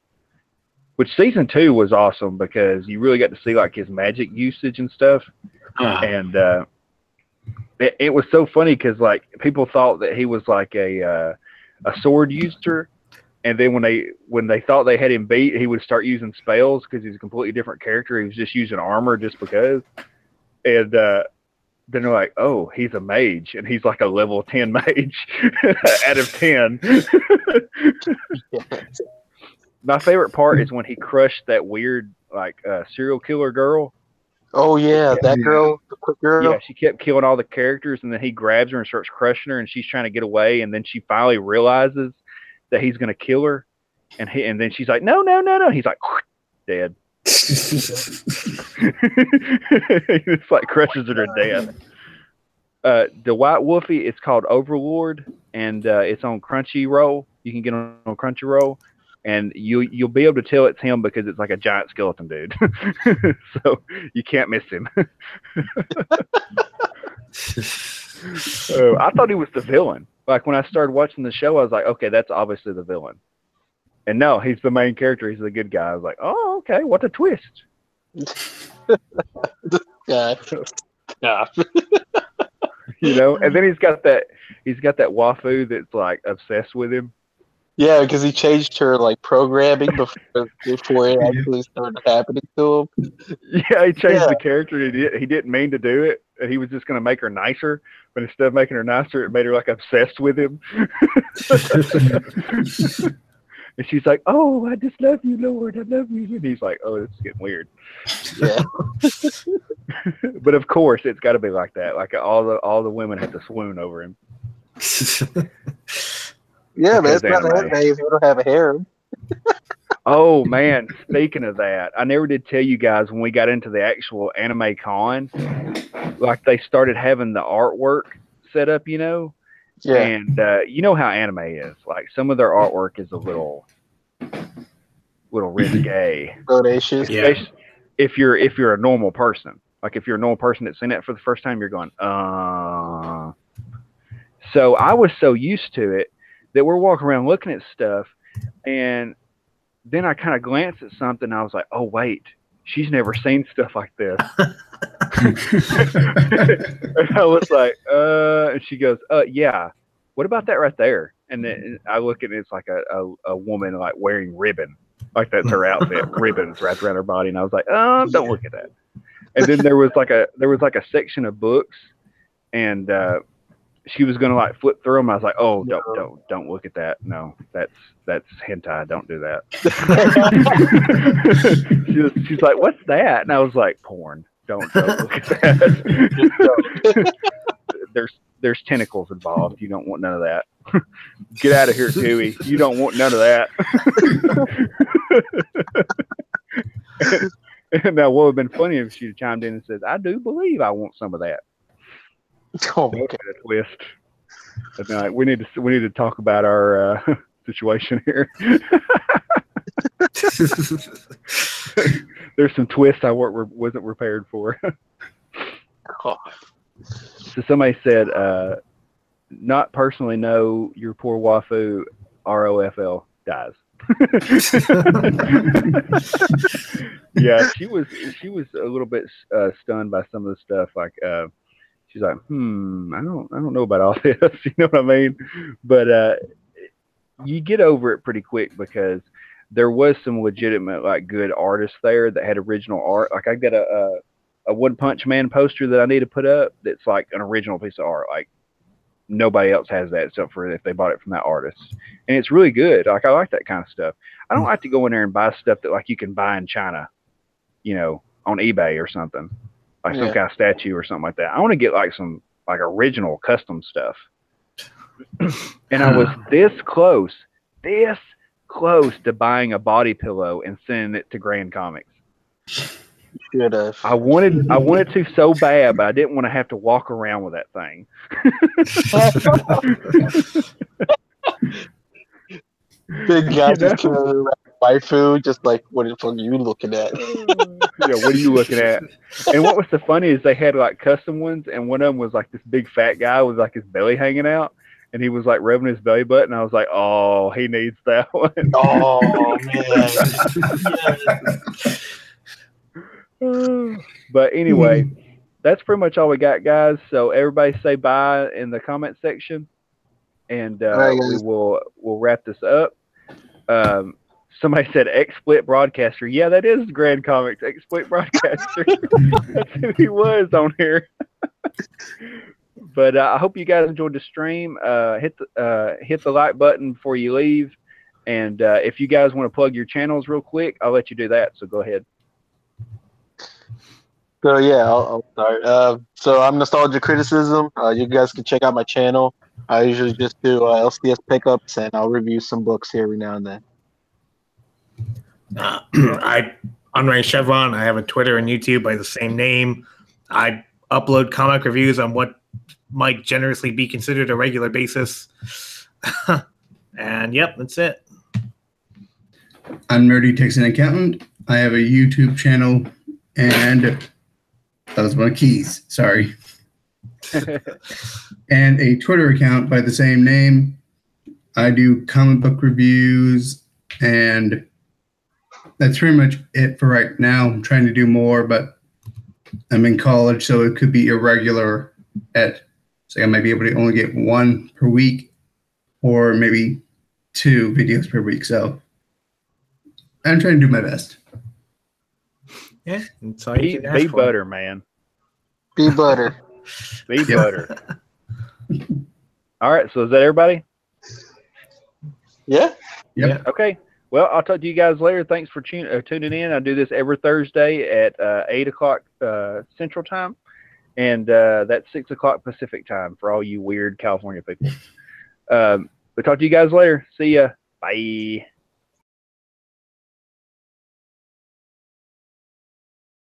Which season 2 was awesome because you really got to see like his magic usage and stuff, and it was so funny because like people thought that he was like a sword user, and then when they thought they had him beat, he would start using spells because he's a completely different character. He was just using armor just because, and then they're like, oh, he's a mage, and he's like a level 10 mage out of 10. My favorite part is when he crushed that weird like serial killer girl. Oh yeah, that girl, the quick girl. Yeah, she kept killing all the characters, and then he grabs her and starts crushing her, and she's trying to get away, and then she finally realizes that he's gonna kill her, and then she's like, no. He's like, dead. It's like crushes her to death. The White Wolfie is called Overlord, and it's on Crunchyroll. You can get on Crunchyroll. And you'll be able to tell it's him because it's like a giant skeleton dude. So you can't miss him. I thought he was the villain. Like when I started watching the show, I was like, okay, that's obviously the villain. And no, he's the main character. He's the good guy. I was like, oh, okay, what a twist. Yeah. You know, and then he's got that waifu that's like obsessed with him. Yeah, because he changed her like programming before it actually started happening to him. Yeah, he changed the character. He didn't mean to do it, and he was just going to make her nicer. But instead of making her nicer, it made her like obsessed with him. And she's like, "Oh, I just love you, Lord. I love you." And he's like, "Oh, this is getting weird." Yeah. But of course, it's got to be like that. Like all the women have to swoon over him. Yeah, man, it's not anime if you don't have a harem. Oh man, speaking of that, I never did tell you guys when we got into the actual anime con, like they started having the artwork set up, you know? Yeah. And you know how anime is. Like some of their artwork is a little risque. Bodacious. Yeah. If you're a normal person. Like if you're a normal person that's seen it for the first time, you're going, So I was so used to it that we're walking around looking at stuff, and then I kind of glanced at something, and I was like, oh, wait, she's never seen stuff like this. And I was like, and she goes, yeah, what about that right there? And then I look at it, it's like a woman like wearing ribbon, like that's her outfit, ribbons wrapped around her body, and I was like, don't look at that. And then there was like a section of books, and she was gonna like flip through them. I was like, oh, don't look at that. No, that's hentai. Don't do that. she's like, what's that? And I was like, porn. Don't look at that. There's tentacles involved. You don't want none of that. Get out of here, Dewey. You don't want none of that. And now, what would have been funny if she chimed in and said, I do believe I want some of that. Oh, okay. A twist. But no, we need to talk about our situation here. There's some twists I wasn't prepared for. So somebody said, not personally know your poor waifu ROFL dies. Yeah, she was a little bit stunned by some of the stuff. Like she's like, I don't know about all this. You know what I mean? But you get over it pretty quick because there was some legitimate like good artists there that had original art. Like I got a One Punch Man poster that I need to put up that's like an original piece of art. Like nobody else has that except for if they bought it from that artist. And it's really good. Like I like that kind of stuff. I don't like to go in there and buy stuff that like you can buy in China, you know, on eBay or something. Like some kind of statue or something like that. I want to get like some like original custom stuff. And I was this close to buying a body pillow and sending it to Grand Comics. Should have. I wanted to so bad, but I didn't want to have to walk around with that thing. Big guy just carrying around waifu, just like, what the fuck are you looking at? Yeah, what are you looking at? And what was the funny is they had like custom ones, and one of them was like this big fat guy with like his belly hanging out, and he was like rubbing his belly button. I was like, oh, he needs that one. Oh man. But anyway, that's pretty much all we got, guys. So everybody say bye in the comment section, and we'll wrap this up. Somebody said XSplit Broadcaster. Yeah, that is Grand Comics. XSplit Broadcaster. That's who he was on here. But I hope you guys enjoyed the stream. Hit the like button before you leave. And if you guys want to plug your channels real quick, I'll let you do that. So go ahead. So yeah, I'll start. So I'm Nostalgia Criticism. You guys can check out my channel. I usually just do LCS pickups, and I'll review some books here every now and then. I'm Ray Chevron. I have a Twitter and YouTube by the same name. I upload comic reviews on what might generously be considered a regular basis. And yep, that's it. I'm Nerdy Texan Accountant. I have a YouTube channel and that was one of keys. Sorry. And a Twitter account by the same name. I do comic book reviews, and that's pretty much it for right now. I'm trying to do more, but I'm in college, so it could be irregular so I might be able to only get one per week or maybe 2 videos per week. So I'm trying to do my best. Yeah, that's all you can ask be for. butter, man. Be butter. Be butter. All right, so is that everybody? Yeah. Yep. Okay. Well, I'll talk to you guys later. Thanks for tuning in. I do this every Thursday at 8 o'clock Central Time, and that's 6 o'clock Pacific Time for all you weird California people. We'll talk to you guys later. See ya. Bye.